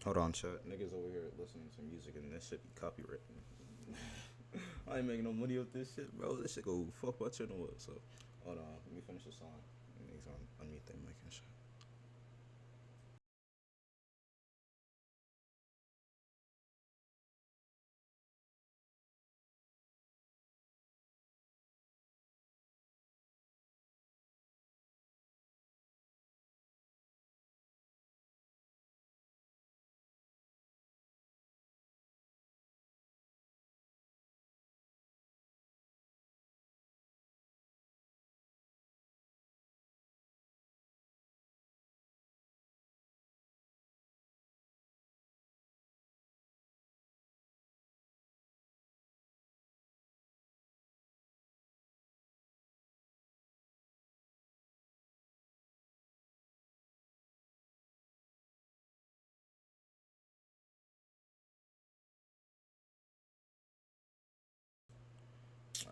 Hold on, chat. Niggas over here listening to music and this shit be copywritten. I ain't making no money off this shit, bro. This shit go fuck my channel up. So, hold on. Let me finish the song. Niggas on unmute them mic and shit.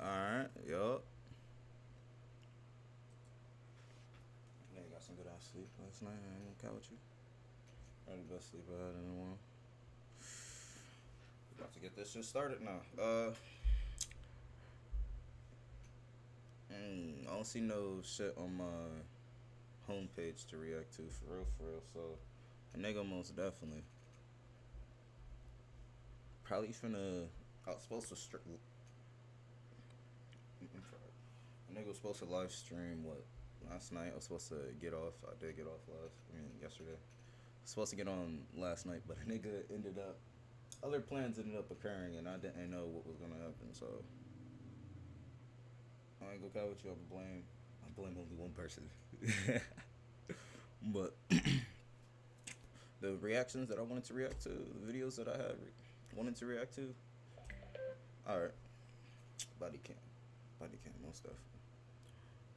Alright, yup. Nigga got some good ass sleep last night. I ain't gonna count with you. Probably the best sleep I had in a while. About to get this shit started now. I don't see no shit on my homepage to react to for real. So a nigga most definitely probably finna. I was supposed to a nigga was supposed to live stream what last night. I was supposed to get off. I did get off yesterday. I was supposed to get on last night, but a nigga ended up other plans ended up occurring, and I didn't know what was gonna happen. So I ain't gonna count with you. I blame only one person. But the reactions that I wanted to react to, the videos that I had wanted to react to. All right, body cam, most stuff.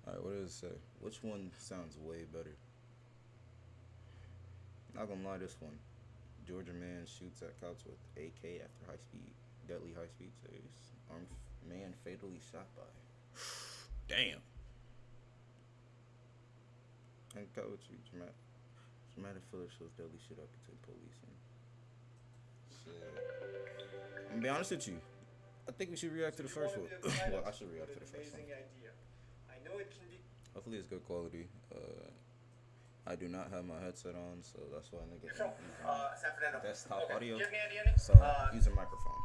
All right, what does it say? Which one sounds way better? Not gonna lie, this one. Georgia man shoots at cops with AK after deadly high speed chase. Armed man fatally shot by. Damn. I got with you, dramatic filler shows deadly shit up between police and shit. I'm gonna be honest with you. I think we should react to the first one. Well, I should react to the first one. I know it can be. Hopefully, it's good quality. I do not have my headset on, so that's why I nigga From San Fernando. desktop Okay. audio. Give me any? So use a microphone.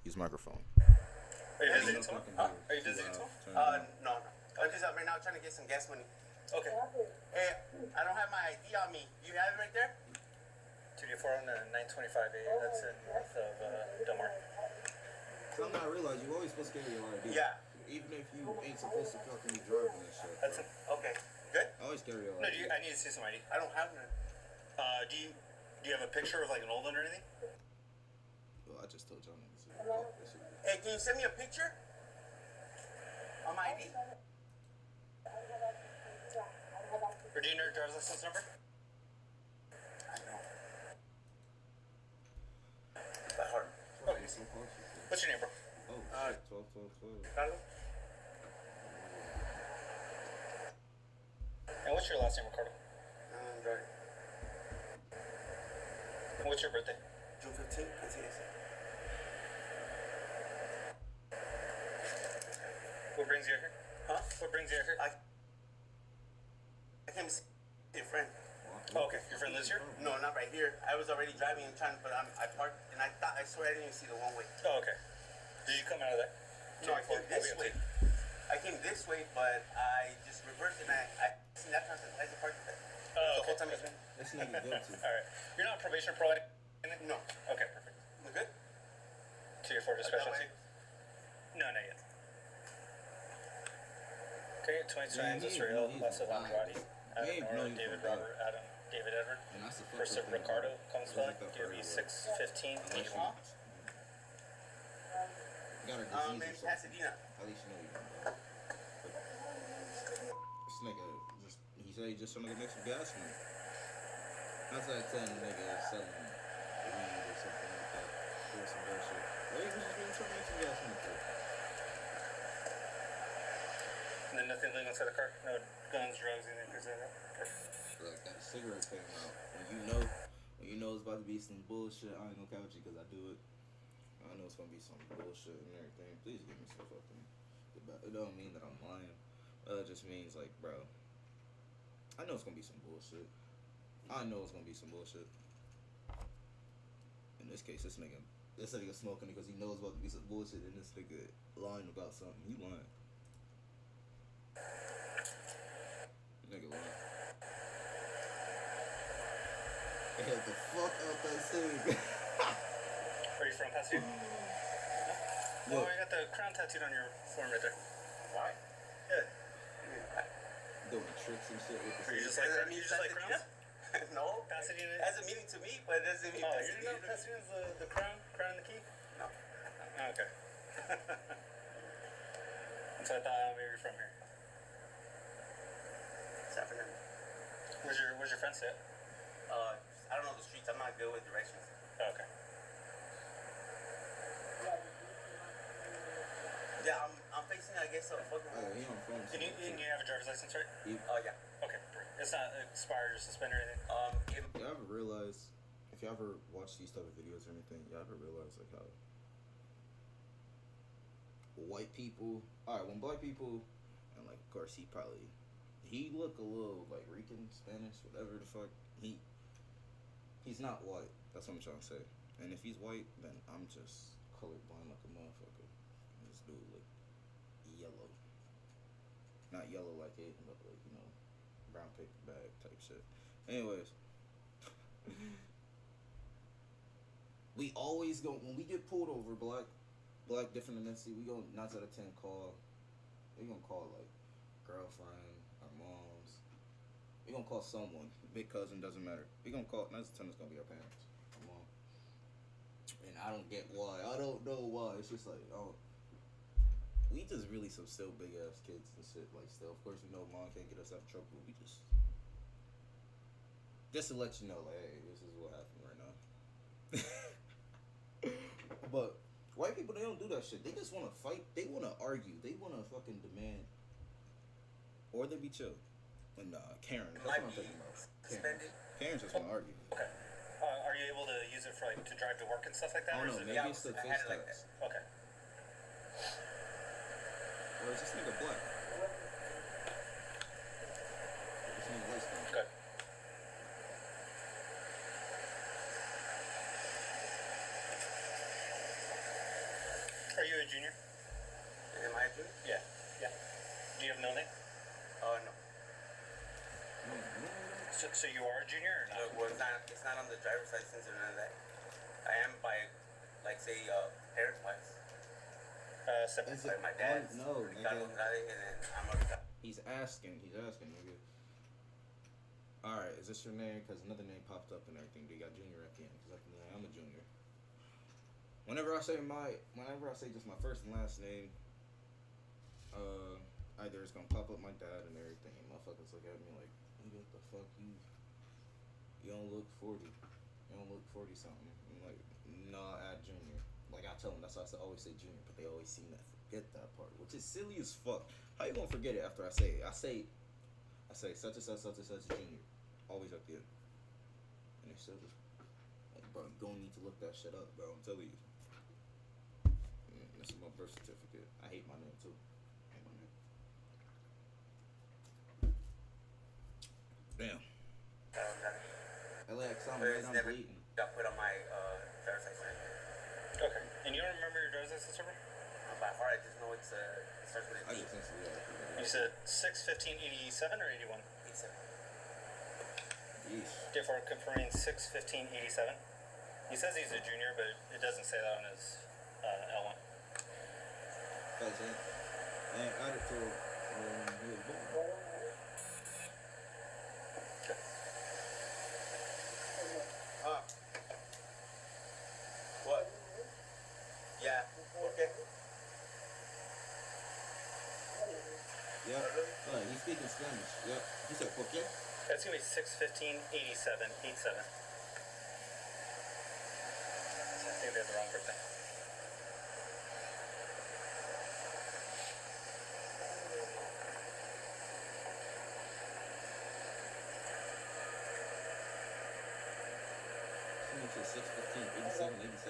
Use microphone. Are you visiting someone? Huh? Are you visiting someone? No. I'm just right now trying to get some gas money. Okay. Hey, I don't have my ID on me. You have it right there? 284 on the 925A. That's in north of Del Mar. I'm not realizing you always supposed to carry your ID. Yeah. Even if you ain't supposed to fucking be driving and shit. That's it. Okay. Good? I always carry your No, ID. I need to see some ID. I don't have none. Do you have a picture of like an old one or anything? Well, I just told y'all niggas. Hey, can you send me a picture? On my ID? Or do you know your driver's license number? I know. By heart. Okay. What's your name, bro? Oh, shit. 12. Carlos? And what's your last name, Ricardo? Right. And what's your birthday? June 15th. What brings you here? Huh? What brings you here? I came to see your friend. Oh, okay. Your friend lives here? No, not right here. I was already driving and trying, but I parked and I swear I didn't even see the one way. Oh, okay. Did you come out of that? No, I came this way. I came this way, but I just reversed and I seen that person. I just parked there. Oh, okay. The whole time it's been. This nigga guilty. All right. You're not on probation or parole? No. Okay, perfect. We good? To your for discrepancy? No, not yet. Okay, 20 Israel, Lessa Andrade, David Robert, Adam, David Edward, first of Ricardo, comes back, give me 615, 81. Got a disease in Pasadena. At least you know you don't know. This nigga he said he just trying to get some gas money. That's like 10 niggas selling weed or something like that. Doing some bullshit. Why you just really trying to make some gas money for? And then nothing legal inside the car? No guns, drugs, anything like that? Like that cigarette came out. When you You know it's about to be some bullshit. I ain't gonna count you because I do it. I know it's gonna be some bullshit and everything. Please give me some fucking. It don't mean that I'm lying. It just means like, bro. I know it's gonna be some bullshit. I know it's gonna be some bullshit. In this case, this nigga smoking because he knows about to be some bullshit, and this nigga lying about something. You lying? Nigga lying. Get the fuck out that scene. Where are you from, Pasadena? No? Oh, you got the crown tattooed on your forearm right there. Why? Yeah. Doing tricks and shit with the you just like crowns? No. Pasadena has a meaning to me, but it doesn't mean Pasadena. You didn't know Pasadena's the crown and the key? No. Okay. So I thought maybe you're from here. Sacramento. Where's your friend sit? I don't know the streets. I'm not good with directions. Oh, okay. Yeah, I'm facing, I guess, a fucking. Oh, he on phone. And you have a driver's license, right? Yeah. Okay, great. It's not expired or suspended or anything. You ever realize, if you ever watch these type of videos or anything, you ever realize like how white people, alright, when black people, and like of course he look a little like Rican, Spanish, whatever the fuck. He's not white. That's what I'm trying to say. And if he's white, then I'm just colorblind like a motherfucker. This dude look yellow. Not yellow like it, but like, you know, brown paper bag type shit. Anyways. We always go, when we get pulled over, black different ethnicity, we go 9 out of 10 we gonna call like girlfriend, our moms. We gonna call someone, big cousin, doesn't matter. We gonna call, 9 out of 10 is gonna be our parents, our mom. And I don't get why. I don't know why. It's just like, we just really some still big ass kids and shit. Like still, of course, we know mom can't get us out of trouble. We just to let you know, like, hey, this is what happened right now. But white people, they don't do that shit. They just want to fight. They want to argue. They want to fucking demand, or they be chill. And Karen, that's what I'm talking about. Karen just want to argue. Okay. Are you able to use it for like to drive to work and stuff like that? I don't know. Maybe it's the face like that. Okay. Or is this nigga black? This nigga light skin. Good. Are you a junior? Am I a junior? Yeah. Do you have no name? No. So you are a junior or not? Well, it's not on the driver's license or none of that. I am by, like, say, parent-wise. Like my dad's. No, Ricardo Andrade, and then I'm a Ricardo. He's asking, nigga. Alright, is this your name? Because another name popped up and everything. They got junior at the end. Because I'm a junior. Whenever I say just my first and last name, either it's gonna pop up my dad and everything, and motherfuckers look at me like, what the fuck, you don't look 40. You don't look 40 something. I'm like, nah, add junior. Like I tell them, that's why I always say junior, but they always seem to forget that part, which is silly as fuck. How you gonna forget it after I say it? I say such and such junior, always at the end, and they still just like, bro, you gonna need to look that shit up, bro. I'm telling you. This is my birth certificate. I hate my name too. I hate my name. Damn. LAX, I'm bleeding. Got put on my driver's license. Okay. And you don't remember your driver's license number? By heart, I just know it starts with a D. You said 6/15/87 or 81? 87. Yeesh. Therefore, confirming 6/15/87. He says he's a junior, but it doesn't say that on his L1. And add it to he was born. What? Yeah. Okay. Yeah. He's speaking Spanish. Yep. He said, "Por qué?" That's gonna be 6/15/87. I think they have the wrong birthday.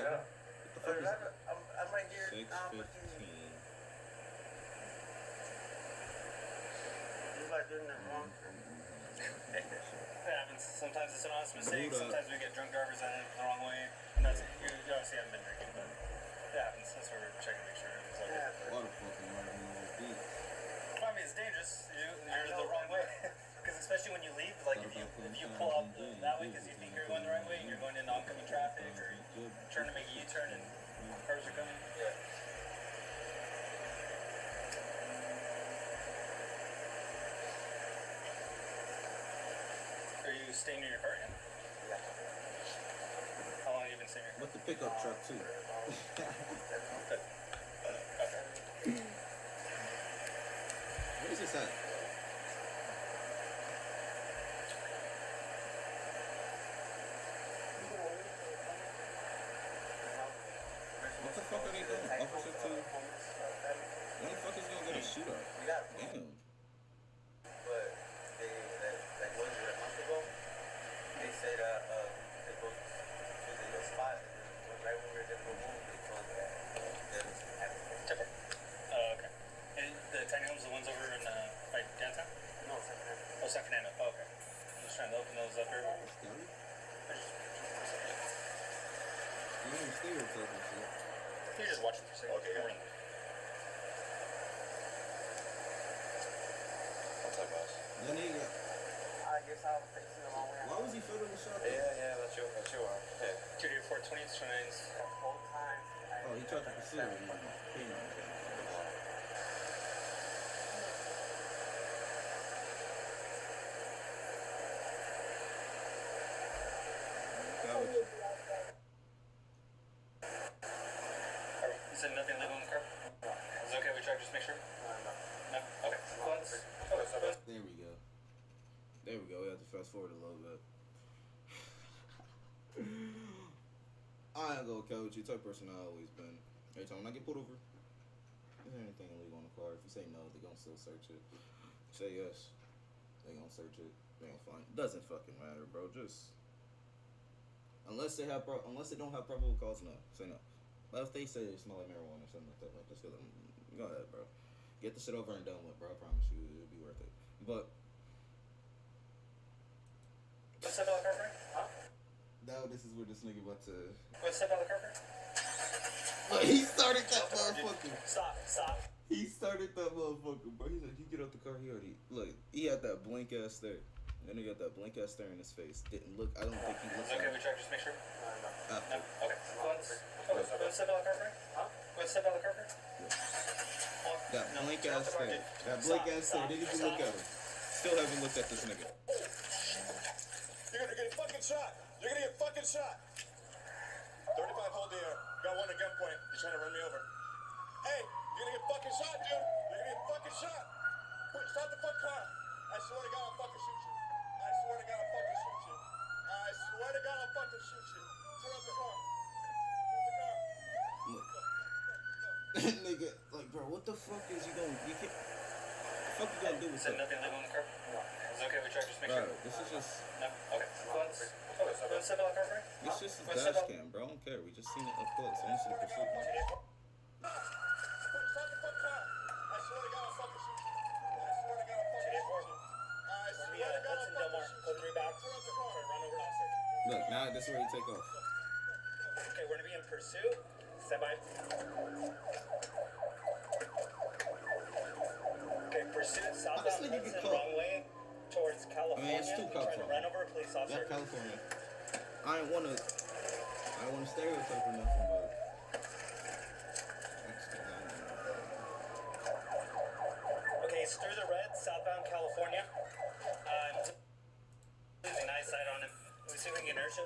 nigga. What the fuck is I'm right here. 6:15? You guys doing that wrong. It happens. Sometimes it's an honest mistake. Sometimes we get drunk drivers in it the wrong way. And that's, you obviously haven't been drinking, but it happens. That's why we're checking to make sure it's okay. Why the fuck am I doing all this beat? Well, I mean, it's dangerous. You're the wrong way. Because especially when you leave, like if you pull out that way because you think you're going the right way and you're going into oncoming traffic or you're trying to make a U-turn and cars are coming. Yeah. Are you staying near your car again? Yeah. How long have you been staying here? With the pickup truck too. Okay. What is this at? What the fuck are they doing? Officer 2? When the fuck is gonna get a shootout? Damn. But that was a month ago. They said they go to the spot and right when we were gonna go home, they told that there was some happening. Okay. And the tiny homes, the ones over in right downtown? No, San Fernando. Oh, San Fernando. Oh, okay. I'm just trying to open those up here. You ain't stereotyping shit. You're just watching for a second. Okay, yeah. What's up, boss? That nigga. I guess I was facing the wrong way. Why was he filling the shot? Yeah, that's your arm. Yeah. 2-4-20s, 29s. Whole time. Oh, he tried to pursue it. You said nothing illegal in the car? Is it okay we check just to make sure? No? Okay. There we go. There we go. We have to fast forward a little bit. I ain't gonna coach you. Type of person I always been. Every time when I get pulled over, is there anything illegal on the car? If you say no, they gonna still search it. If you say yes, they gonna search it. They gonna find it. Doesn't fucking matter, bro. Just unless they don't have probable cause, no. Say no. But if they say they smell like marijuana or something like that, like, just go ahead, bro. Get the shit over and done with, bro. I promise you, it'll be worth it. But what's up, car for? Huh? now this is where this nigga about to. What's up, car for? Look, he started that motherfucker. Stop. He started that motherfucker, bro. He's like, you get out the car, he already look. He had that blank ass stare. And he got that blank ass stare in his face. Didn't look. I don't think he looked. Is it okay we check just make sure? No. Okay. What's up, car for? Huh? What's up, car for? That blank ass stare. That blank ass stare. Didn't even look at him. Still haven't looked at this nigga. You're gonna get fucking shot. You're gonna get fucking shot. 35, hold the air. Got one at gunpoint. He's trying to run me over. Hey, you're gonna get fucking shot, dude. You're gonna get fucking shot. Quick, stop the fucking car. I swear to God, I'll fucking shoot you. I swear to God, I'll fucking shoot you. I swear to God, I'll fucking shoot you. Turn off the car. Turn off the car. Nigga, like, bro, what the fuck is you gonna? You can't. What the fuck you gonna do with that? Nothing illegal in the car? No. Is it okay we check just make sure? This is just. No. Okay. What's up, car for? It's just a dash cam, bro. I don't care. We just seen it up close. I want you to pursue it. Stop the fucking car. I swear to God, I'll fucking shoot you. I swear to God, I'll fucking shoot you. I swear to God, I'll fucking shoot you. Code 3 back. Turn off the car. Run over an officer. Look, now this is where you take off. Okay, we're gonna be in pursuit. Stand by. Okay, pursuit southbound Hudson, wrong way towards California. I mean, it's too California. Run over a police officer. Yeah, California. I don't wanna stereotype or nothing, but. Okay, it's through the red, southbound California. Losing eyesight on him. Let me see if we can get inertia.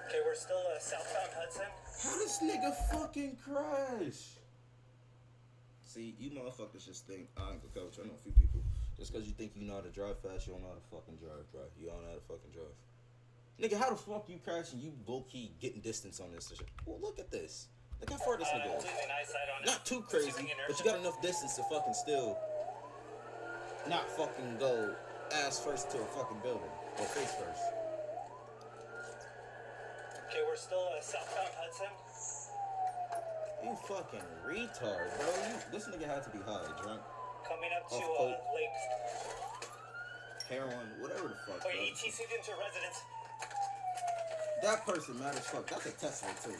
Okay, we're still southbound Hudson. How this nigga fucking crash? See, you motherfuckers just think I ain't a coach. I know a few people. Just because you think you know how to drive fast, you don't know how to fucking drive, bro. You don't know how to fucking drive. Nigga, how the fuck you crash and you low-key getting distance on this shit? Well, look at this. Look how far this nigga is. Not too crazy, but you got enough distance to fucking still not fucking go ass first to a fucking building or face first. Okay, we're still southbound Hudson. You fucking retard, bro. This nigga had to be high, drunk, Coming up to Lake. heroin, whatever the fuck. Oh, ETC'd into residence. That person mad as fuck. That's a Tesla too.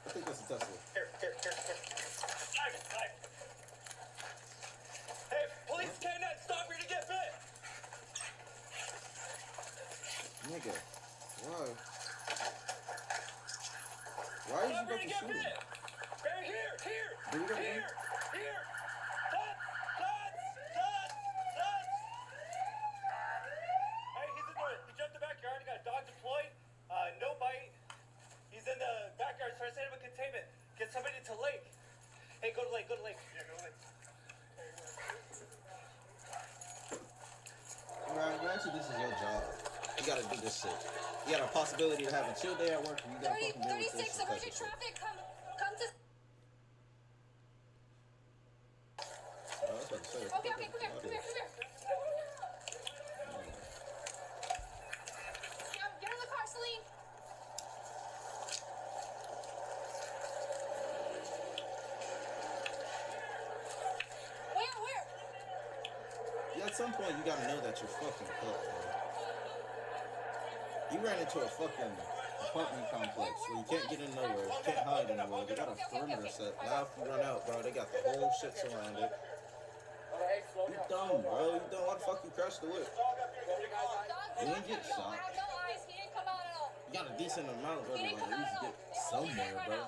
I think that's a Tesla. Here. Drive. Hey, police cannot stop you to get bit. Nigga, why? Why are you about to shoot him? Right here. Do you got him? Here. Dot. Hey, he's in the. He jumped the backyard. He got a dog deployed. No bite. He's in the backyard. Trying to set him in containment. Get somebody to Lake. Hey, go to Lake. Yeah, go to Lake. Right, granted, this is your job. You gotta do this shit. You got a possibility to have a chill day at work, and you gotta fucking deal with this 36 emergent traffic, come to... I was about to say. Okay, come here. Get in the car, Celine. Where? Yeah, at some point, you gotta know that you're fucking fucked, bro. You ran into a fucking apartment complex where you can't get in nowhere, you can't hide anywhere. They got a perimeter set. Now if you run out, bro, they got the whole shit surrounded. You dumb, bro. You dumb. Why the fuck you crashed the whip? You didn't get shot. I have no eyes. He didn't come out at all. You got a decent amount, bro. Like, at least get somewhere, bro.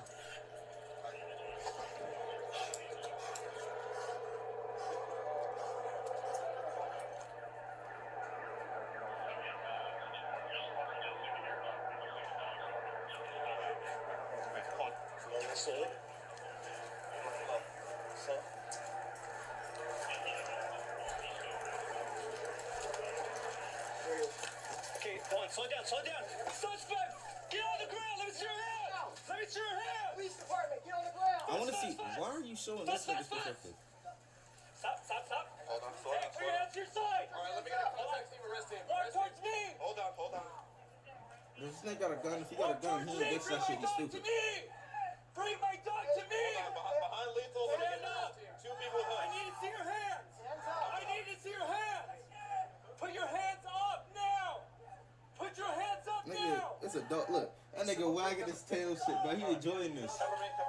Slowly. Slow. Okay, one, slow down. Suspect, get on the ground. Let me see your hands. Police department, get on the ground. I want to see. Why are you showing this nigga's perspective? Stop. Hold on, slow down. Put your hands to your side. All right, let me get a contact team. Arrest him. Walk towards me. Hold on. This nigga got a gun. If he got a gun, he ain't bitch that shit. He's stupid. Bring my dog to me. Behind lethal, let me get Stand up. two people I hurt. need to see your hands. I need to see your hands. Put your hands up now. Put your hands up Nigga, now. it's a dog. Look, that nigga wagging his tail shit, bro. He enjoying this.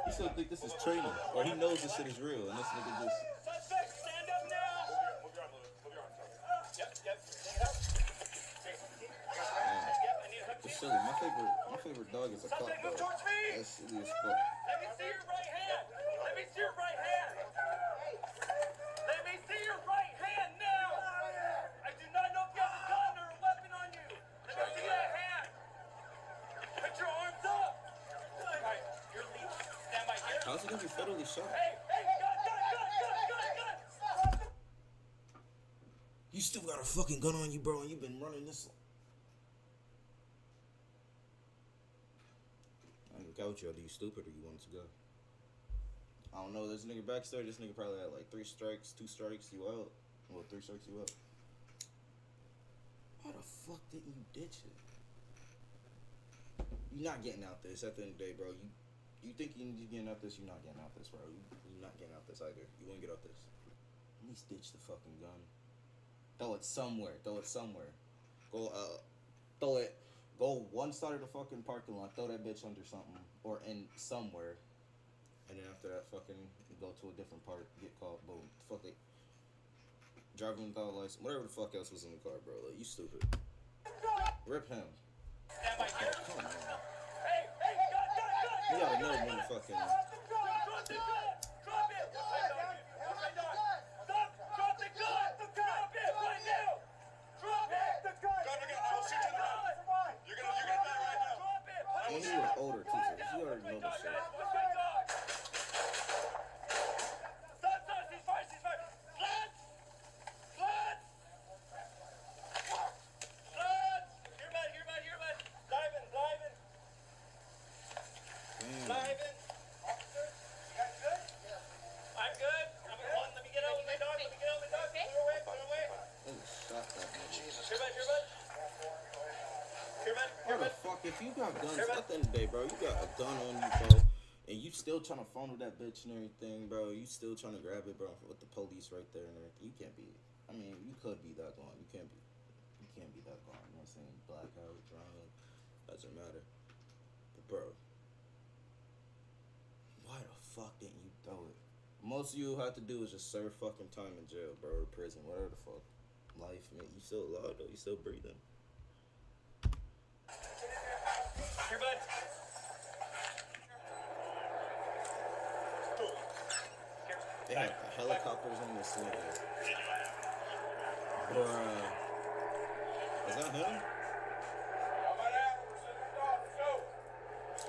He still think this is training, or he knows this shit is real, and this nigga just. Suspect, stand up now. Move your arm, Move your arm. Yep. Take it out. Yep, I need a hook. It's silly. My favorite dog is a cock Suspect, move dog. towards me. That's silly as fuck. Let me see your right hand. Let me see your right hand. Let me see your right hand now. I do not know if you have a gun or a weapon on you. Let me see that hand. Put your arms up. All right, you're leaving. Stand by here. How's he gonna be federally shot? Hey, gun. You still got a fucking gun on you, bro, and you've been running this. I ain't got you. Are you stupid or you wanted to go? I don't know. This nigga backstory. This nigga probably had like 3 strikes, 2 strikes, you out. Well, 3 strikes, you out. Why the fuck didn't you ditch it? You're not getting out this at the end of the day, bro. You think you need to get out this? You're not getting out this, bro. You're not getting out this either. You won't get out this. At least ditch the fucking gun. Throw it somewhere. Go throw it. Go one side of the fucking parking lot. Throw that bitch under something or in somewhere. And then after that, fucking go to a different part. Get caught. Boom. Fuck it. Driving without a license. Whatever the fuck else was in the car, bro. Like, you stupid. Rip him. Stand by here. Come on. Hey, gun. You gotta know when to fucking. Drop it. Drop the gun. Drop it right now. Drop it. Gun, I'll shoot you in the head. You're gonna die right now. Drop it. When he was older, too, so you already know this shit. What's my dog? Stop. He's fired. Flats. Here, bud. Diving. Damn. Officer, you guys good? Yeah. I'm good. if you got guns, at the end of the day, bro, you got a gun on you, bro, and you still trying to phone with that bitch and everything, bro. You still trying to grab it, bro, with the police right there and everything. You can't be. I mean, you could be that gone. You can't be. You can't be that gone. You know what I'm saying? Blackout, drunk, doesn't matter. But bro, why the fuck didn't you throw it? Most of you have to do is just serve fucking time in jail, bro, or prison, whatever the fuck. Life, man. You still alive though. You still breathing. Here, bud. They had helicopters on this nigga. Bruh. Is that him?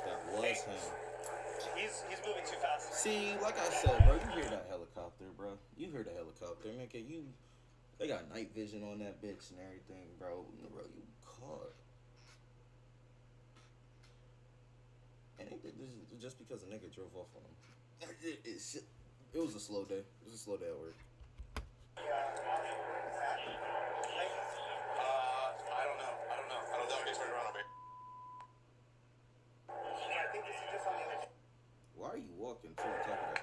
That was him. He's moving too fast. See, like I said, bro, you hear that helicopter, bro. You hear the helicopter, nigga. They got night vision on that bitch and everything, bro. Bro, you caught. And they did this just because a nigga drove off on him. It was a slow day. It was a slow day at work. I don't know. I don't know. Get turned around, baby. Yeah, I think this is just on the other. Why are you walking to the top of that?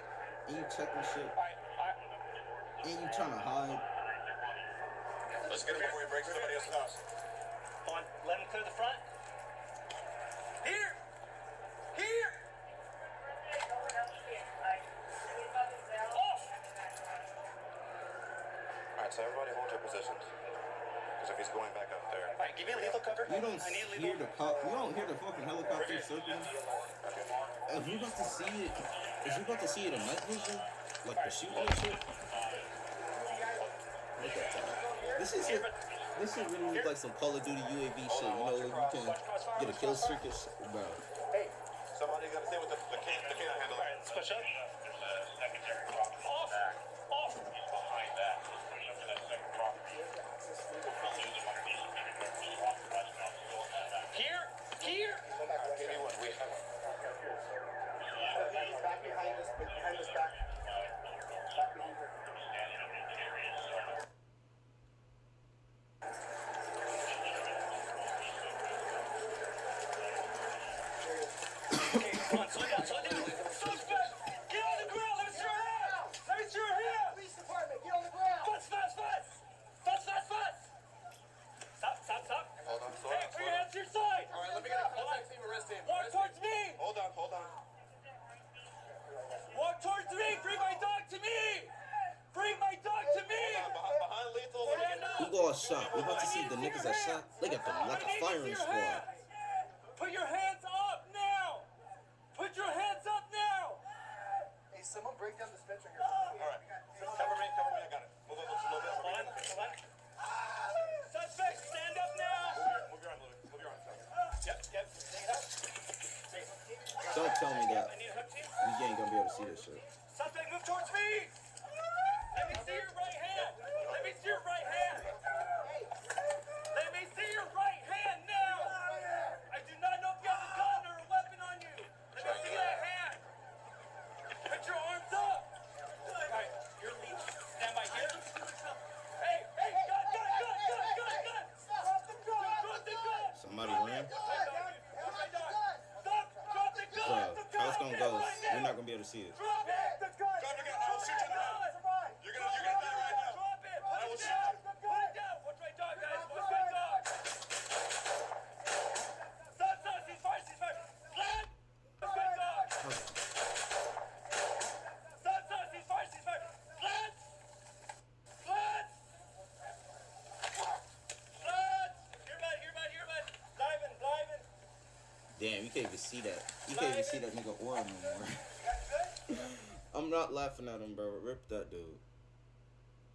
And you checking shit? And you trying to hide? Let's get him before he breaks somebody else's house. Hold on, let him clear the front. Here! Here! Off! Alright, so everybody hold your positions. Because if he's going back up there. Alright, give me a lethal cover. You don't I need lethal. hear the cop. You don't hear the fucking helicopter circling. If you about to see it, in night vision, like the shooting and shit. Look at that. This is really like some Call of Duty UAV shit. You know, you can get a kill streak, bro. Hey, somebody got to stay with the canine handle. Alright, let's push up. Off! Off! Here! Here! Give me one. We have. Back behind this back. Back behind her. Okay, come on, slow down. Suspect! Get on the ground! Let me see your hand! Police department, get on the ground! Fast! Stop! Hold on, slow Hey, down. put your hands to your side! Alright, let me get a contact team. Arrest him. Walk towards me! Hold on. Walk towards me! Bring my dog to me! Behind lethal. Let me get Who got shot? We about to see the niggas that shot. They got them like a firing squad. Put your hands up now! Hey, someone break down the dispenser here. Alright. Cover me. I got it. Move up just a little bit. Hold on. Suspect, stand up now! Move your arm, Louis. Move your arm. Yep. Take it up. Don't tell me that I need a hook team. you ain't gonna be able to see this shit. Suspect, move towards me! Let me see your right hand! Now! I do not know if you have a gun or a weapon on you! Let me see that hand! Put your arms up! Alright, you're lead. Stand by here. Hey! Gun! Drop the gun! Somebody ran. Stop! Drop the gun! Bro, how it's gonna go? We're not gonna be able to see it. Drop it! Drop the gun. I'll shoot you in the head. You're gonna die right now. Drop it! I will Put shoot it you. down! Watch my dog, guys! Watch my dog! Stop! He's fired! Slap! Watch my dog! Stop! He's fired! Slap! Here, bud! Diving! Damn, you can't even see that. You can't even see that nigga aura no more. I'm not laughing at him, bro. Rip that dude.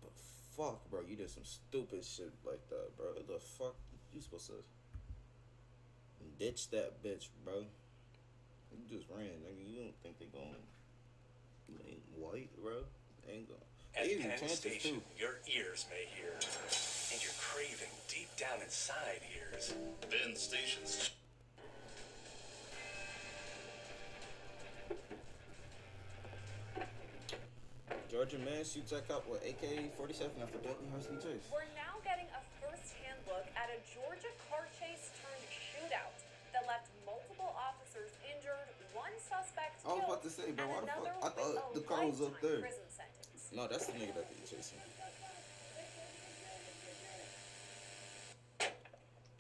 But fuck, bro, you did some stupid shit like that, bro. The fuck? You supposed to ditch that bitch, bro. You just ran, nigga. You don't think they gon' You ain't white, bro. They ain't gon' At They give you Penn chances Station, too. your ears may hear, and your craving deep down inside hears. Penn Station's Georgia man shoots that cop with AK-47 after deadly high-speed chase. We're now getting a first-hand look at a Georgia car chase turned shootout that left I was about to say, bro, why the fuck? I thought the car was up there. No, that's the nigga that they chasing.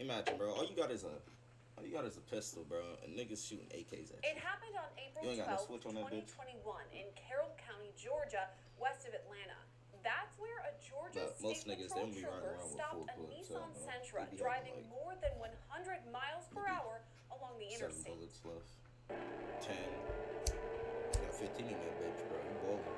Imagine, bro, all you got is a pistol, bro, and niggas shooting AKs at you. It happened on April You ain't got no 12th, switch on that bitch? 2021 in Carroll County, Georgia, west of Atlanta. That's where a Georgia But most State niggas, Patrol they don't be riding trooper around with stopped full a clips, Nissan so, Sentra they be driving having, like, more than 100 miles per hour along the 7 interstate. bullets left. 10. Got 15 in that bitch, bro. You ballin'.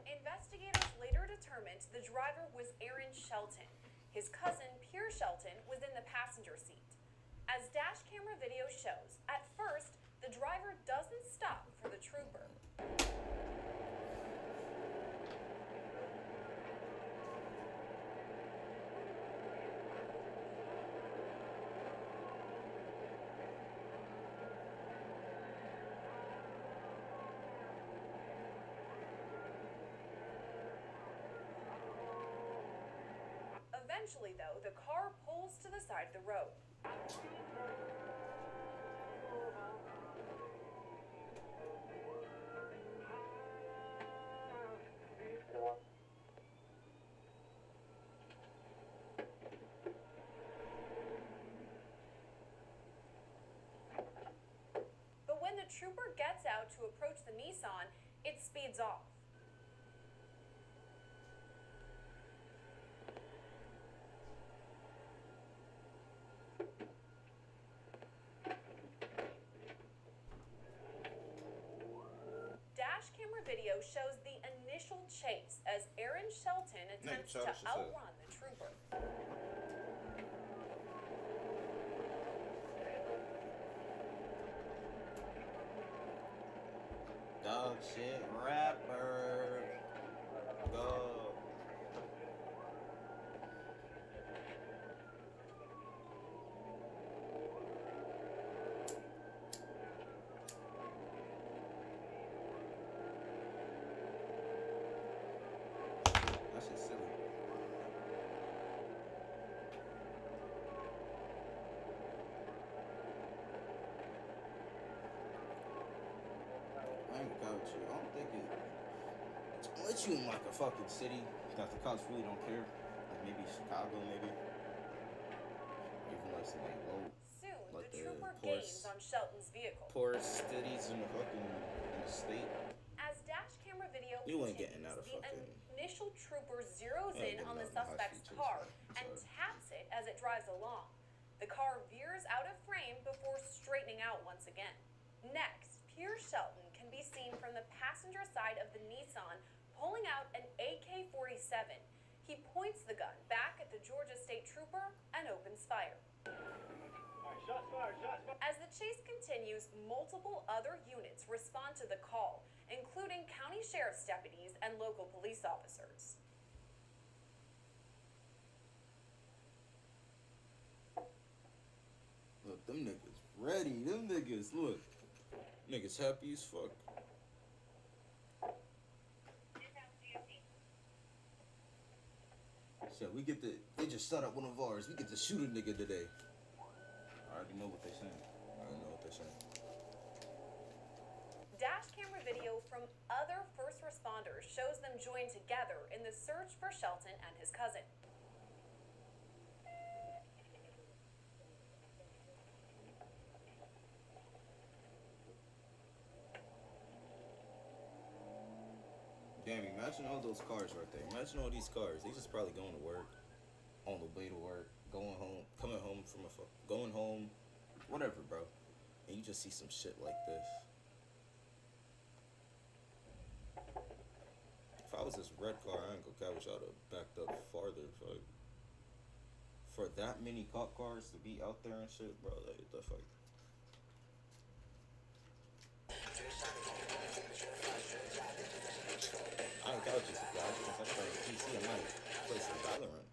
Investigators later determined the driver was Aaron Shelton. His cousin, Pierre Shelton, was in the passenger seat. As dash camera video shows, at first, the driver doesn't stop for the trooper. Eventually, though, the car pulls to the side of the road. But when the trooper gets out to approach the Nissan, it speeds off. Dash camera video shows the initial chase as Aaron Shelton attempts to childish as hell. outrun the trooper. Dog shit rapper. Go. That shit's silly. I ain't gonna with you. I don't think it. Unless you in like a fucking city that the cops really don't care. Like maybe Chicago, maybe. Even less than like low, Soon, like the the trooper poorest- gains on Shelton's vehicle. poorest cities in the state. As dash camera video You ain't continues, getting out of the fucking- initial trooper zeroes You ain't in on the getting out of the suspect's high-speed car chase, and sorry. taps it as it drives along. The car veers out of frame before straightening out once again. Next, Pierre Shelton can be seen from the passenger side of the Nissan pulling out an AK-47. He points the gun back at the Georgia State Trooper and opens fire. As the chase continues, multiple other units respond to the call, including county sheriff's deputies and local police officers. Look, them niggas ready. Them niggas, look. Niggas happy as fuck. So they just set up one of ours. We get to shoot a nigga today. I already know what they're saying. Dash camera video from other first responders shows them joined together in the search for Shelton and his cousin. Damn, imagine all those cars right there. Imagine all these cars. They just probably going to work, on the way to work, going home, coming home from going home, whatever, bro. And you just see some shit like this. If I was this red car, I ain't gonna couch. I'd have backed up farther. Fuck. For that many cop cars to be out there and shit, bro, like, the fuck. I ain't couches, guys. If I play PC, I might play some Valorant.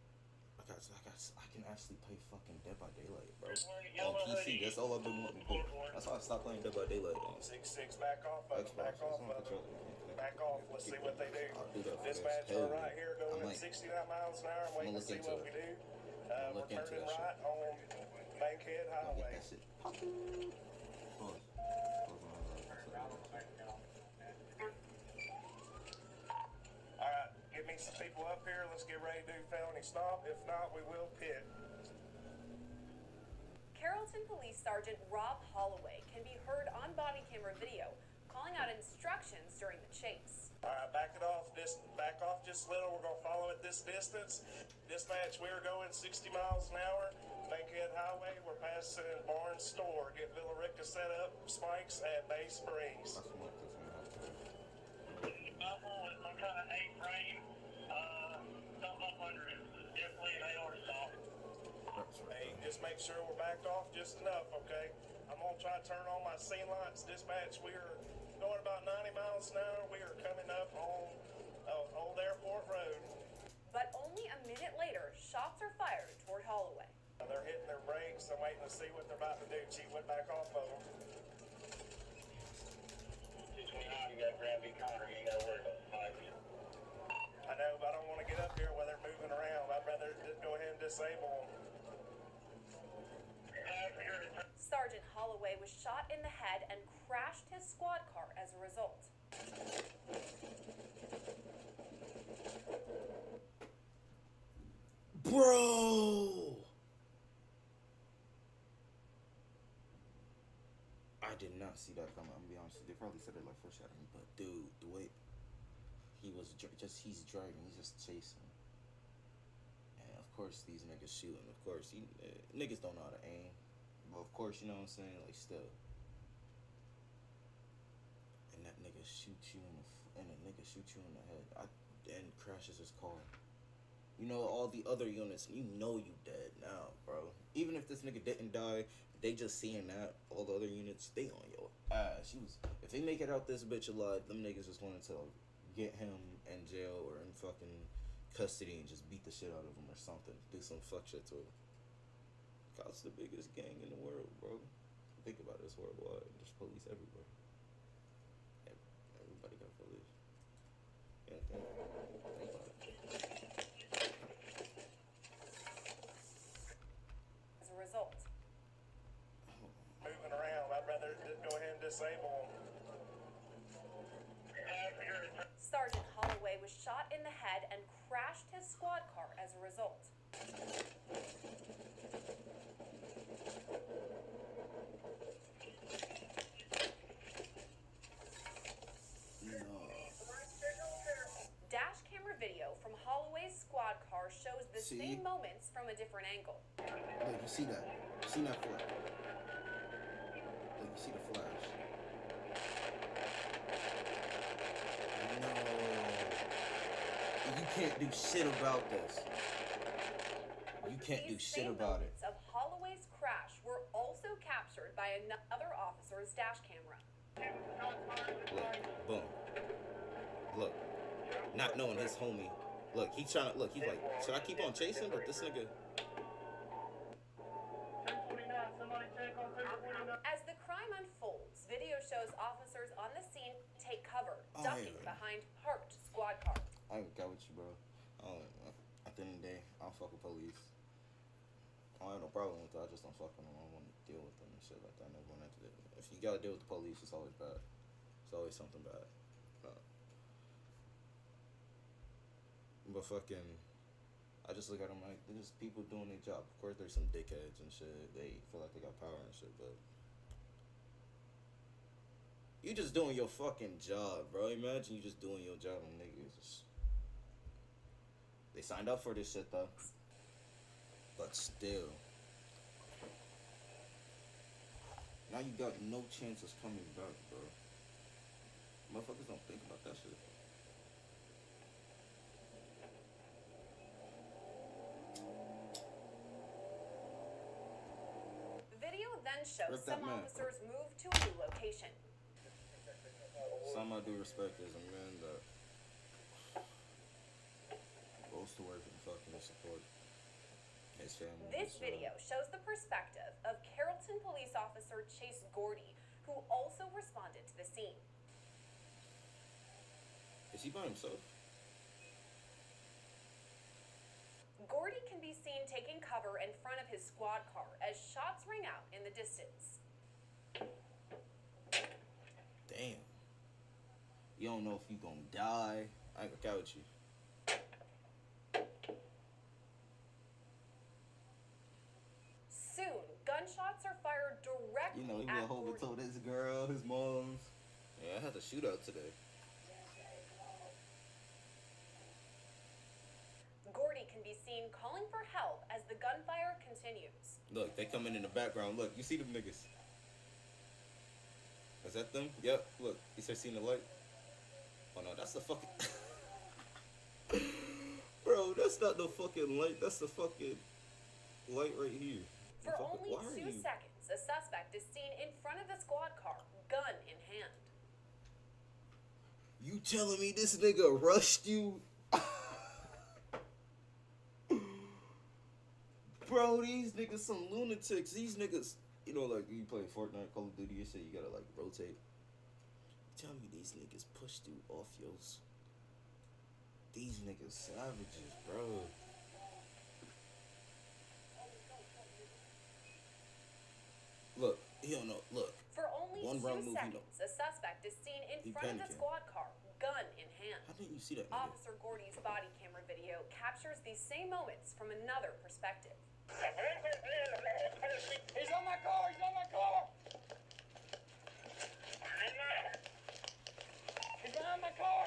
I can actually play fucking Dead by Daylight, bro. On PC, that's all I've been wanting to do. That's why I stopped playing Dead by Daylight on 6-6, back off, Xbox. back off, It's on controller. You can't connect. back off. Let's see what they do. I'll do that for Dispatch, this. Hell we're right yeah. here I going might. at 69 miles an hour. I'm waiting to look see into what it. we do. Look We're into turning that shit. right on Bankhead Y'all get Highway. that shit poppin'. Pause. Pause on Alright, get me some people up here. Let's get ready to do felony stop. If not, we will pit. Carrollton Police Sergeant Rob Holloway can be heard on body camera video calling out instructions during the chase. Alright, back off just a little. We're gonna follow at this distance. Dispatch, we are going 60 miles an hour. Bankhead Highway, we're passing Barnes Store. Get Villarica set up, spikes at Bay Springs. I smoked this one. Buffalo with some kind of 8 frame, something up under it. Definitely an AR stop. Hey, just make sure we're backed off just enough, okay? I'm gonna try to turn on my scene lights. Dispatch, we are going about 90 miles an hour. We are coming up on Old Airport Road. But only a minute later, shots are fired toward Holloway. They're hitting their brakes. I'm waiting to see what they're about to do. Chief went back off of them. 629, you got Granby Connor. You ain't got to worry about the fight. I know, but I don't want to get up here while they're moving around. I'd rather just go ahead and disable them. Sergeant Holloway was shot in the head and crashed his squad car as a result. Bro! I did not see that coming. I'm gonna be honest. They probably said it like foreshadowing, but dude, the way he's driving, he's just chasing. And of course, these niggas shooting. Of course, niggas don't know how to aim. But of course, you know what I'm saying? Like, still. And that nigga shoots you in the head. And crashes his car. You know, all the other units, you know you dead now, bro. Even if this nigga didn't die, they just seeing that, all the other units, they on your ass. If they make it out this bitch alive, them niggas just wanted to get him in jail or in fucking custody and just beat the shit out of him or something. Do some fuck shit to him. God's the biggest gang in the world, bro. Think about it, it's worldwide. There's police everywhere. Everybody got police. Yeah, think about it. As a result, Moving around, I'd rather just go ahead and disable them. Sergeant Holloway was shot in the head and crashed his squad car as a result. Dash camera video from Holloway's squad car shows the same moments from a different angle. Look, you see that? You see that flash? Look, you see the flash? No. You can't do shit about this. You can't do shit about it. These same moments of Holloway's crash were also captured by another officer's dash camera. Look, boom. Look. Not knowing his homie. Look, he's trying to, he's like, should I keep on chasing? But this nigga. As the crime unfolds, video shows officers on the scene take cover, ducking behind parked squad cars. I ain't got with you, bro. At the end of the day, I don't fuck with police. I don't have no problem with that. I just don't fuck with them. I don't want to deal with them and shit like that. I never want to do it. If you gotta deal with the police, it's always bad. It's always something bad. But fucking, I just look at them like, they're just people doing their job. Of course, there's some dickheads and shit. They feel like they got power and shit, but you just doing your fucking job, bro. Imagine you just doing your job and niggas just, they signed up for this shit though. But still, now you got no chances coming back, bro. Motherfuckers don't think about that shit. Then shows some officers move to a new location. Some I do respect is a man that goes to work and fucking support his family. This video shows the perspective of Carrollton police officer Chase Gordy, who also responded to the scene. Is he by himself? Gordy can be seen taking cover in front of his squad car as shots ring out in the distance. Damn. You don't know if you gonna die. I ain't gonna count with you. Soon, gunshots are fired directly You know, he at went home and Gordy. told his girl, his moms. Yeah, I had a shootout today. Gordy can be seen calling for help as the gunfire continues. Look, they coming in the background. Look, you see them niggas. Is that them? Yep. Look, you start seeing the light. Oh no, that's the fucking. Bro, that's not the fucking light. That's the fucking light right here. For Why are only 2 you- seconds, a suspect is seen in front of the squad car, gun in hand. You telling me this nigga rushed you? Bro, these niggas some lunatics. These niggas, you know, like you play Fortnite, Call of Duty, you say you gotta like rotate. Tell me these niggas pushed you off yours. These niggas savages, bro. Look, he don't know. Look, For only One 2 round move, he seconds, a suspect is seen in He front of the panicking. squad car, gun in hand. how didn't you see that nigga? Officer Gordy's body camera video captures these same moments from another perspective. He's on my car! He's on my car! He's behind my car!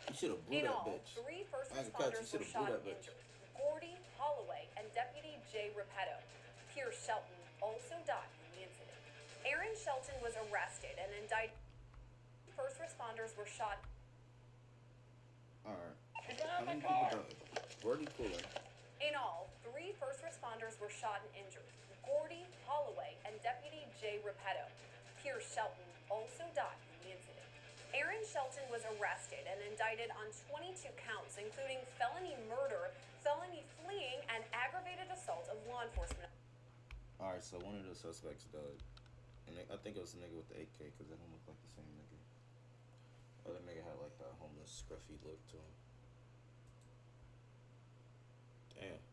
You should have blew In that all, bitch. 3 first I ain't gonna catch you, responders shoulda were blew shot that and bitch. injured. Gordy, Holloway, and Deputy Jay Repetto. Pierce Shelton also died in the incident. Aaron Shelton was arrested and indicted. First responders were shot. Alright. He's How behind my many people car! died? Gordy Cooler. In all, 3 first responders were shot and injured. Gordy, Holloway, and Deputy Jay Repetto. Pierce Shelton also died in the incident. Aaron Shelton was arrested and indicted on 22 counts, including felony murder, felony fleeing, and aggravated assault of law enforcement. Alright, so one of the suspects died. And I think it was the nigga with the AK because they don't look like the same nigga. Other nigga had like that homeless, scruffy look to him. Damn.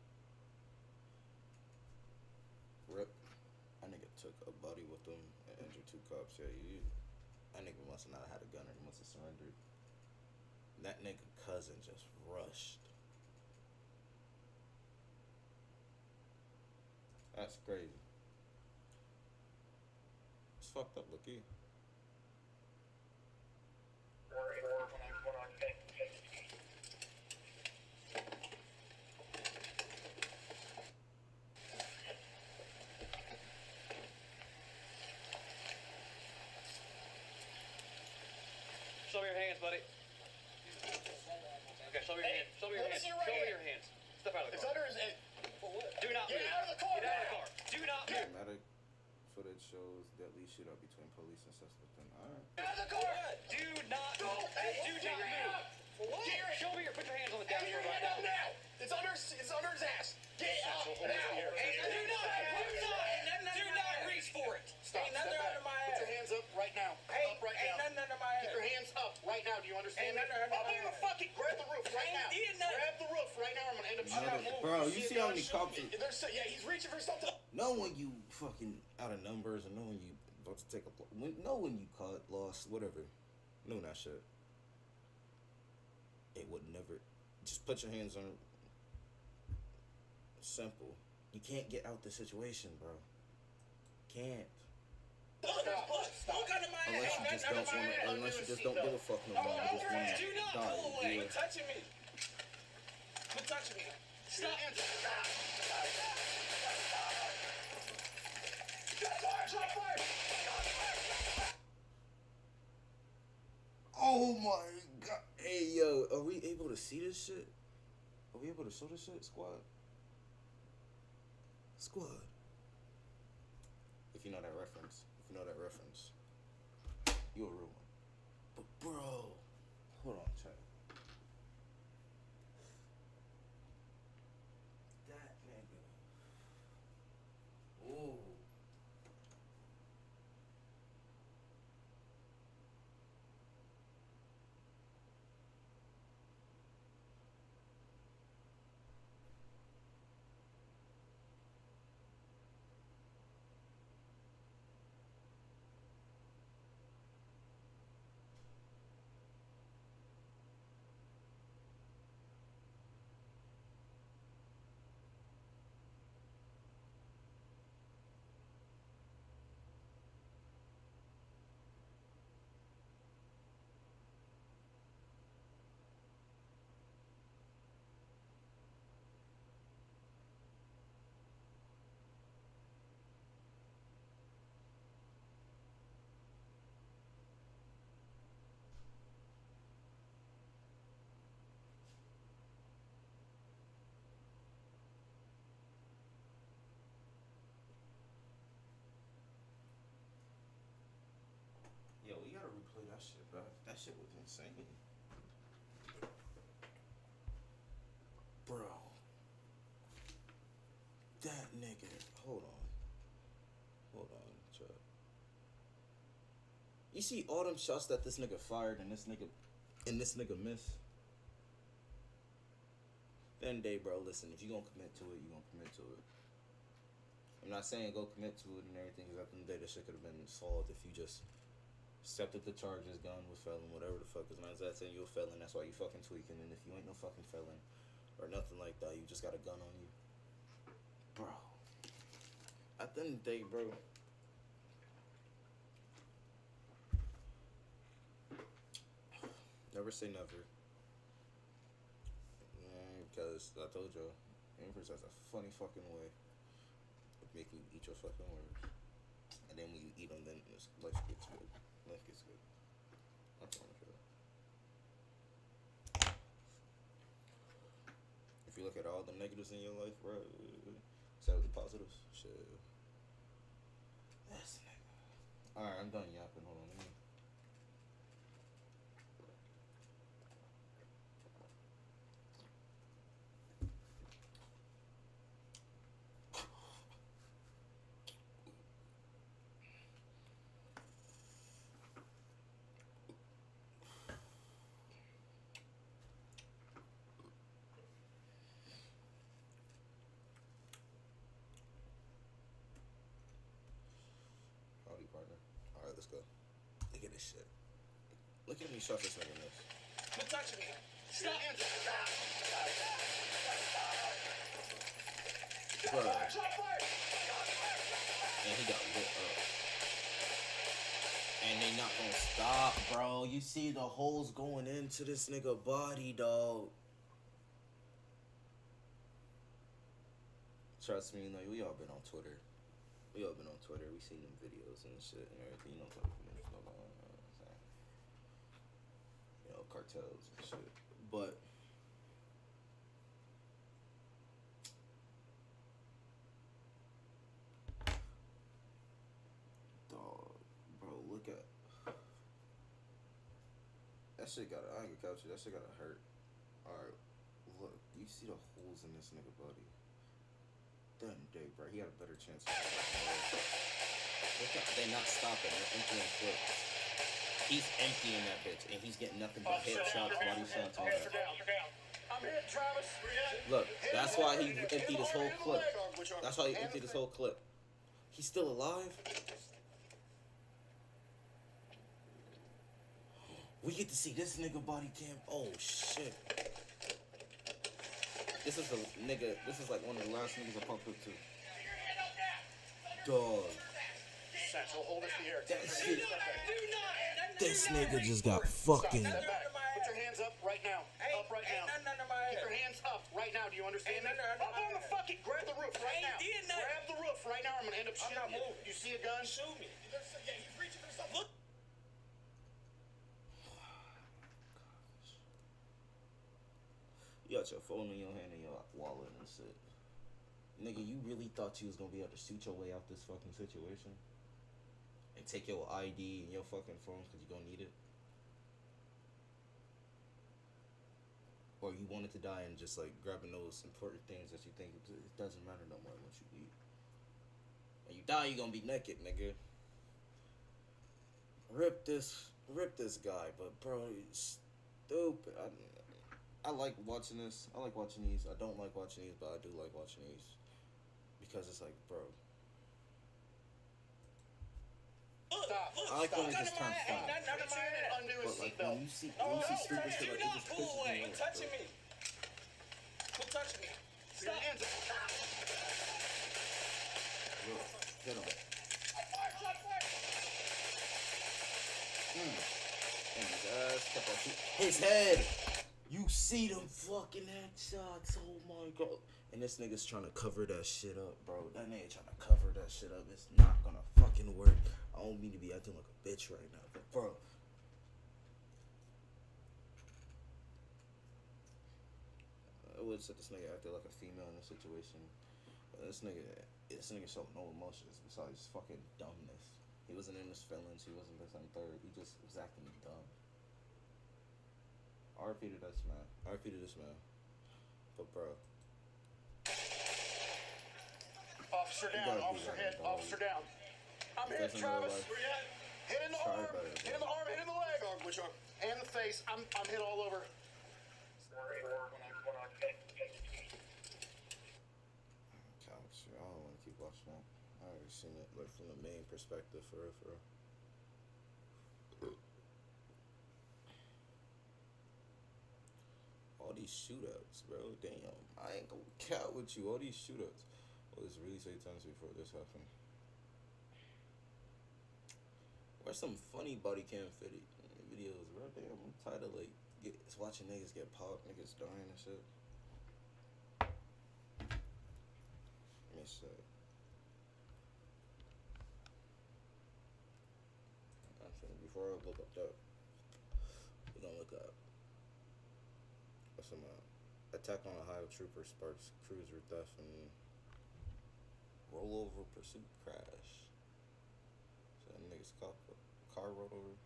Rip. That nigga took a buddy with him and injured 2 cops. Yeah, that nigga must have not had a gun or he must have surrendered. That nigga cousin just rushed. That's crazy. It's fucked up, look here. Show me your hands, buddy. Okay, show me your hands. Show me your let me hands. see your right Show me hand. your hands. Step out of the It's car. under his... Do not Get move. out of the car Get out of the now. car. Do not move. Dramatic footage shows deadly shootout between police and suspect. Alright. Get out of the car! Do not move. Hey, Do get not your hand move. up. What? Get your, Show me your. Put your hands on the get dashboard your right hand up now. now! It's under his ass! Get up now! Hey, do not reach for it. Stop. Ain't nothing Step back. under my Put your ass. hands up right now. Ain't, Up right ain't now. nothing under my Keep ass. your hands up right now. Do you understand Ain't me? nothing under Up my on the ass. fucking... Grab the roof right Ain't now. did nothing. Grab the roof right now. I'm gonna end up shooting. Bro, you see how many cops are... Yeah, he's reaching for something. Know when you fucking out of numbers and know when you about to take a... Know when you caught, lost, whatever. Know that shit. It would never... Just put your hands on... Simple. You can't get out the situation, bro. Can't. Stop. Look under my ass. Unless you just don't want to... Unless you just don't give a fuck no more. You just want to Do not die. pull away. Yeah. Quit touching me. Quit touching me. Stop. Oh my god. Hey, yo. Are we able to see this shit? Are we able to show this shit, squad? Squad. If you know that reference. If you know that reference. You a real one. But bro. Hold on, chat. That nigga. Ooh. shit was insane. Bro. That nigga. Hold on, Chuck. You see all them shots that this nigga fired and this nigga missed? Then day, bro, listen, if you gonna commit to it, you gonna commit to it. I'm not saying go commit to it and everything, because at the end of the day, this shit could have been solved if you just accepted the charges, gun was felon, whatever the fuck. Because 9 out of 10, you a felon, that's why you fucking tweaking. And if you ain't no fucking felon or nothing like that, you just got a gun on you. Bro. At the end of the day, bro. Never say never. Because I told y'all, Empress has a funny fucking way of making you eat your fucking words. And then when you eat them, then life gets good. Life gets good. I promise you that. If you look at all the negatives in your life, bro, instead of the positives, shit. This nigga. Alright, I'm done yapping. Hold on, let me. Partner. Alright, let's go. Look at this shit. Look at me shot this nigga miss. Quit touching me. Stop. Bro. And he got lit up. And they not gonna stop, bro. You see the holes going into this nigga body, dog. Trust me, like, we all been on Twitter. We seen them videos and shit and everything. You know what I'm saying? You know, cartels and shit. But dog, bro, look at that shit. I ain't gonna couch you. That shit gotta hurt. Alright, look. You see the holes in this nigga body? Done day, bro. He had a better chance. Look at, they not stopping. They're emptying clips. He's emptying that bitch, and he's getting nothing but headshots, body shots, all that. I'm hit, Travis. Look, that's why he emptied his whole clip. That's why he emptied his whole clip. He's still alive? We get to see this nigga body cam. Oh, shit. This is like one of the last niggas I pumped up to. Dog. Central, hold us here. That shit. This nigga just got fucking. Put your hands up right now. Up right now. Keep your hands up right now. Do you understand me? Up on the fucking. Grab the roof right now. Grab the roof right now. I'm gonna end up shooting you. You see a gun? Shoot me. Yeah, he's reaching for something. Look. You got your phone in your hand and your wallet and shit. Nigga, you really thought you was gonna be able to shoot your way out this fucking situation? And take your ID and your fucking phone because you're gonna need it? Or you wanted to die and just like grabbing those important things that you think it doesn't matter no more once you eat. When you die, you're gonna be naked, nigga. Rip this guy, but bro, he's stupid. I like watching this. I like watching these. I don't like watching these, but I do like watching these. Because it's like, bro. I like when it just turns fun. But like when you see stupid shit like it just pisses me off. Touching me. Quit touching me. Stop. Look, hit him. And his ass kept on shooting. His head! You see them fucking headshots, oh my god. And this nigga's trying to cover that shit up, bro. That nigga trying to cover that shit up. It's not gonna fucking work. I don't mean to be acting like a bitch right now, but bro. I would say this nigga acted like a female in this situation. But this nigga showed no emotions besides fucking dumbness. He wasn't in his feelings. He wasn't this and third. He just was acting dumb. RP to this man. RP to this man. But bro. Officer down, officer hit, officer down. I'm hit, Travis. Where you at? Hit in the arm, hit in the arm, hit in the leg. Which arm? And the face. I'm hit all over. Couch. I don't want to keep watching that. I already seen it, like from the main perspective, for real, for real. All these shootouts, bro. Damn, I ain't gonna count with you. All these shootouts. Well, it's really 8 times before this happened. Where's some funny body cam videos, bro? Damn, I'm tired of like watching niggas get popped, niggas dying and shit. Miss that. Before I look up that, we're gonna look up what's some attack on Ohio trooper sparks cruiser theft and rollover pursuit crash. So that nigga's car rolled over.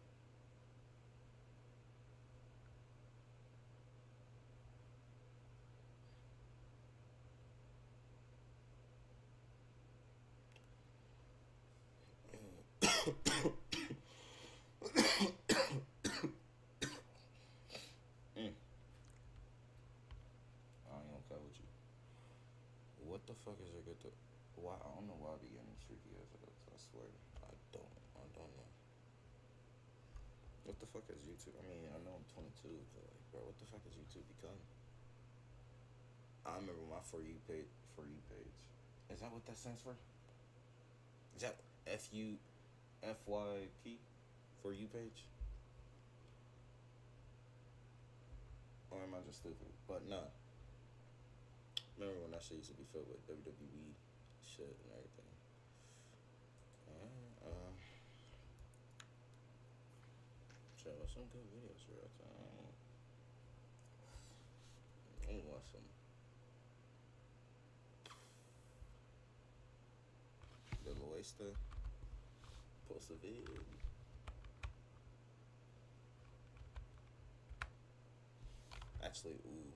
What the fuck is it good to? Why? I don't know why I be getting streaky as it is. I swear, I don't know. What the fuck is YouTube? I mean, I know I'm 22, but like, bro, what the fuck has YouTube become? I remember my For You page. Is that what that stands for? Is that FYP? For You page? Or am I just stupid? But nah. Remember when that shit used to be filled with WWE shit and everything. Shit, what's some good videos for that time? I'm gonna watch some. The Loesta post a vid. Actually, ooh.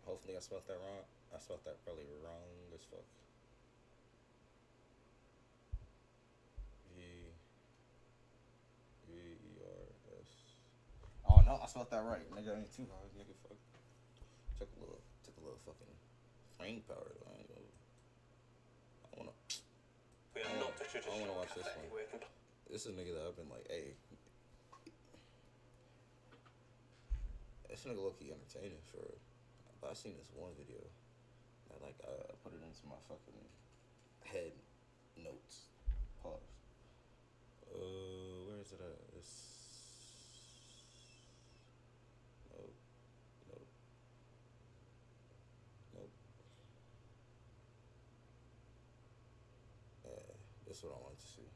Hopefully I spelled that wrong. I spelled that probably wrong as fuck. V-E-R-S. Oh no, I spelled that right. Nigga, ain't too hard. Nigga, fuck. Took a little fucking brain power though. I wanna watch this one. This is a nigga that I've been like, hey. This nigga low-key entertaining for real. But I seen this one video that like I put it into my fucking head notes. Pause. Where is it at? Nope. This is what I wanted to see.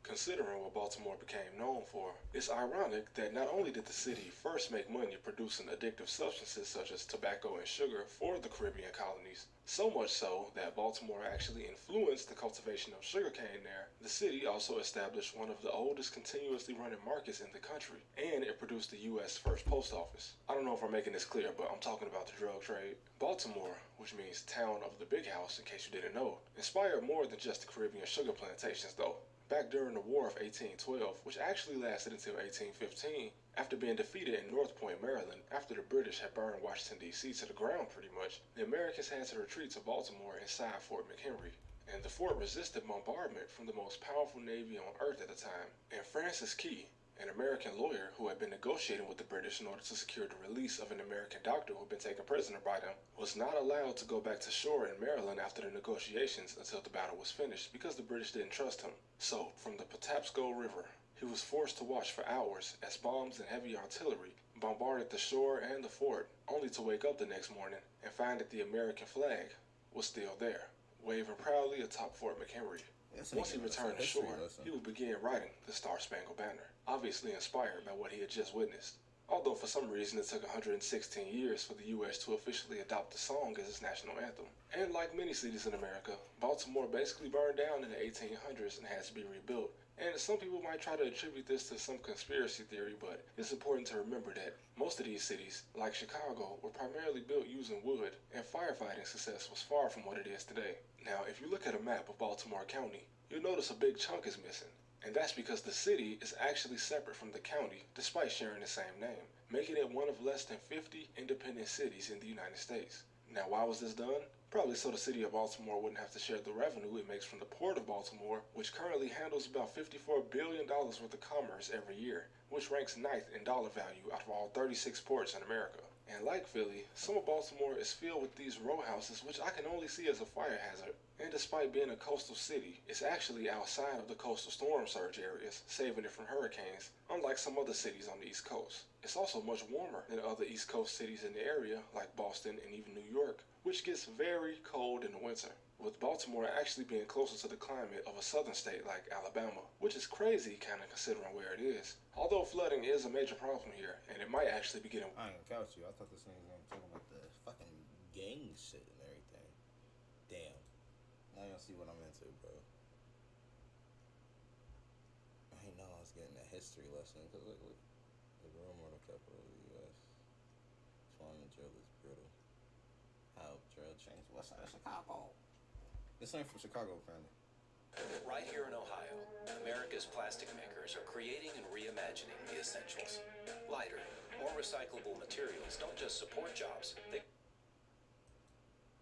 Considering what Baltimore became known for, it's ironic that not only did the city first make money producing addictive substances such as tobacco and sugar for the Caribbean colonies, so much so that Baltimore actually influenced the cultivation of sugarcane there, the city also established one of the oldest continuously running markets in the country, and it produced the U.S. first post office. I don't know if I'm making this clear, but I'm talking about the drug trade. Baltimore, which means town of the big house in case you didn't know, inspired more than just the Caribbean sugar plantations though. Back during the War of 1812, which actually lasted until 1815, after being defeated in North Point, Maryland, after the British had burned Washington, D.C. to the ground pretty much, the Americans had to retreat to Baltimore inside Fort McHenry. And the fort resisted bombardment from the most powerful navy on earth at the time. And Francis Key, an American lawyer who had been negotiating with the British in order to secure the release of an American doctor who had been taken prisoner by them, was not allowed to go back to shore in Maryland after the negotiations until the battle was finished because the British didn't trust him. So, from the Patapsco River, he was forced to watch for hours as bombs and heavy artillery bombarded the shore and the fort, only to wake up the next morning and find that the American flag was still there, waving proudly atop Fort McHenry. Once he returned to shore, he would begin writing the Star-Spangled Banner, obviously inspired by what he had just witnessed. Although for some reason it took 116 years for the U.S. to officially adopt the song as its national anthem. And like many cities in America, Baltimore basically burned down in the 1800s and had to be rebuilt. And some people might try to attribute this to some conspiracy theory, but it's important to remember that most of these cities, like Chicago, were primarily built using wood, and firefighting success was far from what it is today. Now, if you look at a map of Baltimore County, you'll notice a big chunk is missing. And that's because the city is actually separate from the county, despite sharing the same name, making it one of less than 50 independent cities in the United States. Now, why was this done? Probably so the city of Baltimore wouldn't have to share the revenue it makes from the Port of Baltimore, which currently handles about $54 billion worth of commerce every year, which ranks 9th in dollar value out of all 36 ports in America. And like Philly, some of Baltimore is filled with these row houses, which I can only see as a fire hazard. And despite being a coastal city, it's actually outside of the coastal storm surge areas, saving it from hurricanes, unlike some other cities on the East Coast. It's also much warmer than other East Coast cities in the area, like Boston and even New York, which gets very cold in the winter, with Baltimore actually being closer to the climate of a southern state like Alabama, which is crazy kind of considering where it is. Although flooding is a major problem here, and it might actually be getting... I ain't gonna couch you. I thought this thing was gonna talk about the fucking gang shit and everything. Damn. Now y'all see what I'm into, bro. I didn't know I was getting a history lesson, because look, the rumor of the capital of the U.S. Swan and drill is brutal. How drill changed west side of Chicago. This ain't from Chicago, apparently. Right here in Ohio, America's plastic makers are creating and reimagining the essentials. Lighter, more recyclable materials don't just support jobs, they...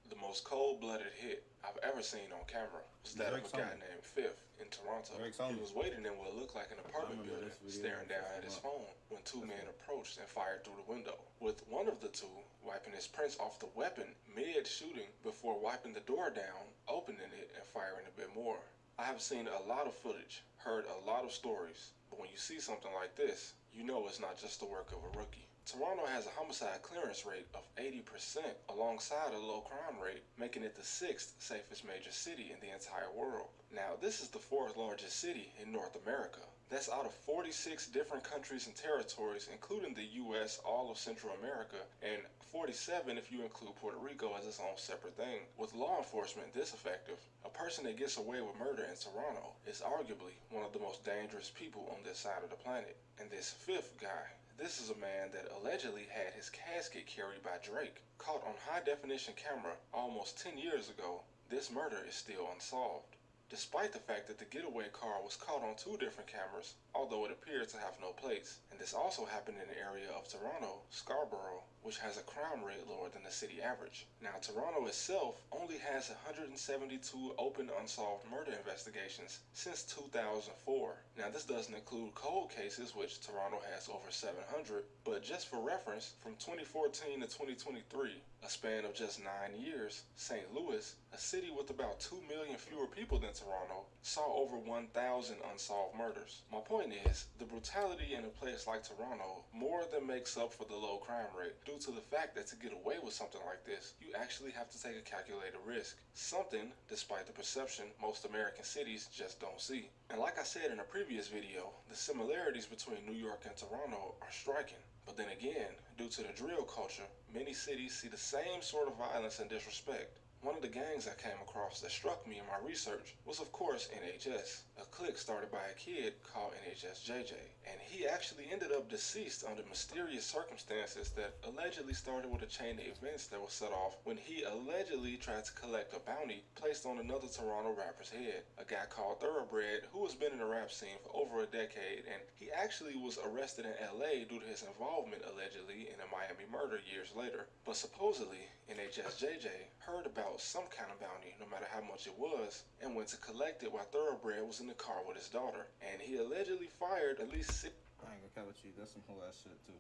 The most cold-blooded hit I've ever seen on camera was that of a guy named Fifth in Toronto. He was waiting in what looked like an apartment building, staring down at his phone, when two men approached and fired through the window, with one of the two wiping his prints off the weapon mid-shooting before wiping the door down, opening it, and firing a bit more. I have seen a lot of footage, heard a lot of stories, but when you see something like this, you know it's not just the work of a rookie. Toronto has a homicide clearance rate of 80% alongside a low crime rate, making it the 6th safest major city in the entire world. Now, this is the 4th largest city in North America. That's out of 46 different countries and territories, including the U.S., all of Central America, and 47 if you include Puerto Rico as its own separate thing. With law enforcement this effective, a person that gets away with murder in Toronto is arguably one of the most dangerous people on this side of the planet. And this Fifth guy, this is a man that allegedly had his casket carried by Drake. Caught on high-definition camera almost 10 years ago, this murder is still unsolved. Despite the fact that the getaway car was caught on 2 different cameras, although it appeared to have no plates. And this also happened in the area of Toronto, Scarborough, which has a crime rate lower than the city average. Now, Toronto itself only has 172 open unsolved murder investigations since 2004. Now, this doesn't include cold cases, which Toronto has over 700, but just for reference, from 2014 to 2023, a span of just 9 years, St. Louis, a city with about 2 million fewer people than Toronto, saw over 1,000 unsolved murders. My point is, the brutality in a place like Toronto more than makes up for the low crime rate due to the fact that to get away with something like this, you actually have to take a calculated risk. Something, despite the perception, most American cities just don't see. And like I said in a previous video, the similarities between New York and Toronto are striking. But then again, due to the drill culture, many cities see the same sort of violence and disrespect. One of the gangs I came across that struck me in my research was, of course, NHS, a clique started by a kid called NHS JJ, and he actually ended up deceased under mysterious circumstances that allegedly started with a chain of events that was set off when he allegedly tried to collect a bounty placed on another Toronto rapper's head, a guy called Thoroughbred who has been in the rap scene for over a decade, and he actually was arrested in LA due to his involvement allegedly in a Miami murder years later. But supposedly, NHS JJ heard about some kind of bounty, no matter how much it was, and went to collect it while Thoroughbred was in the car with his daughter. And he allegedly fired at least 6... I ain't gonna cut with you. That's some whole ass shit too.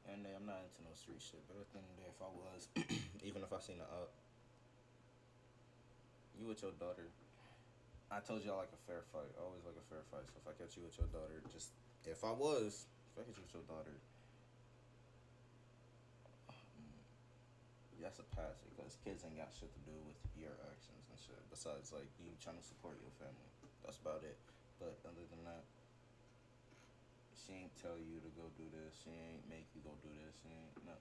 And I'm not into no street shit, but at the end of the day, if I was, even if I seen the you with your daughter, I told you I like a fair fight. I always like a fair fight. So if I catch you with your daughter, just if I catch you with your daughter, that's a pass, because kids ain't got shit to do with your actions. and shit. Besides, like, you trying to support your family. That's about it. But other than that, she ain't tell you to go do this. She ain't make you go do this. She ain't, no.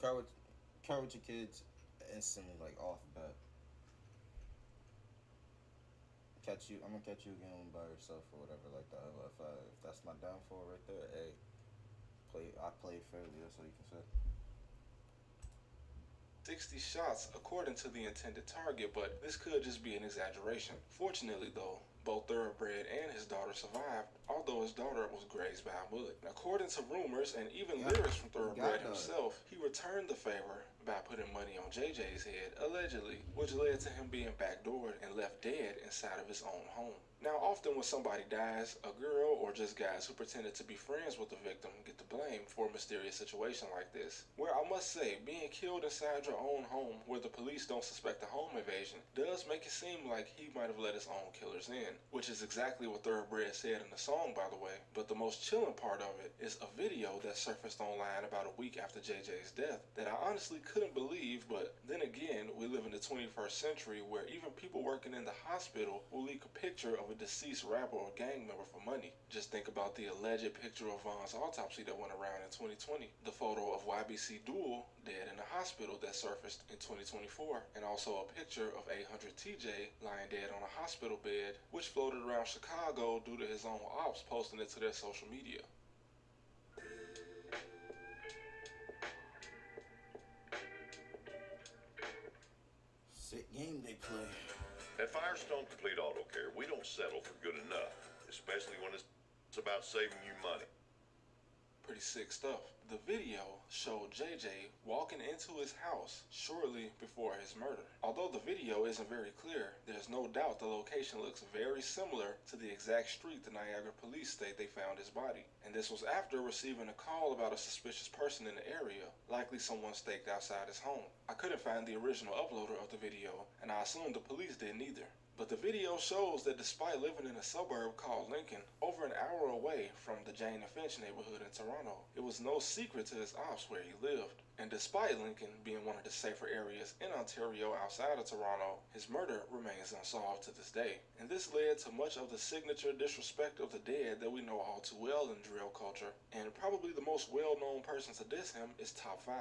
Car with your kids instantly, like, off bat. I'm gonna catch you again by yourself or whatever like that. If that's my downfall right there, hey, I play fairly. That's all you can say. 60 shots according to the intended target, but this could just be an exaggeration. Fortunately though, both Thoroughbred and his daughter survived, although his daughter was grazed by a bullet. According to rumors and even lyrics from Thoroughbred himself, he returned the favor by putting money on JJ's head, allegedly, which led to him being backdoored and left dead inside of his own home. Now, often when somebody dies, a girl or just guys who pretended to be friends with the victim get the blame for a mysterious situation like this. Where I must say, being killed inside your own home where the police don't suspect a home invasion does make it seem like he might have let his own killers in, which is exactly what Thoroughbred said in the song, by the way. But the most chilling part of it is a video that surfaced online about a week after JJ's death that I honestly couldn't believe, but then again, we live in the 21st century where even people working in the hospital will leak a picture of a deceased rapper or gang member for money. Just think about the alleged picture of Von's autopsy that went around in 2020, the photo of YBC Duel dead in the hospital that surfaced in 2024, and also a picture of 800 TJ lying dead on a hospital bed, which floated around Chicago due to his own ops posting it to their social media. Sick game they play. At Firestone Complete Auto Care, we don't settle for good enough, especially when it's about saving you money. Pretty sick stuff. The video showed JJ walking into his house shortly before his murder. Although the video isn't very clear, there's no doubt the location looks very similar to the exact street the Niagara police state they found his body. And this was after receiving a call about a suspicious person in the area, likely someone staked outside his home. I couldn't find the original uploader of the video, and I assumed the police didn't either. But the video shows that despite living in a suburb called Lincoln, over an hour away from the Jane and Finch neighborhood in Toronto, it was no secret to his ops where he lived. And despite Lincoln being one of the safer areas in Ontario outside of Toronto, his murder remains unsolved to this day. And this led to much of the signature disrespect of the dead that we know all too well in drill culture. And probably the most well-known person to diss him is Top 5,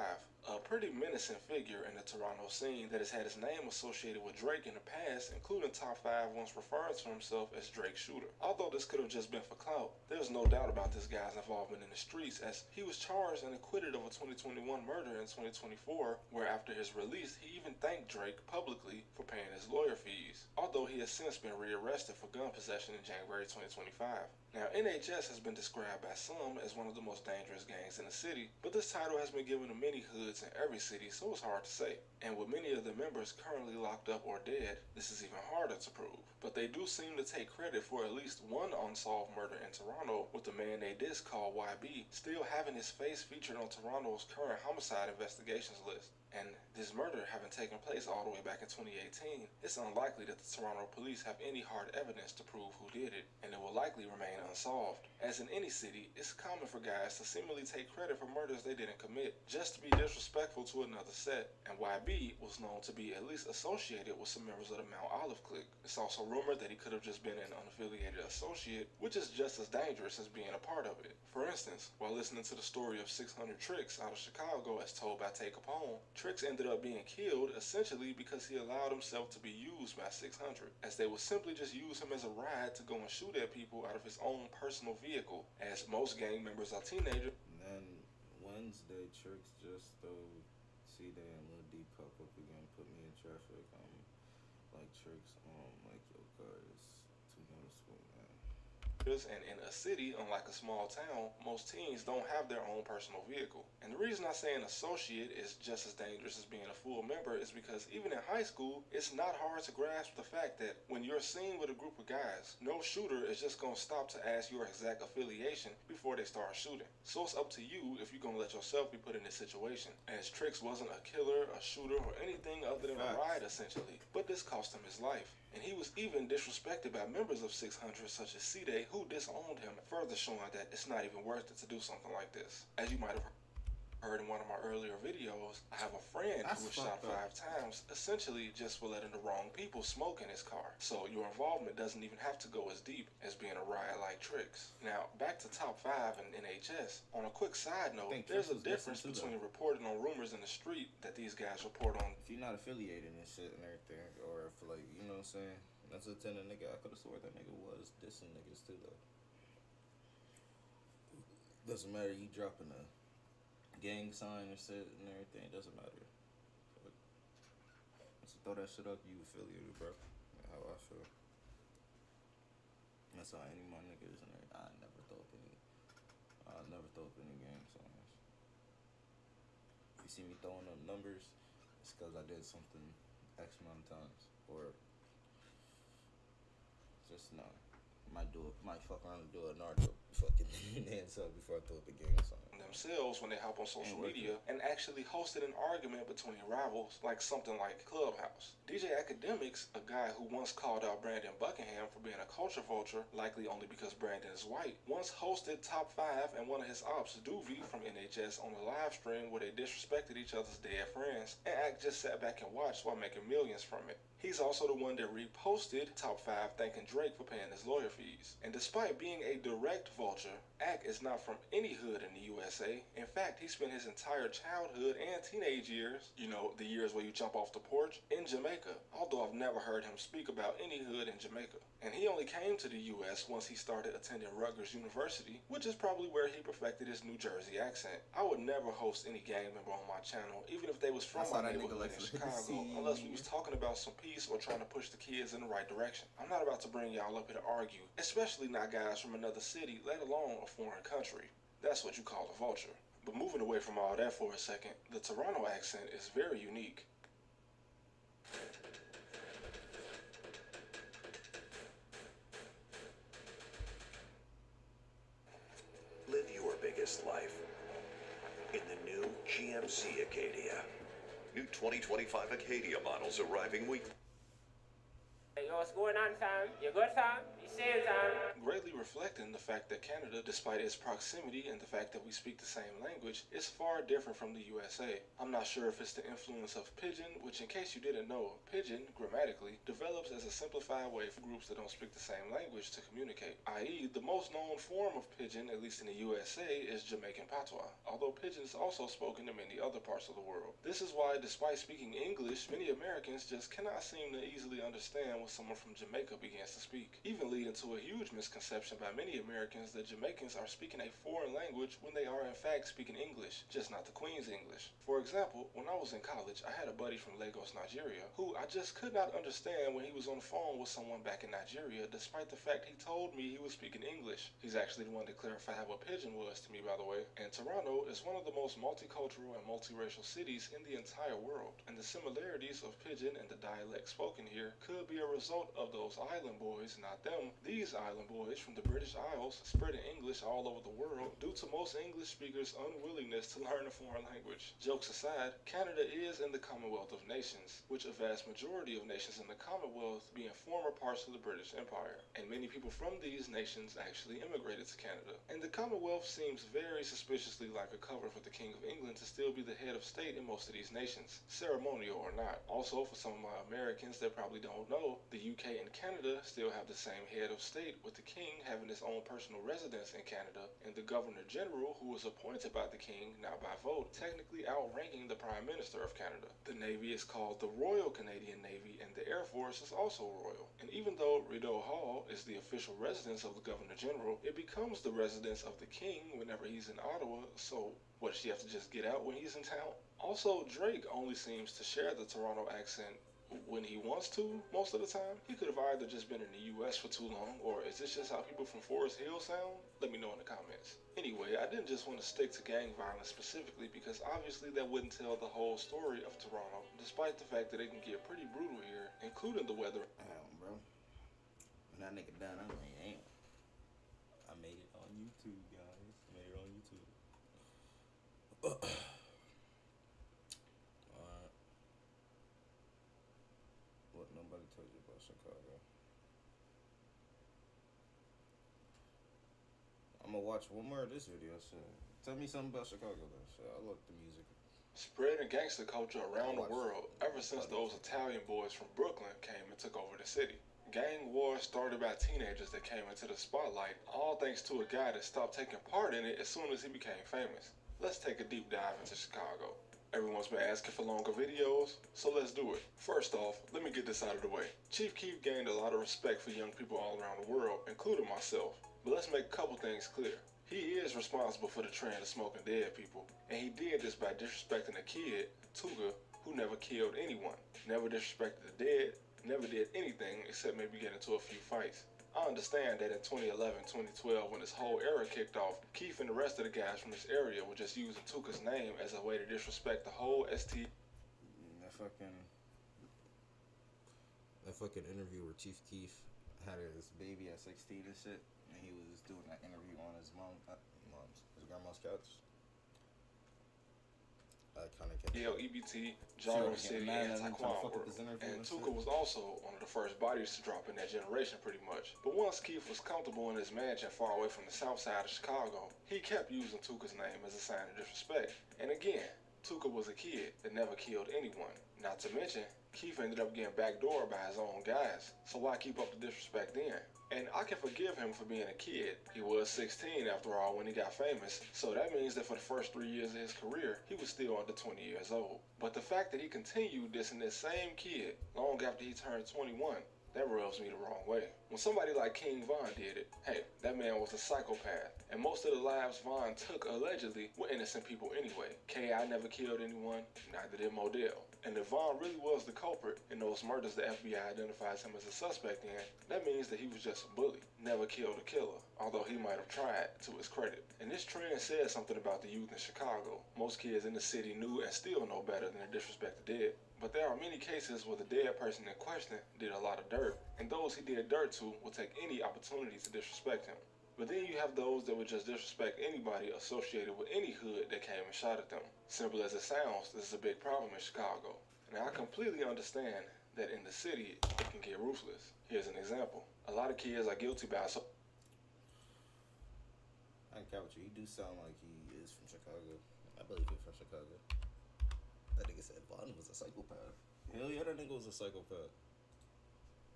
a pretty menacing figure in the Toronto scene that has had his name associated with Drake in the past, including Top 5 once referring to himself as Drake Shooter. Although this could have just been for clout, there's no doubt about this guy's involvement in the streets, as he was charged and acquitted of a 2021 murder in 2024, where after his release, he even thanked Drake publicly for paying his lawyer fees, although he has since been rearrested for gun possession in January 2025. Now, NHS has been described by some as one of the most dangerous gangs in the city, but this title has been given to many hoods in every city, so it's hard to say. And with many of the members currently locked up or dead, this is even harder to prove. But they do seem to take credit for at least one unsolved murder in Toronto, with the man they diss called YB still having his face featured on Toronto's current homicide investigations list. And this murder having taken place all the way back in 2018, it's unlikely that the Toronto police have any hard evidence to prove who did it, and it will likely remain unsolved. As in any city, it's common for guys to seemingly take credit for murders they didn't commit, just to be disrespectful to another set, and YB was known to be at least associated with some members of the Mount Olive clique. It's also rumored that he could have just been an unaffiliated associate, which is just as dangerous as being a part of it. For instance, while listening to the story of 600 Tricks out of Chicago as told by Tay Capone, Tricks ended up being killed essentially because he allowed himself to be used by 600, as they would simply just use him as a ride to go and shoot at people out of his own personal vehicle, as most gang members are teenagers. And then Wednesday, Tricks just throw C-Day and Lil D pop up again, put me in traffic. Like Tricks, like your car is too noticeable, man. And in a city, unlike a small town, most teens don't have their own personal vehicle. And the reason I say an associate is just as dangerous as being a full member is because even in high school, it's not hard to grasp the fact that when you're seen with a group of guys, no shooter is just going to stop to ask your exact affiliation before they start shooting. So it's up to you if you're going to let yourself be put in this situation. As Tricks wasn't a killer, a shooter, or anything other than a ride essentially, but this cost him his life. And he was even disrespected by members of 600 such as C-Day who disowned him, further showing that it's not even worth it to do something like this. As you might have heard in one of my earlier videos, I have a friend who was shot 5 times, essentially just for letting the wrong people smoke in his car. So your involvement doesn't even have to go as deep as being a riot like Tricks. Now, back to Top 5 and NHS. On a quick side note, there's a difference between reporting on rumors in the street that these guys report on. If you're not affiliated and shit and everything, or if, like, you know what I'm saying? That's a 10 nigga. I could have swore that nigga was dissing niggas too, though. Doesn't matter, you dropping a gang sign or shit and everything, it doesn't matter. But once you throw that shit up, you affiliated, bro. That's how I feel. That's how any of my niggas and everything. I never throw up any gang signs. If you see me throwing up numbers, it's because I did something X amount of times. Or just no. Might fuck around and do a Naruto fucking hands up before I throw up a gang sign. Themselves when they hop on social media and actually hosted an argument between rivals like something like Clubhouse. DJ Academics, a guy who once called out Brandon Buckingham for being a culture vulture, likely only because Brandon is white, once hosted Top 5 and one of his ops, Doovie from NHS, on a live stream where they disrespected each other's dead friends, and Act just sat back and watched while making millions from it. He's also the one that reposted Top 5 thanking Drake for paying his lawyer fees. And despite being a direct vulture, Ack is not from any hood in the USA. In fact, he spent his entire childhood and teenage years, you know, the years where you jump off the porch, in Jamaica, although I've never heard him speak about any hood in Jamaica. And he only came to the US once he started attending Rutgers University, which is probably where he perfected his New Jersey accent. I would never host any gang member on my channel, even if they was from my neighborhood in Chicago, unless we was talking about some peace or trying to push the kids in the right direction. I'm not about to bring y'all up here to argue, especially not guys from another city, let alone a foreign country. That's what you call a vulture. But moving away from all that for a second, the Toronto accent is very unique. Live your biggest life in the new GMC Acadia. New 2025 Acadia models arriving weekly. Hey, yo, what's going on, fam? You good, fam? You saying, fam? Greatly reflecting the fact that Canada, despite its proximity and the fact that we speak the same language, is far different from the USA. I'm not sure if it's the influence of Pidgin, which, in case you didn't know, Pidgin, grammatically, develops as a simplified way for groups that don't speak the same language to communicate. I.e., the most known form of Pidgin, at least in the USA, is Jamaican Patois, although Pidgin is also spoken in many other parts of the world. This is why, despite speaking English, many Americans just cannot seem to easily understand what someone from Jamaica begins to speak, even leading to a huge misconception by many Americans that Jamaicans are speaking a foreign language when they are in fact speaking English, just not the Queen's English. For example, when I was in college, I had a buddy from Lagos, Nigeria, who I just could not understand when he was on the phone with someone back in Nigeria, despite the fact he told me he was speaking English. He's actually the one that clarified what Pidgin was to me, by the way. And Toronto is one of the most multicultural and multiracial cities in the entire world, and the similarities of Pidgin and the dialect spoken here could be a result of those island boys, not them. These island boys from the British Isles spreading English all over the world due to most English speakers' unwillingness to learn a foreign language. Jokes aside, Canada is in the Commonwealth of Nations, which a vast majority of nations in the Commonwealth being former parts of the British Empire, and many people from these nations actually immigrated to Canada. And the Commonwealth seems very suspiciously like a cover for the King of England to still be the head of state in most of these nations, ceremonial or not. Also, for some of my Americans that probably don't know, the UK and Canada still have the same head of state, with the king having his own personal residence in Canada, and the Governor General, who was appointed by the king, now by vote, technically outranking the Prime Minister of Canada. The Navy is called the Royal Canadian Navy, and the Air Force is also royal. And even though Rideau Hall is the official residence of the Governor General, it becomes the residence of the king whenever he's in Ottawa, so what, does she have to just get out when he's in town? Also, Drake only seems to share the Toronto accent when he wants to, most of the time. He could have either just been in the US for too long, or is this just how people from Forest Hill sound? Let me know in the comments. Anyway, I didn't just want to stick to gang violence specifically because obviously that wouldn't tell the whole story of Toronto, despite the fact that it can get pretty brutal here, including the weather. Damn, bro. When that nigga done, I'm like, damn. I made it on YouTube, guys. I made it on YouTube. What nobody told you about Chicago? I'm gonna watch one more of this video. Shit. Tell me something about Chicago though. Shit, I love the music. Spreading gangster culture around the world ever since those Italian boys from Brooklyn came and took over the city. Gang wars started by teenagers that came into the spotlight, all thanks to a guy that stopped taking part in it as soon as he became famous. Let's take a deep dive into Chicago. Everyone's been asking for longer videos, so let's do it. First off, let me get this out of the way. Chief Keef gained a lot of respect for young people all around the world, including myself. But let's make a couple things clear. He is responsible for the trend of smoking dead people, and he did this by disrespecting a kid, Tuka, who never killed anyone, never disrespected the dead, never did anything except maybe get into a few fights. I understand that in 2011, 2012, when this whole era kicked off, Keef and the rest of the guys from this area were just using Tuka's name as a way to disrespect the whole ST. That fucking interview where Chief Keef had his baby at 16 and shit, and he was doing that interview on his his grandma's couch. EBT, Gyro City, and Taquan were. And Tuka was also one of the first bodies to drop in that generation pretty much. But once Keef was comfortable in his mansion far away from the south side of Chicago, he kept using Tuka's name as a sign of disrespect. And again, Tuka was a kid that never killed anyone. Not to mention, Keef ended up getting backdoored by his own guys, so why keep up the disrespect then? And I can forgive him for being a kid. He was 16 after all when he got famous, so that means that for the first 3 years of his career, he was still under 20 years old. But the fact that he continued dissing this same kid long after he turned 21, that rubs me the wrong way. When somebody like King Von did it, hey, that man was a psychopath. And most of the lives Von took allegedly were innocent people anyway. K.I. never killed anyone, neither did Modell. And if Von really was the culprit in those murders the FBI identifies him as a suspect in, that means that he was just a bully, never killed a killer, although he might have tried, to his credit. And this trend says something about the youth in Chicago. Most kids in the city knew and still know better than to disrespect the dead. But there are many cases where the dead person in question did a lot of dirt, and those he did dirt to will take any opportunity to disrespect him. But then you have those that would just disrespect anybody associated with any hood that came and shot at them. Simple as it sounds, this is a big problem in Chicago. Now I completely understand that in the city, it can get ruthless. Here's an example. A lot of kids are guilty by I can count you. He do sound like he is from Chicago. I believe he's from Chicago. That nigga said Von was a psychopath. Hell yeah, that nigga was a psychopath.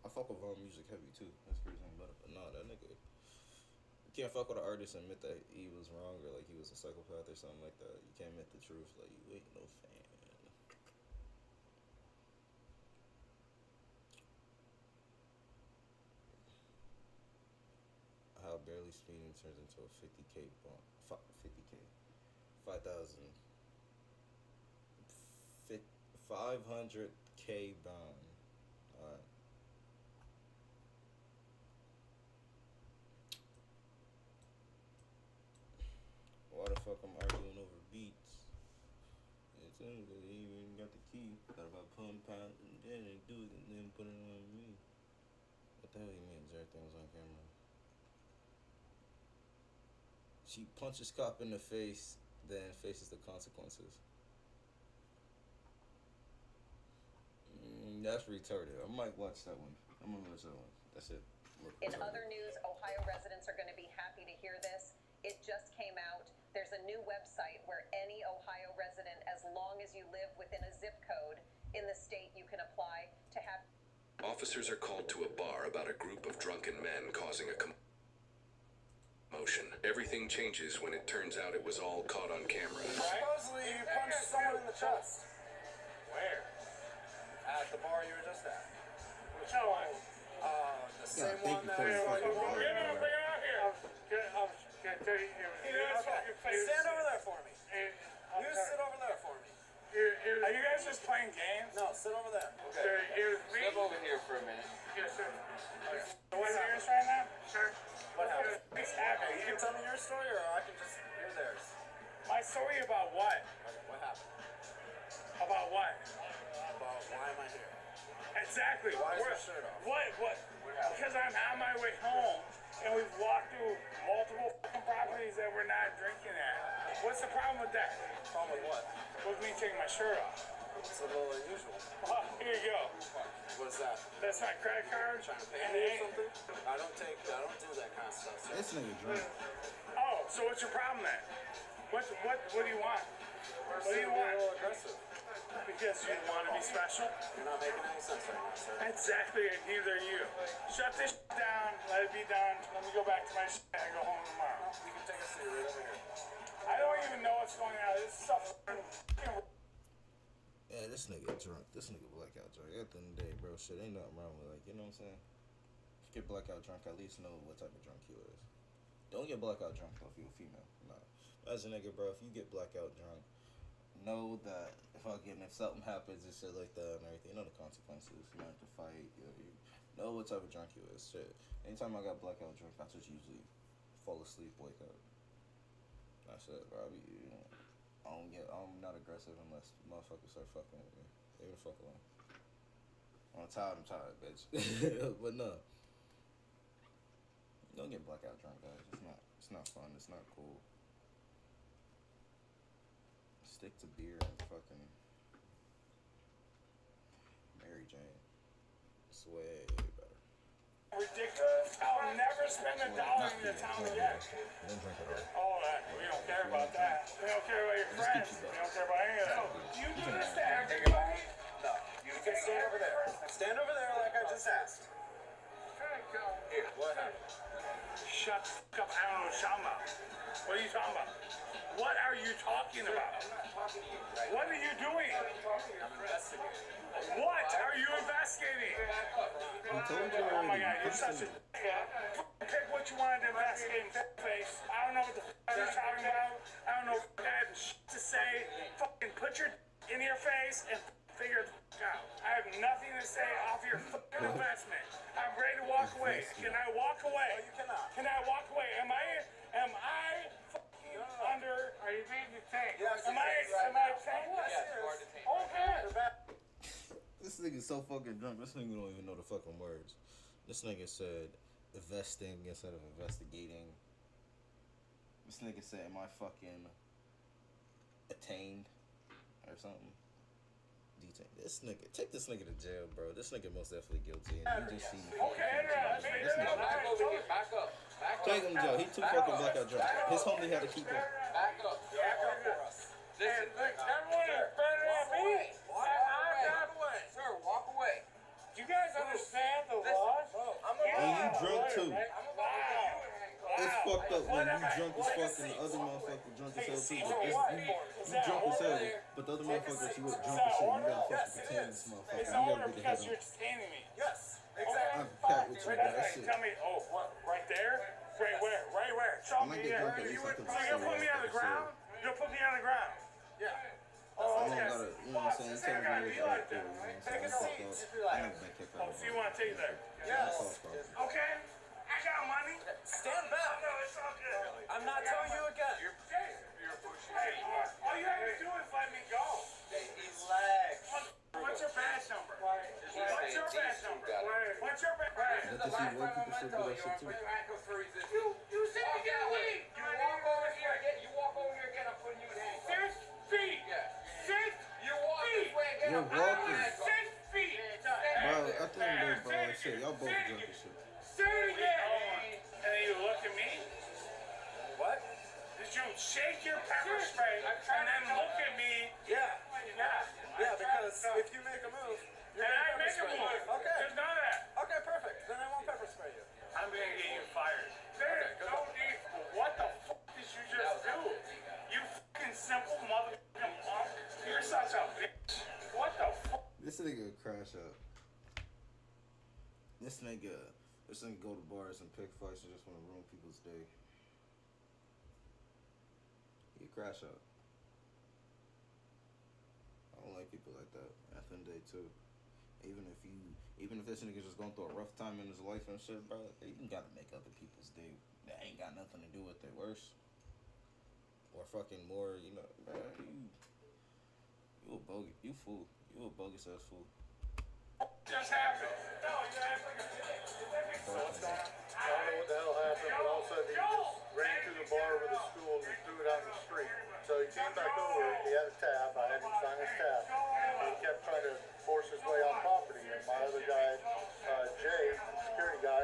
I fuck with Von music heavy too. That's crazy about it. But nah, that nigga, you can't fuck with an artist and admit that he was wrong or like he was a psychopath or something like that. You can't admit the truth. Like you ain't no fan. How barely speeding turns into a 50K bond. 50K. 500K bond. Alright. Why the fuck I'm arguing over beats? It's him because he even got the key. Thought about putting pound and then do it and then put it on me. What the hell he means? Everything was on camera. She punches cop in the face, then faces the consequences. That's retarded. I might watch that one. I'm gonna watch that one. That's it. In other news, Ohio residents are going to be happy to hear this. It just came out. There's a new website where any Ohio resident, as long as you live within a zip code in the state, you can apply to have. Officers are called to a bar about a group of drunken men causing a commotion. Everything changes when it turns out it was all caught on camera. Supposedly you punched someone in the chest. Where? At the bar you were just at. Which one? The same one that Bring it out here. Stand over there for me. You sit over there for me. Are you guys just playing games? No, sit over there. Step over here for a minute. Yes, sir. What's yours right now? Sure. What happened? You can tell me your story or I can just hear theirs. My story about what? Okay, what happened? About what? About why am I here? Exactly. Why is your shirt off? What? Because I'm on my way home and we've walked through multiple fucking properties that we're not drinking at. What's the problem with that? Problem with what? With me taking my shirt off. It's a little unusual. Oh, here you go. What's that? That's my credit card. Trying to pay me or something? I don't do that kind of stuff. So. This nigga drunk. Oh, So what's your problem then? What do you want? What do you want? Aggressive. Because you want to be special? You're not making any sense right now, sir. Exactly, and neither are you. Shut this down, let it be done. Let me go back to my and go home tomorrow. We can take a seat right over here. I don't even know what's going on. This is so Yeah, this nigga drunk. This nigga blackout drunk. At the end of the day, bro, shit ain't nothing wrong with, like, you know what I'm saying? If you get blackout drunk, at least know what type of drunk you is. Don't get blackout drunk though if you're a female. Nah. As a nigga, bro, if you get blackout drunk, know that if something happens and shit like that and everything, you know the consequences. You might have to fight. You know what type of drunk you is. Shit. Anytime I got blackout drunk, I just usually fall asleep, wake up. That's it, bro. I'm not aggressive unless motherfuckers start fucking with me. Leave the fuck alone. I'm tired, bitch. But no. Don't get blackout drunk, guys. It's not fun. It's not cool. Stick to beer and fucking Mary Jane. It's way better. Ridiculous. I'll never spend $1 in your town again. Don't drink it all. All that. We don't care about that. We don't care about your friends. We don't care about any of that. Do you do this to everybody? No. You can stand over there. Stand over there like I just asked. Here, what happened? Shut the fuck up. I don't know what you're talking about. What are you talking about? What are you talking about? What are you doing? I'm investigating. What are you investigating? I told you Oh my already. god, you're such a pick what you wanted to investigate in face. I don't know what the fuck you're talking about. I don't know what I have shit to say. Fucking put your in your face and figure the fuck out. I have nothing to say off your fucking investment. I'm ready to walk away. Can I walk away? No, you cannot. Can I walk away? Am I fucking under? Are you being detained? Yes, Am I detained? Yes, you are detained. Okay. This nigga's so fucking drunk. This nigga don't even know the fucking words. This nigga said investing instead of investigating. This nigga said, am I fucking attained or something? Detained. This nigga, take this nigga to jail, bro. This nigga most definitely guilty, and you just see me. This nigga, Back up. take him to jail. He too fucking blackout drunk. His homie had to keep him. Back up for us. Listen, Everyone is better than me. Sir, walk away. You guys understand the laws? And you drunk too. Wow. It's fucked up when you drunk as fuck and the other motherfucker drunk as hell too. But you drunk as hell, but the other motherfucker you with drunk as shit. You gotta fucking pretend this motherfucker. It's You over gotta get the because head you're on. detaining me. Yes, I exactly. can pat with you, bro. That shit. Tell me, right there? Right where? Right where? Show I might me get here. drunk at least. I So can you're gonna put me on the ground? You're gonna put me on the ground? Yeah. Oh, I okay. don't gotta, you know what I'm saying? Tell me what it's like, you know what I'm saying? I'm fucked up. I ain't been kicked out Oh, of so you want to take there? Yes. Okay. I got money. Stand back. No, it's all good. I'm not telling you again. Hey, all you have to do is let me go. Relax. What's your badge number? What's your badge number? What's your badge number? Let the see white people should do that shit too. You said to get away. You walk over here again, I'm putting you in handcuffs. 6 feet. Yeah. 6 You walk this way again, You're I'm putting you in walking. handcuffs. 6 feet. Bro, at the end of the day, bro, like shit, y'all both drunk as shit. Say it again. And then you look at me. What? Did you shake your pepper spray and then look at me? Yeah. Yeah, because if you make a move, you're And I gonna make a pepper spray. move. Okay. There's none of that. Okay, perfect. Then I won't pepper spray you. I'm gonna get you fired. There's no need. What the fuck did you just do? You fucking simple motherfucking punk. You're such a bitch. What the fuck? This nigga crash out. This nigga go to bars and pick fights and just want to ruin people's day. He crash out. I don't like people like that. At the end of the day too. Even if this nigga just going through a rough time in his life and shit, bro, you gotta make other people's day. That ain't got nothing to do with it. Worse. Or fucking more, you know, bro, you a bogus, you fool. You a bogus ass fool. Just happened. No, you have to. What's going on? I don't know what the hell happened, but all of a sudden he just ran to the bar with a stool and threw it out in the street. So he came back over, he had a tab, I had him sign his tab. He kept trying to force his way on property, and my other guy, Jay, the security guy,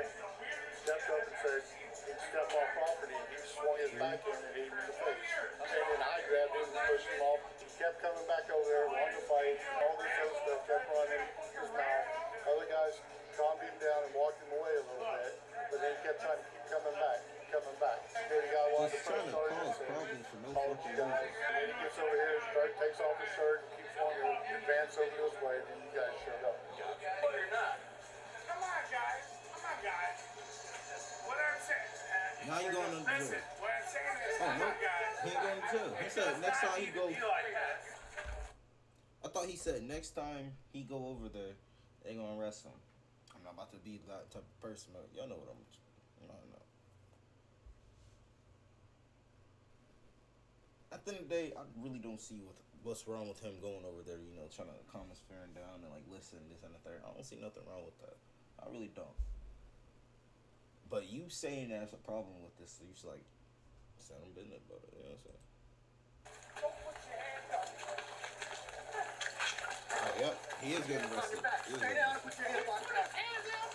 stepped up and said he'd step off property, and he swung his back backhand and hit him in the face. And then I grabbed him and pushed him off. He kept coming back over there, wanted to fight, all this other stuff, kept running his mouth. Other guys calmed him down and walked him away a little bit, but then he kept trying to keep coming back. Security guy wanted to press charges and called you guys. And then he gets over here, takes off his shirt, and keeps wanting to advance over this way, and then you guys showed up. Well, you're not. Come on, guys. What I'm saying. Now you going to the Listen, jail. what I'm saying is, Oh, no. He ain't going to jail. He said next time he go. I thought he said next time he go over there, they going to arrest him. I'm not about to be that type of person, but y'all know what I'm. I know. At the end of the day, I really don't see what's wrong with him going over there, you know, trying to calm his fearing down and, like, listen, this and the third. I don't see nothing wrong with that. I really don't. But you saying there's a problem with this, so you should, like, send him business about it, you know what I'm saying? Oh, yep, he is getting arrested. Stay down and put your hands on your back.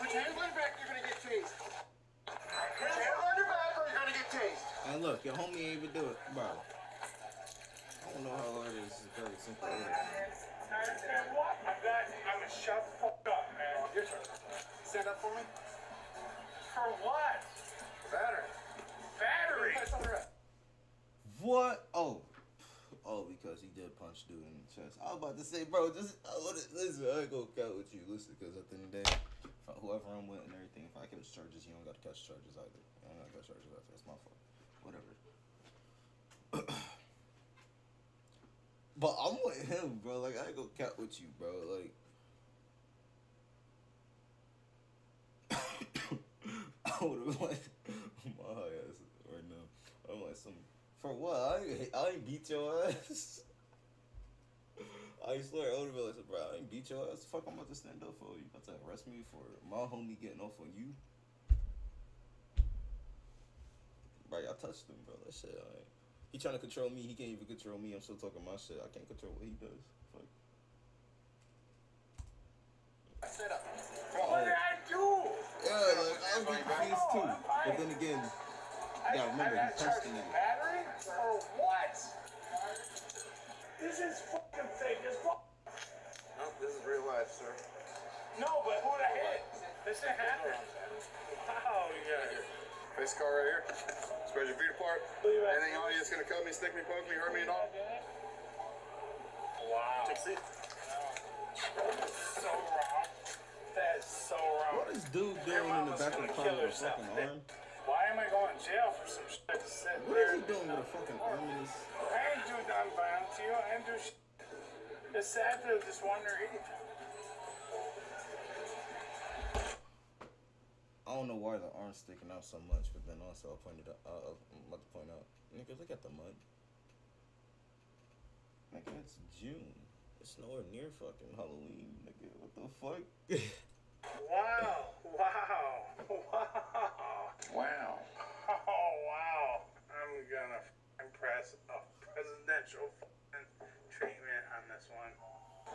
Put your hands on your back, you're going to get tased. Put your hands on your back or you're going to get tased. And look, your homie ain't even do it, bro. I don't know how hard it is. It's very simple. I'm gonna shut the fuck up, man. Your turn. Stand up for me. For what? Battery. What? Oh, because he did punch dude in the chest. I was about to say, bro, listen, I ain't gonna count with you. Listen, because at the end of the day, whoever I'm with and everything, if I catch charges, you don't gotta catch charges either. You don't gotta catch charges either. It's my fault. Whatever. But I'm with him, bro. Like, I ain't gonna count with you, bro. Like, I would have like my high ass right now. I'm like, for what? I ain't beat your ass. I swear, I would have been like, bro, I ain't beat your ass. The fuck, I'm about to stand up for you. About to arrest me for my homie getting off on you. Bro, I touched him, bro. That shit, he trying to control me. He can't even control me. I'm still talking my shit. I can't control what he does. Fuck. Stand up. What did I do? Yeah, like, I was getting confused too. But then again, you gotta remember, he punched the nigga. Battery? Or what? This is fucking fake as fuck. No, this is real life, sir. No, but who'd I hit? This didn't happen. Wow, you got it. Face car right here. Spread your feet apart. Anything on you that's gonna cut me, stick me, poke me, hurt me, and all. Wow. Take a seat. So wrong. That is so wrong. What is dude doing in the back of the car with a fucking arm? Why am I going to jail for some shit to sit What there? is he doing with a fucking arm in his... I ain't do nothing violent to you. I didn't do shit. It's sad to just wonder anything. I don't know why the arm's sticking out so much, but then also I'm about to point out, nigga, look at the mud. Nigga, it's June. It's nowhere near fucking Halloween, nigga. What the fuck? Wow. Wow. Oh, wow. I'm gonna press a presidential treatment on this one.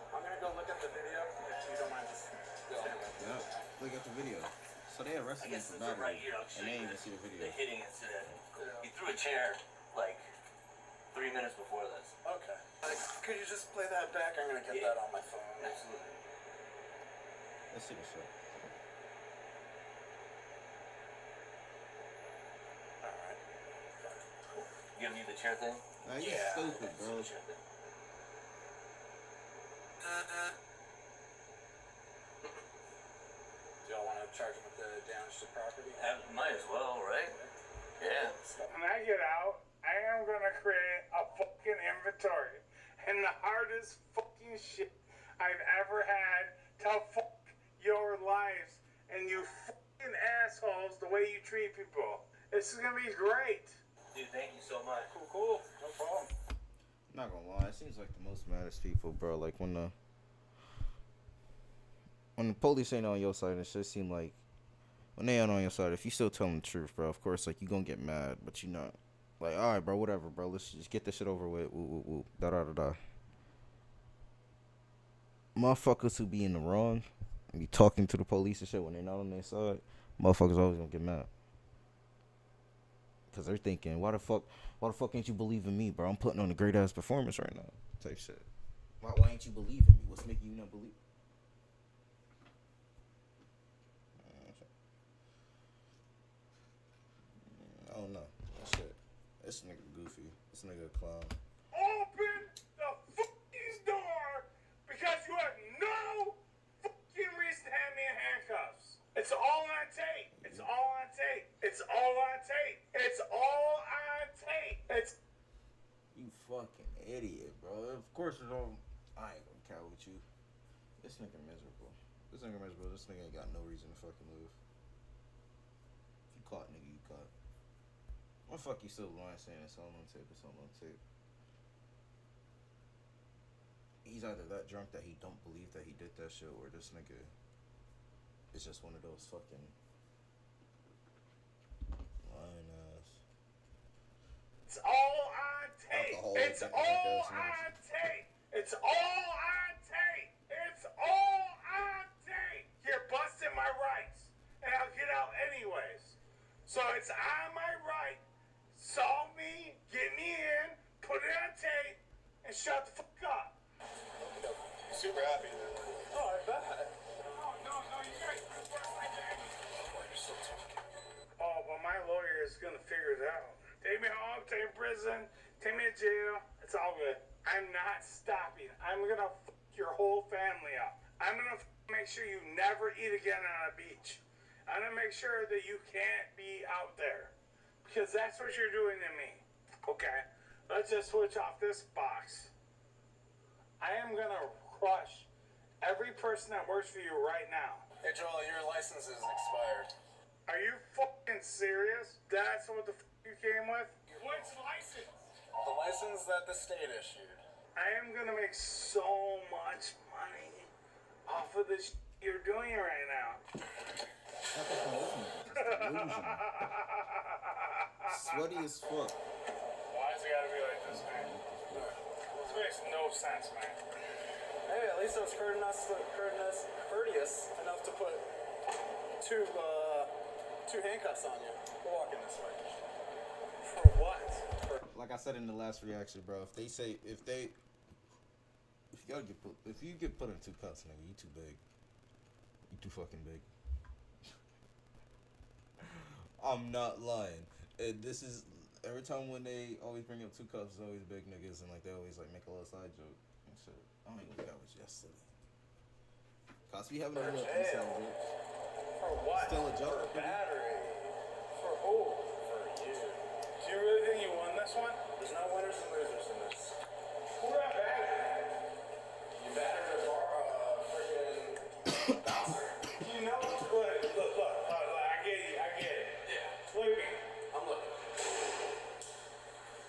I'm gonna go look at the video if you don't mind just going. Yeah, look at the video. So they arrested him for battery, and they didn't even see the video. The hitting incident. He threw a chair like 3 minutes before this. Okay. Could you just play that back? I'm gonna get that on my phone. Absolutely. Let's see the show. Alright. You gonna need the chair thing? Nah, you stupid, bro. Do y'all want to charge him with the damage to property? Might as well, right? Yeah. When I get out, I am gonna create a fucking inventory. And the hardest fucking shit I've ever had to fuck your lives and you fucking assholes the way you treat people. This is gonna be great. Dude, thank you so much. Cool. No problem. Not gonna lie, it seems like the most maddest people, bro. Like when the police ain't on your side, it should seem like when they ain't on your side, if you still telling the truth, bro, of course, like, you gonna get mad, but you not. Like, alright, bro, whatever, bro, let's just get this shit over with. Woo, woo, woo. Da da da da. Motherfuckers who be in the wrong and be talking to the police and shit when they're not on their side, motherfuckers always gonna get mad. Cause they're thinking, why the fuck ain't you believe in me, bro? I'm putting on a great ass performance right now, type shit. Why ain't you believe in me? What's making you not believe? I don't know. Shit. This nigga goofy. This nigga a clown. Open the fucking door because you have no fucking reason to have me in handcuffs. It's all on tape. It's all on tape. It's all on tape. It's all on tape. It's. You fucking idiot, bro. Of course it's all. I ain't gonna cow with you. This nigga miserable. This nigga ain't got no reason to fucking move. If you caught, nigga, you caught. Why the fuck you still lying saying it's all on tape? It's all on tape. He's either that drunk that he don't believe that he did that shit, or this nigga is just one of those fucking lying ass. It's all on tape. It's all on tape. It's all on tape. It's all on tape. You're busting my rights, and I'll get out anyways. So it's on my right. Solve me, get me in, put it on tape, and shut the fuck up. Super happy. Oh, I bet. No, you guys. Oh, but my lawyer is gonna figure it out. Take me home, take me to prison, take me to jail. It's all good. I'm not stopping. I'm gonna fuck your whole family up. I'm gonna make sure you never eat again on a beach. I'm gonna make sure that you can't be out there. Because that's what you're doing to me. Okay, let's just switch off this box. I am gonna crush every person that works for you right now. Hey Joel, your license is expired. Are you fucking serious? That's what the fuck you came with? Which license? The license that the state issued. I am gonna make so much money off of this you're doing right now. Sweaty as fuck. Why does it gotta be like this, man? This makes no sense, man. Hey, at least I was courteous enough to put two handcuffs on you. We're walking this way. For what? Like I said in the last reaction, bro. If you get put in 2 cuffs, nigga, you too big. You too fucking big. I'm not lying. This is every time when they always bring up 2 cups, it's always big niggas, and like they always like make a little side joke and shit. I don't even think that was yesterday. Cause we having a little inside joke. For what? Still a joke. For battery. For who? For you. Do you really think you won this one? There's no winners and losers in this. Who got battered? You battered a friggin' bouncer. You know, look, I get it. Yeah. Look at me. I'm looking.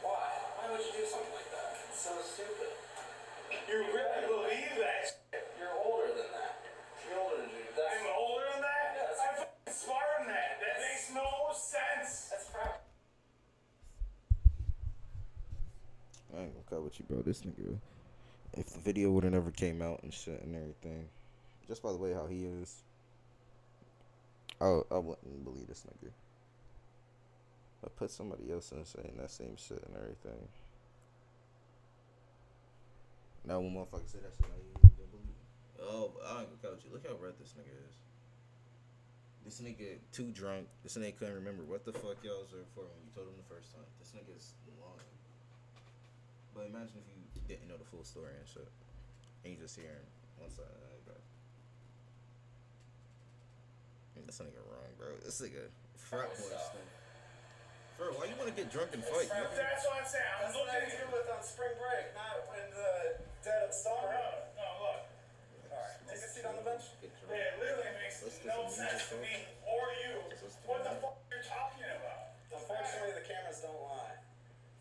Why? Why would you do something like that? It's so stupid. You really believe that shit? You're older than that. You're older than you. I'm older than that? Yes. I'm fucking smarter than that. That makes no sense. That's crap. I ain't gonna cut with you, bro. This nigga, if the video would have never came out and shit and everything, just by the way how he is, I wouldn't believe this nigga. But put somebody else in saying that same shit and everything. Now when motherfuckers say that shit, like, you don't believe it. Oh, I ain't gonna cut with you. Look how red this nigga is. This nigga too drunk. This nigga couldn't remember what the fuck y'all was there for when you told him the first time. This nigga's lying. But imagine if you didn't know the full story and shit. And you just hearing one side of that, bro. This nigga wrong, bro. This nigga frat boy stuff. Bro, why you wanna get drunk and fight? That's what I'm saying. I'm looking at you with on spring break, not in the dead of summer. No, look. Alright, take a seat on the bench. Yeah, it literally makes no sense to me or you. What the fuck are you talking about? Unfortunately, the cameras don't lie.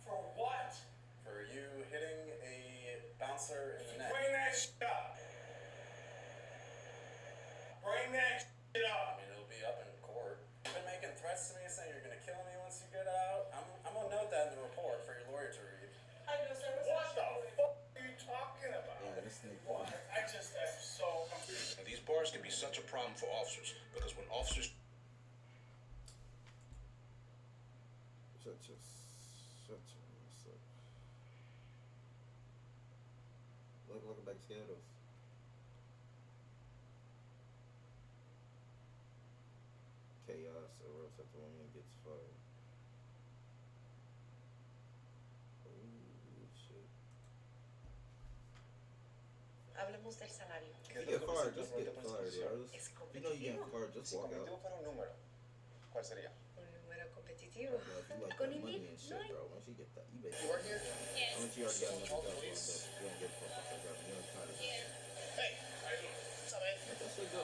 For what? For you hitting a bouncer in the neck. Bring that shit up. Bring that shit up. I mean, it'll be up in court. You've been making threats to me saying you're gonna kill me once you get out. I'm gonna note that in the report for your lawyer to read. What the fuck are you talking about? Yeah, this nigga. What? I just am so confused. These bars can be such a problem for officers because when officers. So Shut your ass up. Look back scared. Chaos, a real type of woman gets fired. Oh shit. Hablemos del salario. If you get fired, just get fired, bro. You know you get fired, just walk out. Competitivo para un número. ¿Cuál sería? Un número competitivo. If you like Con that money Indeed, and shit, bro. Once you get that, you better. You work here? How much you already got enough jobs lined up? You don't get fucked up. You don't tired of shit. Hey, how you doing? What's up, man? Let that shit go.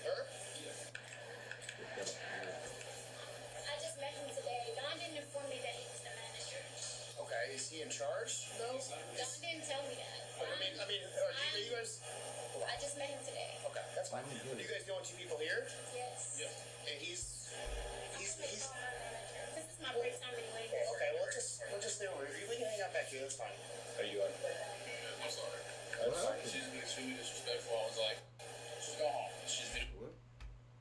Her? I just met him today. Don didn't inform me that he was the manager. Okay, is he in charge? No, Don didn't tell me that. Are you guys? I just met him today. Okay, that's fine. Do you guys know two people here? Yes. Yeah. And he's. This is my break time anyway. Okay, we'll just stay over here. We can hang out back here. That's fine. How you doing? I'm sorry. That's fine. She's been extremely disrespectful. I was like, just go home. She's been.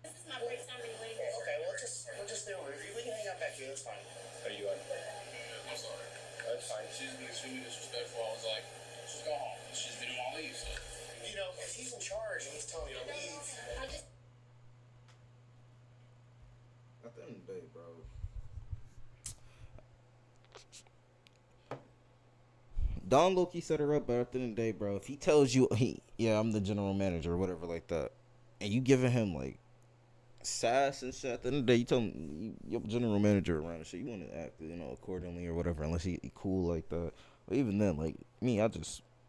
This is my break time anyway. Okay, we'll just stay over here. We can hang out back here. That's fine. How you doing? I'm sorry. That's fine. She's been extremely disrespectful. I was like, just go home. She's been on leave, so. You know, if he's in charge and he's telling you to leave. I just. At the end of the day, bro. Don Loki set her up, but at the end of the day, bro, if he tells you, I'm the general manager or whatever like that, and you giving him like sass and shit, at the end of the day, you tell him you're general manager around and shit, you want to act, accordingly or whatever, unless he cool like that. But even then, like me, man,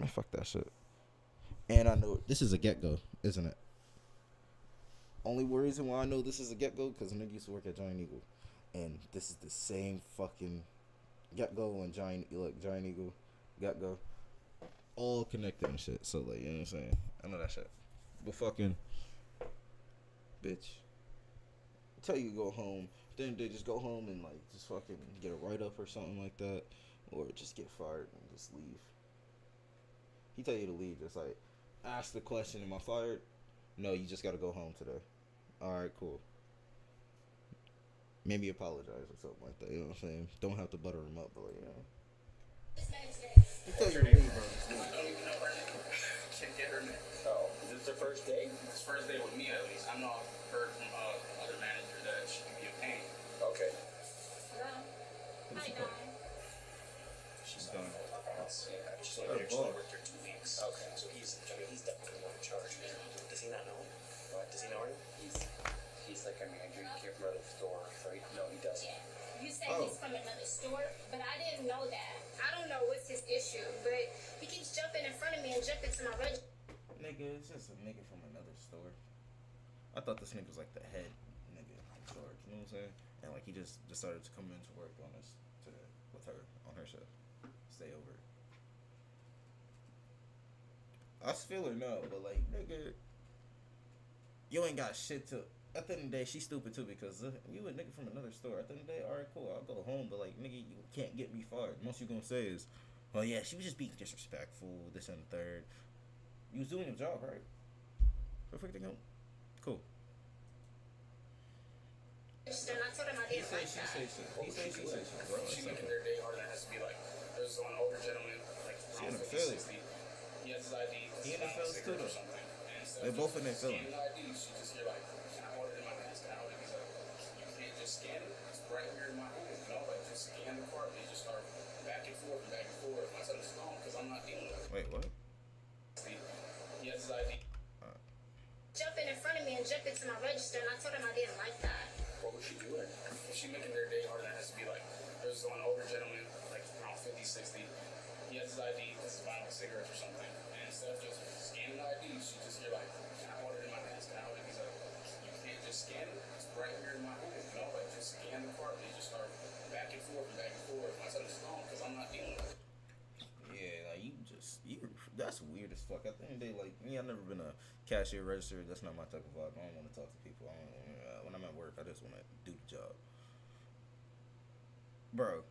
fuck that shit. And I know this is a get-go, isn't it? Only reason why I know this is a get-go, because nigga used to work at Giant Eagle. And this is the same fucking get-go and Giant Eagle, get-go. All connected and shit. So, like, you know what I'm saying? I know that shit. But fucking, bitch. Tell you to go home. Then they just go home and, like, just fucking get a write-up or something like that. Or just get fired and just leave. He tell you to leave, just like, ask the question, am I fired? No, you just gotta go home today. Alright, cool. Maybe apologize or something like that, you know what I'm saying? Don't have to butter him up, but like, He tell you to leave, bro. Can't get her name. Oh, is this their first day? It's first day with me, at least. I'm not heard from other manager that she can be a pain. Okay. Hi, Don. She's done. She's only worked here 2 weeks. Okay, so he's definitely more in charge. Does he not know? Does he know her? He's like a manager. He came from another store, right? No, he doesn't. You said he's from another store, but I didn't know that. I don't know what's his issue, but he keeps jumping in front of me and jumping to my register. Nigga, it's just a nigga from another store. I thought this nigga was like the head nigga in charge, you know what I'm saying? And like he just decided to come into work on us today with her on her shift. Stay over. I feel her no, but like nigga, you ain't got shit to. At the end of the day, she's stupid too because you a nigga from another store. At the end of the day, alright, cool, I'll go home, but like nigga, you can't get me fired. Most you gonna say is, well, yeah, she was just being disrespectful, this and the third. You was doing your job, right? Perfect thing, cool. I told him I didn't like that. She making their day harder. That has to be like, there's one older gentleman, like, She in the Phillies. He has his ID. He in the Phillies too, though. They both in their Phillies. She just hear like, can I order in my hands? Can I order? He's like, you can't just scan it. It's right here in my hand. You know, like just scan the card. They just start back and forth. My son is gone because I'm not dealing with it. Wait, what? He has his ID. Jumping in front of me and jumping to my register, and I told him I didn't like that. What was she doing? She making their day harder. That has to be like, there's one older gentleman, like around 50, 60. He has his ID because he's buying like cigarettes or something. And instead of just scanning the ID, she just hear like, can I order it in my hands? Can I order it? He's like, you can't just scan it. It's right here in my hand. You know, like just scan the card. They just start back and forth. My son is gone because I'm not dealing with it. Yeah, like that's weird as fuck. At the end of the day, like me, I've never been a cashier register. That's not my type of vibe. I don't want to talk to people. When I'm at work, I just want to do the job. Bro,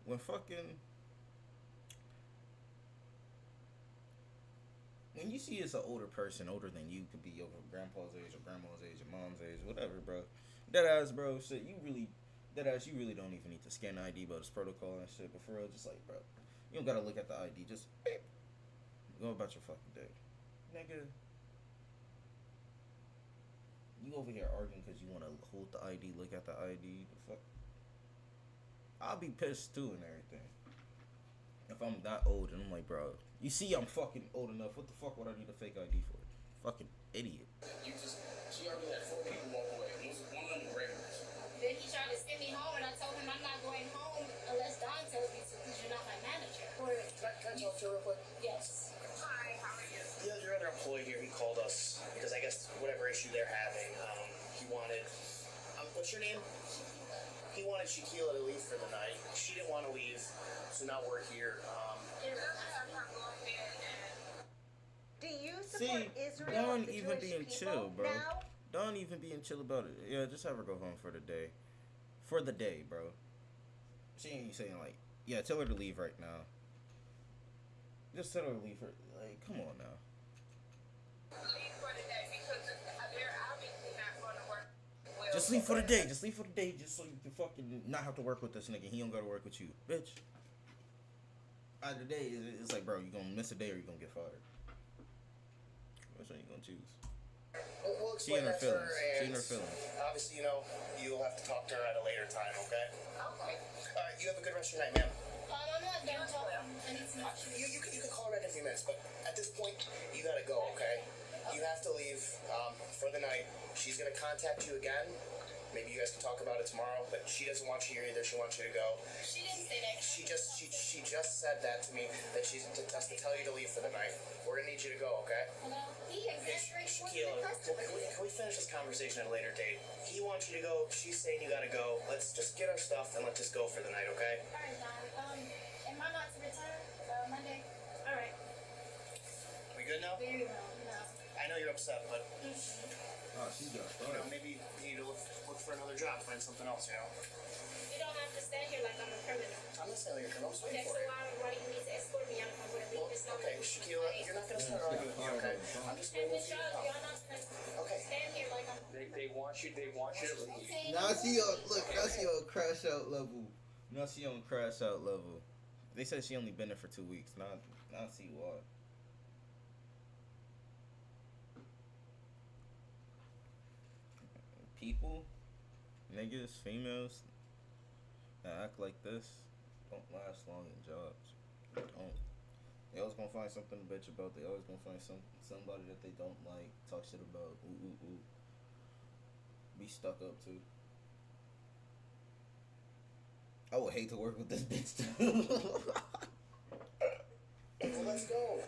when you see it's an older person, older than you, could be your grandpa's age or grandma's age or mom's age, whatever, bro. Deadass, bro. Shit, you really don't even need to scan the ID, but it's protocol and shit. But for real, just like, bro, you don't gotta look at the ID. Just go about your fucking day, nigga. You over here arguing because you want to hold the ID, look at the ID. The fuck. I'll be pissed too and everything. If I'm that old and I'm like, bro, you see I'm fucking old enough. What the fuck would I need a fake ID for? Fucking idiot. She already had 4 people walk away. One of them was regulars. Then he tried to send me home, and I told him I'm not going home unless Don tells me to, because you're not my manager. Can I talk to you real quick? Yes. Hi, how are you? Your other employee here, he called us because I guess whatever issue they're having, he wanted, what's your name? He wanted Shaquilla to leave for the night. She didn't want to leave, so now we're here. Do you See, support Israel? Dawn the even Jewish being people chill, bro. now? Dawn even being chill about it. Yeah, just have her go home for the day. For the day, bro. She ain't saying like, yeah, tell her to leave right now. Just tell her to leave her. Like, come on now. Just leave for the day. Just leave for the day. Just so you can fucking not have to work with this nigga. He don't gotta work with you, bitch. Either day, it's like, bro, you gonna miss a day or you gonna get fired. Which one you gonna choose? We'll She in explain her that to her, feelings. She in and her feelings. obviously, you'll have to talk to her at a later time, okay? Okay. All right, you have a good rest of your night, ma'am. I'm not done talking. I need to know. You can call her back in a few minutes, but at this point, you gotta go, okay? You have to leave for the night. She's gonna contact you again. Maybe you guys can talk about it tomorrow, but she doesn't want you here either. She wants you to go. She didn't say that. She just said that to me, that she's has to tell you to leave for the night. We're gonna need you to go, okay? Hello? He exaggerates more than Shaquilla, the customer. can we finish this conversation at a later date? He wants you to go. She's saying you gotta go. Let's just get our stuff and let's just go for the night, okay? Alright, Don. Am I not to return Monday? Alright. We good now? Very well. No. I know you're upset, but Oh, she got maybe you need to look for another job, find something else, You don't have to stand here like I'm a criminal. I'm not saying you're a criminal. I'm Okay, waiting so for you. why do you need to escort me? I'm going to leave this number. Okay, Shaquilla, you're not gonna start arguing with me, okay? I'm just And waiting Miss for you to Charlotte, come. y'all not gonna stand here like I'm. They want you to leave. Now she on now she on crash out level. Now she on crash out level. They said she only been there for 2 weeks. Now I see why. People, niggas, females that act like this don't last long in jobs. They don't. They always gonna find something to bitch about. They always gonna find somebody that they don't like, talk shit about. Ooh. Be stuck up too. I would hate to work with this bitch too. Well, let's go.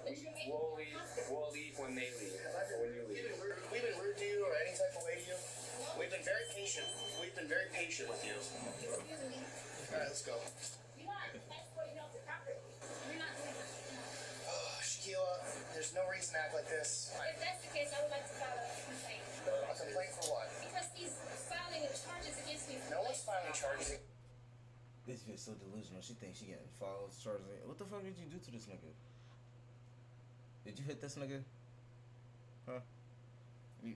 We'll leave when they leave. When you leave. We've been rude to you or any type of way to you. We've been very patient. We've been very patient with you. Excuse me. All right, let's go. You're not escorting off the property. You're not doing that. Shaquilla, there's no reason to act like this. If that's the case, I would like to file a complaint. A complaint for what? Because he's filing charges against me. No one's filing charges. This bitch so delusional. She thinks she getting filed charges. What the fuck did you do to this nigga? Did you hit this nigga? Huh? You...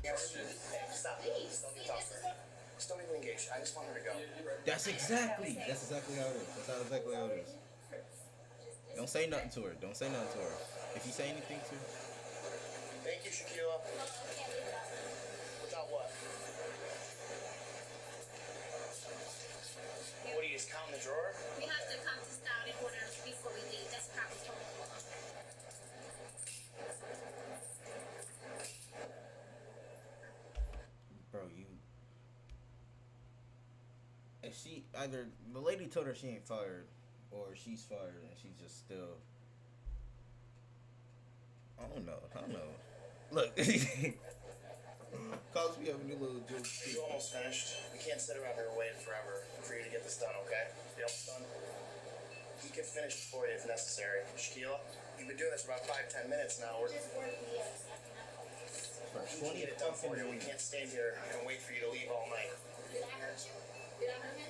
Stop. Just don't even talk to her. Just don't even engage. I just want her to go. That's exactly how it is. That's exactly how it is. Don't say nothing to her. Don't say nothing to her. If you say anything to her. Thank you, Shaquilla. Without what? What do you just count in the drawer? We have to count this down in order before we leave. That's proper protocol. Bro, you. If she either the lady told her she ain't fired, or she's fired and she's just still. I don't know. Look, Cause we have a new little joke. She's almost finished. We can't sit around here waiting forever for you to get this done, okay? You almost done? You can finish before you if necessary. Shaquilla, you've been doing this for about 5-10 minutes now. We can get it done for you. We can't stand here and wait for you to leave all night. Did I hurt you? Did I hurt him?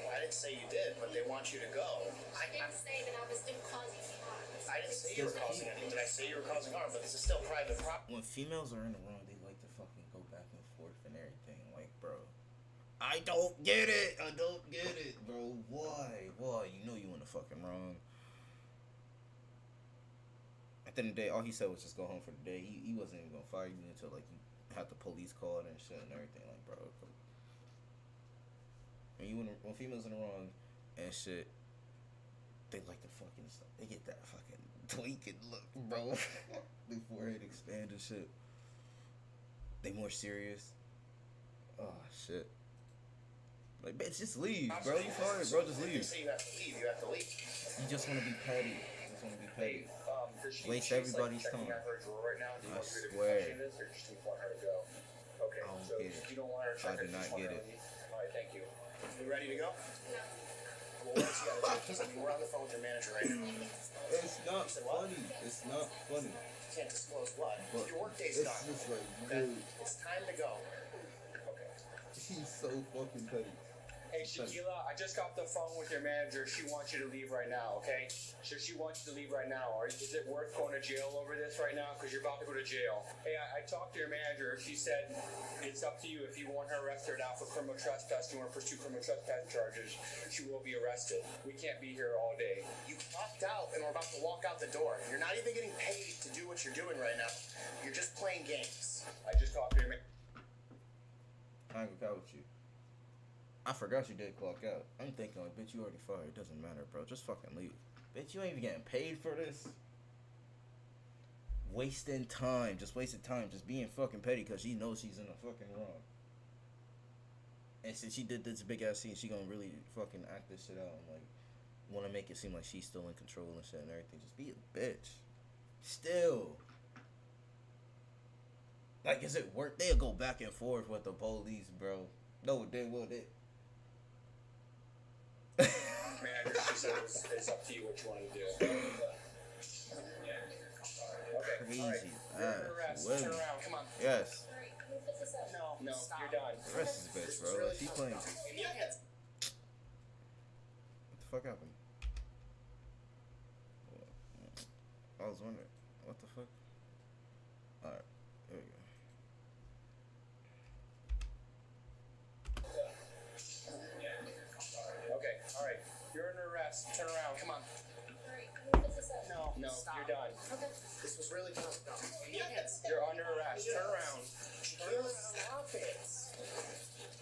I didn't say you did, but they want you to go. I didn't say that I was still causing you harm. I didn't say you were causing anything. Did I say you were causing harm? But this is still private property. When females are in the wrong, they like to fucking go back and forth and everything. Like, bro, I don't get it. I don't get it, bro. Why? You know you in the fucking wrong. At the end of the day, all he said was just go home for the day. He wasn't even gonna fire you until like you had the police called and shit and everything. Like, bro, when females in the wrong and shit, they like to fucking stuff. They get that fucking tweaking look, bro. The forehead expand and shit. They more serious. Oh shit. Like, bitch, just leave, bro. You fired, bro. Just leave. You have to leave. You have to leave. You just want to be petty. Waste everybody's time. I swear. Okay, I don't so get it. you don't want her to check I do not get it. Alright, thank you. You ready to go? No. Well, what else you gotta do? I mean, we're on the phone with your manager right now. It's not funny. It's not funny. You can't disclose what? But Your work day's it's done. just like, Okay? dude, It's time to go. Okay. he's so fucking petty. Hey, Shaquila, I just got off the phone with your manager. She wants you to leave right now, okay? So she wants you to leave right now. Is it worth going to jail over this right now? Because you're about to go to jail. Hey, I talked to your manager. She said it's up to you. If you want her arrested now for criminal trespass, you want to pursue criminal trespass charges, she will be arrested. We can't be here all day. You clocked out and we're about to walk out the door. You're not even getting paid to do what you're doing right now. You're just playing games. I just talked to your manager. I ain't gonna count with you. I forgot you did clock out. I'm thinking like, bitch, you already fired. It doesn't matter, bro. Just fucking leave. Bitch, you ain't even getting paid for this. Wasting time. Just wasting time. Just being fucking petty because she knows she's in the fucking wrong. And since she did this big ass scene, she gonna really fucking act this shit out and like want to make it seem like she's still in control and shit and everything. Just be a bitch. Still. Like, is it worth? They'll go back and forth with the police, bro. No, they will. They. Manager, she said it's up to you what you want to do. Okay, Crazy. all right. You're under arrest. Turn around, come on. Yes. No, you're done. Arrest this bitch, bro. Like, she playing. What the fuck happened? I was wondering. What the fuck? Alright. There we go. Okay, all right. You're under arrest. Turn around. Come on. No, you're done. Okay. This was really close. No. You're under arrest. Turn around. Stop it.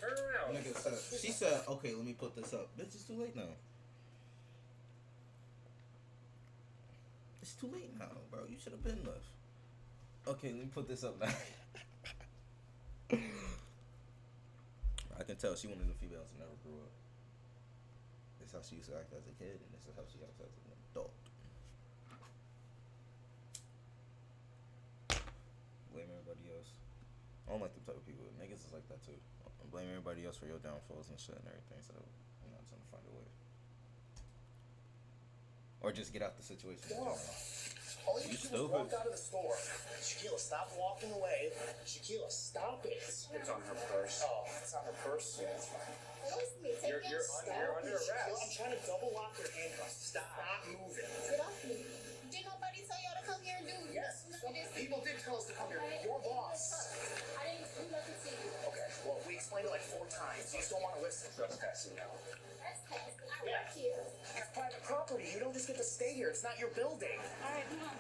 Turn around. Nigga said, she said, okay, let me put this up. Bitch, it's too late now. It's too late now, bro. You should have been left. Okay, let me put this up now. I can tell she one of the females who never grew up. This is how she used to act as a kid, and this is how she acts as an adult. Blame everybody else. I don't like them type of people. Niggas is like that too. Blame everybody else for your downfalls and shit and everything. So I'm not trying to find a way, or just get out the situation. All you do is walk out of the store. Shaquila, stop walking away. Shaquila, stop it. It's on her purse. Oh, it's on her purse? Yeah, it's fine. You're under arrest. Shaquila, I'm trying to double lock your handcuffs. Stop moving. Get off me. Did nobody tell y'all to come here and do this? Yes, people did tell us to come here. Your boss. I didn't do nothing to you. Okay, well, we explained it like 4 times. You just don't want to listen. Trespassing now. Trespassing? I work here. It's private property. You don't just get to stay here. It's not your building. All right, come on.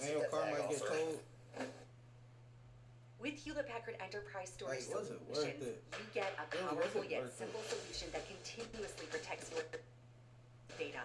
And your car might get cold. With Hewlett Packard Enterprise Storage Hey, was it worth Solutions, it? you get a Really, was powerful it yet worth it? simple solution that continuously protects your data.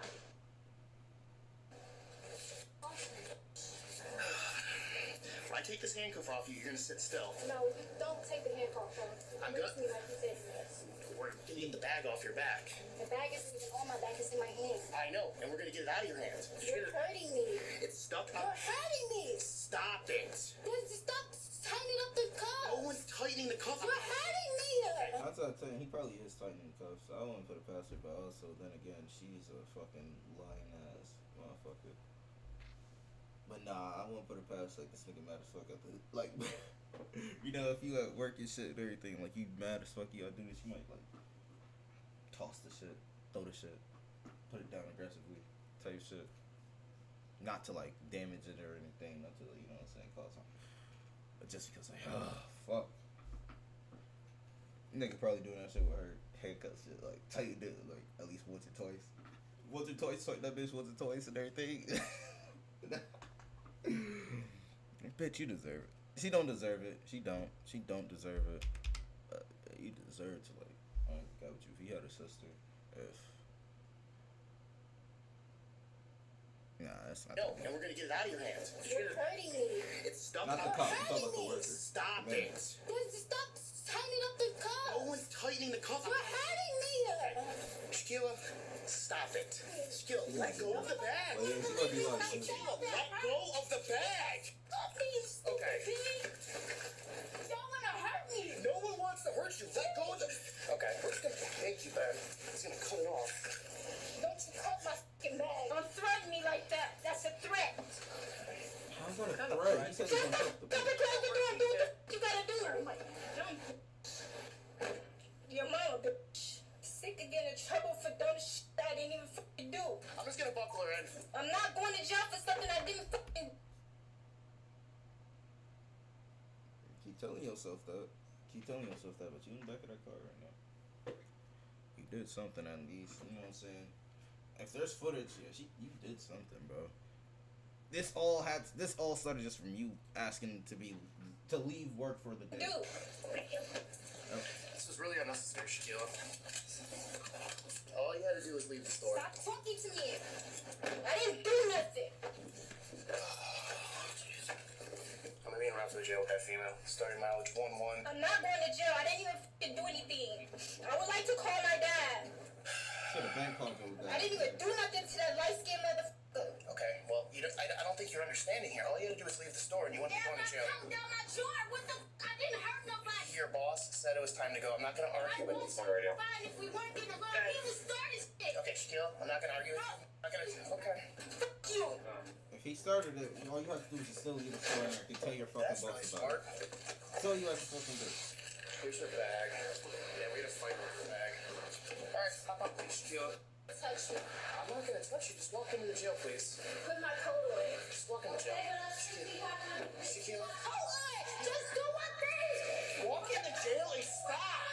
If I take this handcuff off you, you're going to sit still. No, don't take the handcuff off. I'm It good. makes me like you said yes. We're going to get the bag off your back. The bag isn't even on my back, it's in my hand. I know, and we're going to get it out of your hands. You're hurting me. It's stuck You're up. hurting me. Stop it. Stop tightening up the cuffs. No one's tightening the cuffs. You're hurting me. I tell you, he probably is tightening the cuffs. I wouldn't put it past her, but also, then again, she's a fucking lying ass motherfucker. But nah, I wouldn't put it past, like, this nigga mad as fuck at the, like, you know, if you at work and shit and everything, like, you mad as fuck, you gotta do this, you might, like, toss the shit, throw the shit, put it down aggressively, type shit. Not to, like, damage it or anything, not to, you know what I'm saying, cause harm. But But just because like, fuck. Nigga probably doing that shit with her haircut shit, like tighten it like at least once or twice. Once or twice, tighten that bitch once or twice and everything. Bitch, you deserve it. She don't deserve it. She don't deserve it. You deserve to like. I got with you if you had a sister. Nah, that's not. No, and we're gonna get it out of your hands. You're hurting me. It's stuff. Not the cup. I'm talking about the worker. Stop Man. it. Stop tightening up the cuff. No one's tightening the cuff. You're hurting me. Shaquilla, stop it. Shaquilla, let go of the bag. Well, yeah, she gonna be like, Shaquilla, let go of the bag. Okay. Y'all wanna hurt me. No one wants to hurt you. Let go of the. Okay, we're just gonna take you back. He's gonna cut it off. Don't you cut my fucking bag. Don't threaten me like that. That's a threat. how's that a threat? He said he's gonna cut the Close the door and do what you gotta do. Your mama, bitch. Sick of getting in trouble for dumb shit I didn't even fucking do. I'm just gonna buckle her in. I'm not going to jail for something I didn't fucking. Keep telling yourself that. But you in the back of that car right now. You did something at least. You know what I'm saying? If there's footage, yeah, you did something, bro. This all started just from you asking to leave work for the day. Dude. This was really unnecessary, Shaquilla. All you had to do was leave the store. Stop talking to me. I didn't do nothing. I'm gonna be en route to the jail with that female. Starting mileage 11. I'm not going to jail. I didn't even fucking do anything. I would like to call my dad. Should have been called your dad. I didn't even do nothing to that light-skinned motherfucker. Okay, well, I don't think you're understanding here. All you had to do was leave the store and you wouldn't be going to jail. Down my drawer. What the I didn't hurt nobody. Your boss said it was time to go. I'm not gonna argue with you. Fine if we weren't gonna go. He was started shit. Okay, Shaquille, I'm not gonna argue with you. I'm not gonna. Okay. Fuck you. If he started it, all you have to do is just still leave the store and tell your fucking boss about it. That's all you have to fucking do. Here's your bag. Yeah, we had a fight with the bag. Alright, pop up, please, Shaquille. Touch me. I'm not gonna touch you. Just walk into the jail, please. Put my coat away. Just walk in the jail. Shaquille. Hold on. Just do one thing. Walk in the jail and stop.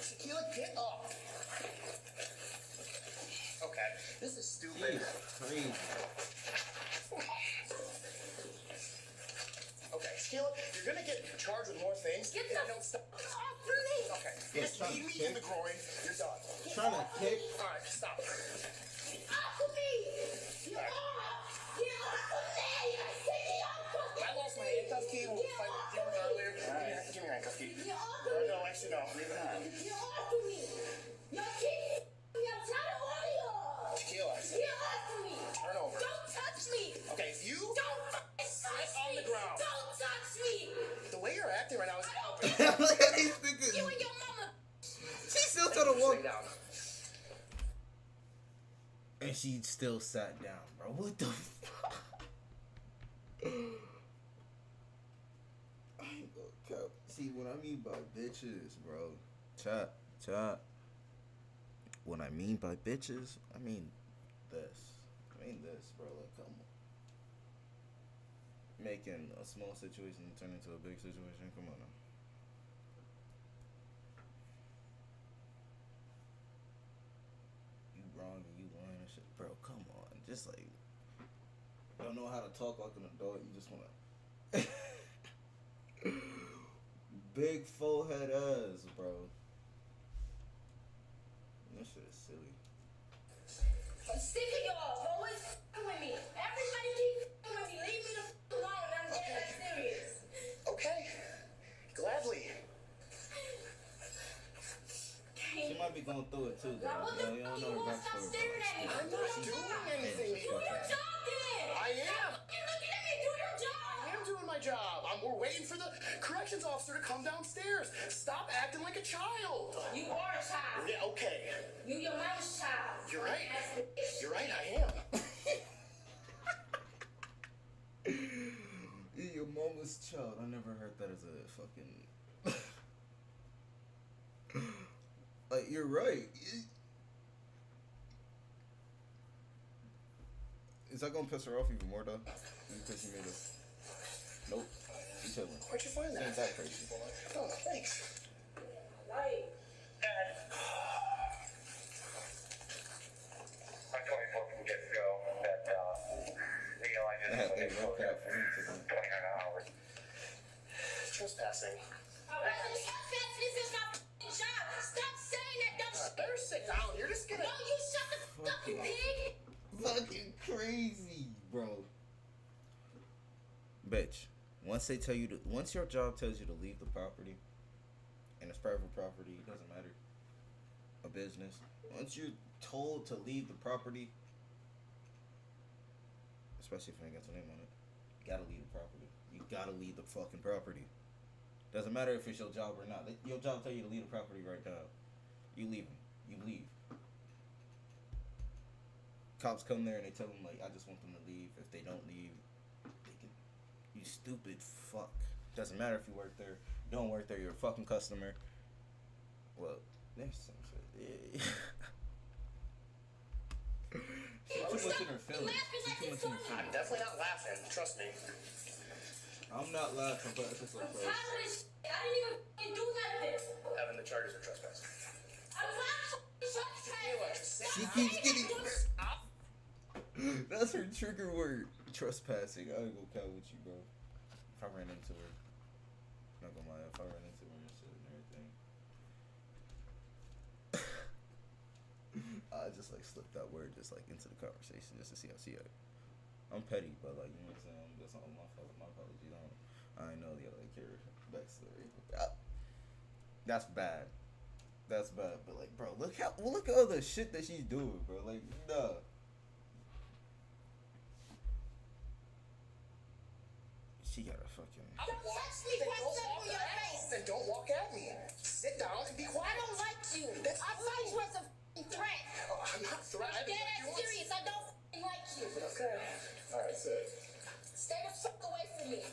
Shaquille, get up. Okay, this is stupid. Crazy. Okay, Shaquille, you're gonna get charged with more things. Get if you don't stop. off me. Okay, Yeah, just knee me in the groin. You're done. Trying to kick. Alright, stop. Off of me. Get off. Get off of me. I lost my handcuff key when we fight with Jim earlier. Give me your handcuff key. Get off of me. No, actually, no. Leave it on. Get off of me. Y'all keep. I'm tired of all y'all. Shaquille, Get off of me. turn over. Don't touch me. Okay, if you Don't fucking touch on me. the ground. Don't touch me. The way you're acting right now is Look at these niggas. You and your mama. She still trying to walk. Sit down. And she still sat down, bro. What the fuck? I ain't gonna cap. See, what I mean by bitches, bro. Chat. What I mean by bitches, I mean this. Bro. Like, come on. Making a small situation turn into a big situation. Come on now. You wrong and you lying and shit. Bro, come on. Just like, don't know how to talk like an adult. You just wanna. Big forehead ass, bro. This shit is silly. I'm sick of y'all always f***ing with me. Everybody keep f***ing with me. Leave me the f*** alone. I'm dead serious. Okay, gladly. She might be going through it too, though. Now, what the You don't fuck know you her want? backstory. Stop staring at me. I'm not doing anything. Do your job then. I am. You're looking at me. Do your job. I am doing my job. We're waiting for the corrections officer to come downstairs. Stop acting like a child. You are a child. Yeah, okay. You your mama's child. You're right. Ass bitch. You're right, I am. Your mama's child. I never heard that as a fucking. Like, you're right. Is that gonna piss her off even more, though? Because she made a chilling. Where'd you find that? Ain't that crazy? Oh, thanks. Like, I'm 24 from get to go. That, They had they rope out for him to them. Trespassing. this is my job. Stop saying that dumb shit. Better sit down. You're just gonna. No, you shut the fucking pig. Fucking crazy, bro. Bitch, once they tell you to, once your job tells you to leave the property, and it's private property, it doesn't matter, a business. Once you're told to leave the property, especially if it ain't got your name on it, you gotta leave the property. You gotta leave the fucking property. Doesn't matter if it's your job or not. Your job tell you to leave the property right now. You leave them. You leave. Cops come there and they tell them, like, I just want them to leave. If they don't leave, they can. You stupid fuck. Doesn't matter if you work there. You don't work there. You're a fucking customer. Well, there's some shit. She too much in her feelings. She too much in her feelings. I'm definitely not laughing. Trust me. I'm not laughing, but it's just like, bro. I didn't even do nothing. Having the charges are trespassing. I'm not trespassing. She keeps getting. That's her trigger word. Trespassing. I ain't gonna count with you, bro. If I ran into her, not gonna lie. If I ran into her and shit and everything, I just like slipped that word just like into the conversation just to see how she act. I'm petty, but like, you know what I'm saying. That's all my fault. My apologies. I know the other care backstory. That's bad. That's bad. But like, bro, look at all the shit that she's doing, bro. Like, nah. She got a fucking. Don't touch me. What's up with your face? Then don't walk at me. Sit down and be quiet. I don't like you. I thought you was a threat. Oh, I'm not threatening. I'm dead ass serious. I don't like you. Okay. All right, sit. Stay the fuck away from me.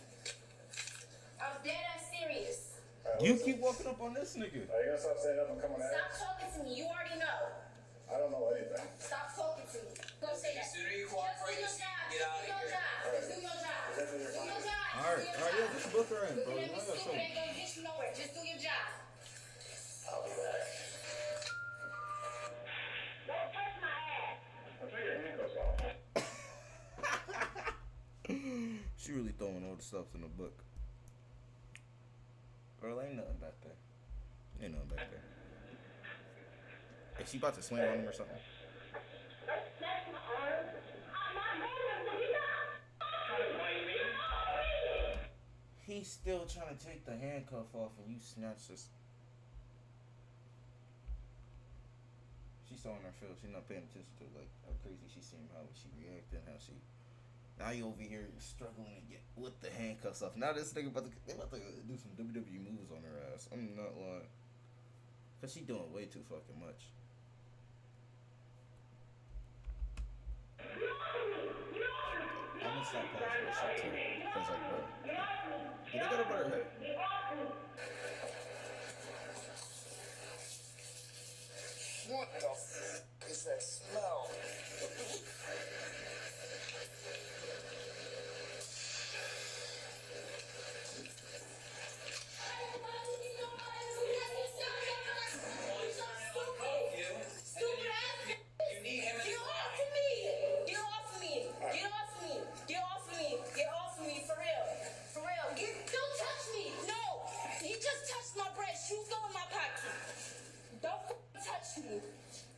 I'm dead ass serious. You keep walking up on this nigga. Are you gonna stop standing up and coming at Stop talking to me. You already know. I don't know anything. Stop talking to me. Go say that. The sooner you cooperate, the sooner you get out of here. Just do your job. Do your job. Alright, yeah, just book her in, bro. Look at me stupid. Ain't gonna get you nowhere. Just do your job. I'll be back. Don't touch my ass. I'll take your handcuffs off. She really throwing all the stuff in the book. Girl, ain't nothing back there. Ain't nothing back there. Is she about to swing on him or something? He's still trying to take the handcuff off and you snatch this. She's so in her field. She's not paying attention to like how crazy she seemed, how she reacted, how she. Now you over here struggling to get with the handcuffs off. Now this nigga they about to do some WWE moves on her ass. I'm not lying. Cause she doing way too fucking much. I'm gonna stop pausing this shit too. Cause like, bro, they got a better head. What the f is that smell?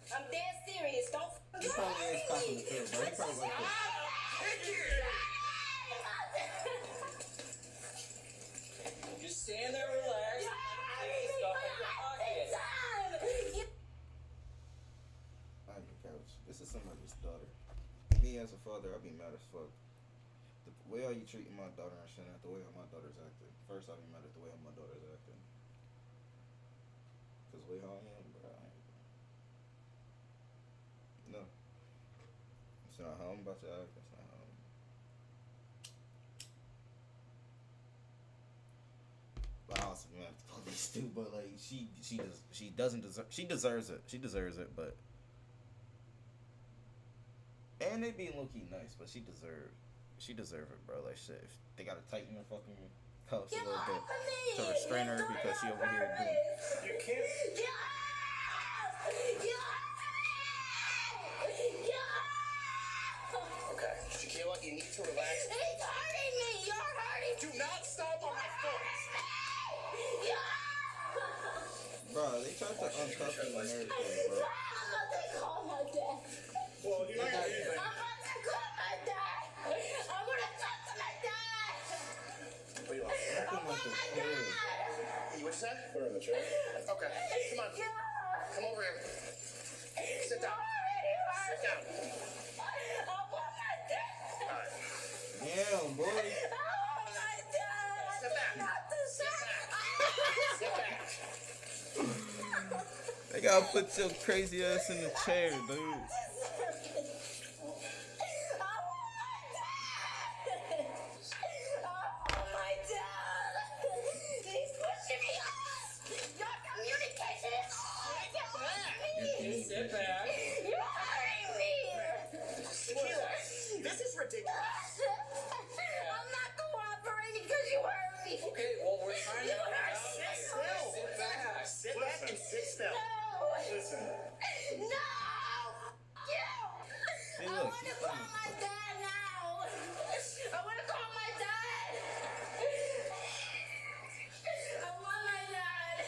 I'm dead serious. Don't. He probably is popping the pill, bro. He probably like this. Just stand there, relax. Take stuff out your pocket. On your couch. This is somebody's daughter. Me as a father, I'd be mad as fuck. The way how you treating my daughter and shit, not the way how my daughter's acting. First, I'd be mad at the way how my daughter's acting. Cause the way how I am, bro, I ain't. No. That's not how I'm about to act. That's not how I'm. But I also be mad at the police too. But like, she deserves it. She deserves it. But and they being low key nice, but she deserve it, bro. Like shit, if they gotta tighten her fucking cuffs a little bit to restrain her because she over here doing. You can't. Okay, Shaquilla, you need to relax. He's hurting me. You're hurting me. Do not stomp on my foot. Bro, they tried to uncuff you and everything, bro. I'm about to call my dad. Well, you're not gonna do anything. I'm about to call my dad. I'm gonna talk to my dad. What do you want? Acting like a kid. What you say? Put her in the chair. Okay, come on. Come over here. Sit down. Sit down. I want my dad. All right. Damn, boy. I want my dad. Sit back. Not the Sit back. They gotta put your crazy ass in the chair, dude. Sit back. You're hurting me. Shaquilla, this is ridiculous. I'm not cooperating because you hurt me. Okay, well, we're trying to. Sit still. Sit back. Sit back and sit still. Listen. No. See, I look, want to call my dad now. I want to call my dad. I want my dad.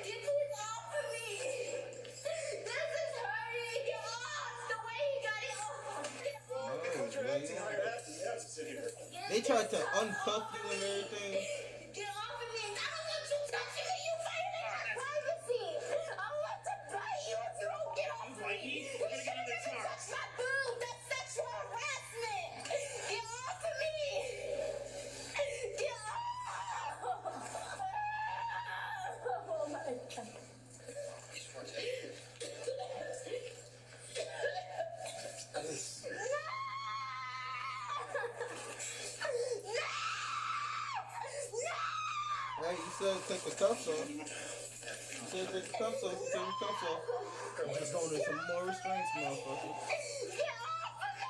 Get this off of me. This is hurting. Get off the way he got it off. They tried to uncuff you and everything. Get off of me. I don't want you touching me. You violated my privacy. I want to bite you if you don't get off of me. You shouldn't even touch my boob. That's sexual harassment. Get off of me. Get off. Oh my God. Right, you said take the cuffs off. You said take the cuffs off. Take the cuffs off. I'm just going to some more restraints, motherfucker. Get off of me.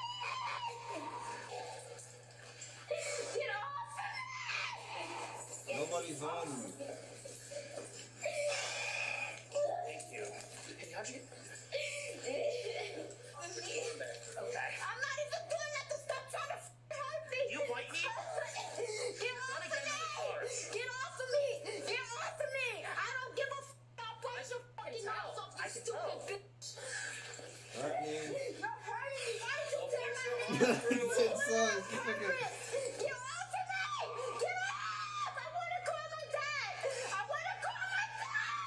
Get off of me. Nobody's on you. Thank you. Hey, how'd you get? Okay. I'm not even doing that to stop trying to hurt me. You bite me? Get off of me. Get off of me. Get off of me. I don't give a I'll punch your fucking mouth off, you stupid bitch. Alright, man. You're hurting me. Why did you tear my He hand? said, son, she fucking. Get off of me. Get off. I want to call my dad. I want to call my dad.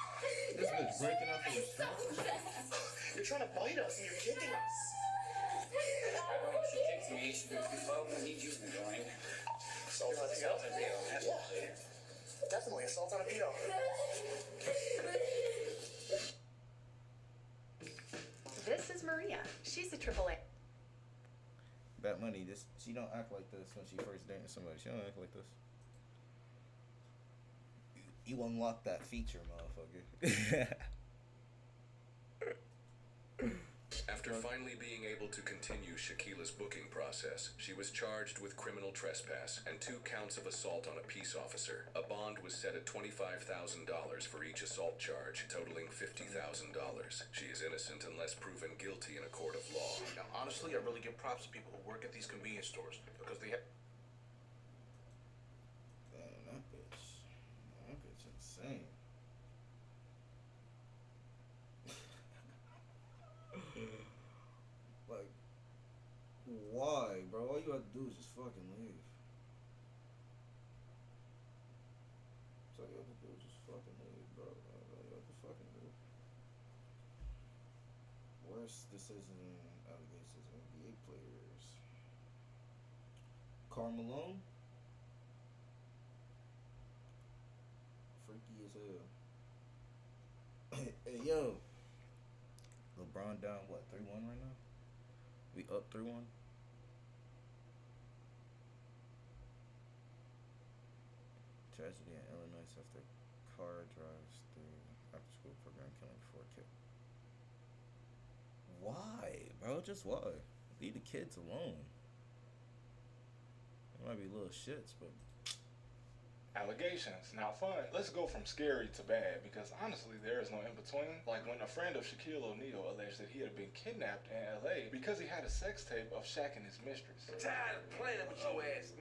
This bitch breaking up the restraints. You're trying to bite us and you're kicking us. She kicks me. She goes, well, we need you to join. Assault on a pedo? Yeah. Definitely assault on a pedo. This is Maria. She's a AAA. Bad money. This she don't act like this when she first dating somebody. She don't act like this. You unlock that feature, motherfucker. After finally being able to continue Shaquilla's booking process, she was charged with criminal trespass and 2 counts of assault on a peace officer. A bond was set at $25,000 for each assault charge, totaling $50,000. She is innocent unless proven guilty in a court of law. Now, honestly, I really give props to people who work at these convenience stores because they have. Damn, that bitch insane. Like, why, bro? All you have to do is just fucking leave. That's all you have to do is just fucking leave, bro. That's all you have to fucking do. Worst decision allegations of NBA players. Karl Malone? Freaky as hell. Hey, yo. LeBron down, what, 3-1 right now? We up 3-1? Tragedy in Illinois after car drives through after school program killing 4 kids. Why, bro? Just why? Leave the kids alone. I'm might be little shits, but Allegations, not fun. Let's go from scary to bad, because honestly, there is no in between. Like when a friend of Shaquille O'Neal alleged that he had been kidnapped in LA because he had a sex tape of Shaq and his mistress. Tired of playing with your ass.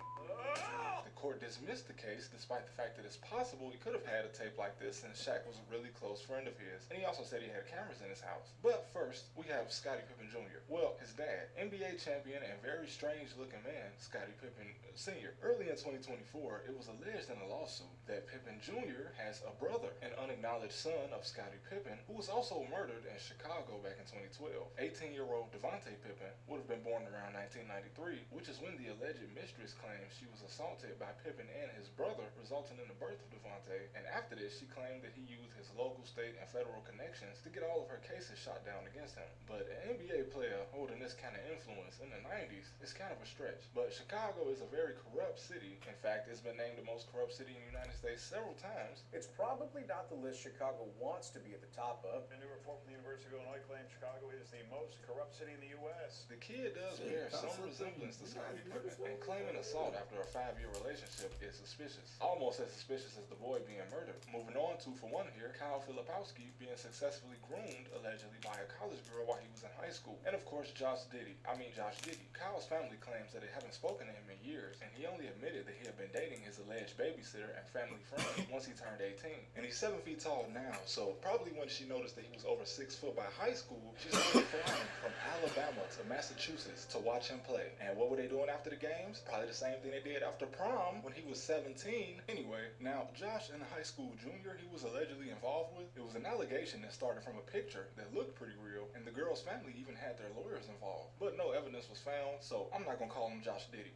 The court dismissed the case despite the fact that it's possible he could have had a tape like this since Shaq was a really close friend of his, and he also said he had cameras in his house. But first, we have Scottie Pippen Jr. Well, his dad, NBA champion and very strange looking man, Scottie Pippen Sr. Early in 2024, it was alleged in a lawsuit that Pippen Jr. has a brother, an unacknowledged son of Scottie Pippen, who was also murdered in Chicago back in 2012. 18-year-old Devontae Pippen would have been born around 1993, which is when the alleged mistress claimed she was assaulted by Pippen and his brother, resulting in the birth of Devontae. And after this, she claimed that he used his local, state, and federal connections to get all of her cases shot down against him. But an NBA player holding this kind of influence in the 90s is kind of a stretch. But Chicago is a very corrupt city. In fact, it's been named the most corrupt city in the United States several times. It's probably not the list Chicago wants to be at the top of. A new report from the University of Illinois claims Chicago is the most corrupt city in the U.S. The kid does bear some resemblance to Scottie Pippen, and claiming assault after a 5-year relationship is suspicious. Almost as suspicious as the boy being murdered. Moving on to, for one here, Kyle Filipowski being successfully groomed, allegedly, by a college girl while he was in high school. And of course, Josh Diddy. Kyle's family claims that they haven't spoken to him in years, and he only admitted that he had been dating his alleged babysitter and family friend once he turned 18. And he's 7 feet tall now, so probably when she noticed that he was over 6 foot by high school, she started flying from Alabama to Massachusetts to watch him play. And what were they doing after the games? Probably the same thing they did after prom when he was 17. Anyway, now Josh in high school junior he was allegedly involved with, it was an allegation that started from a picture that looked pretty real, and the girl's family even had their lawyers involved. But no evidence was found, so I'm not gonna call him Josh Diddy.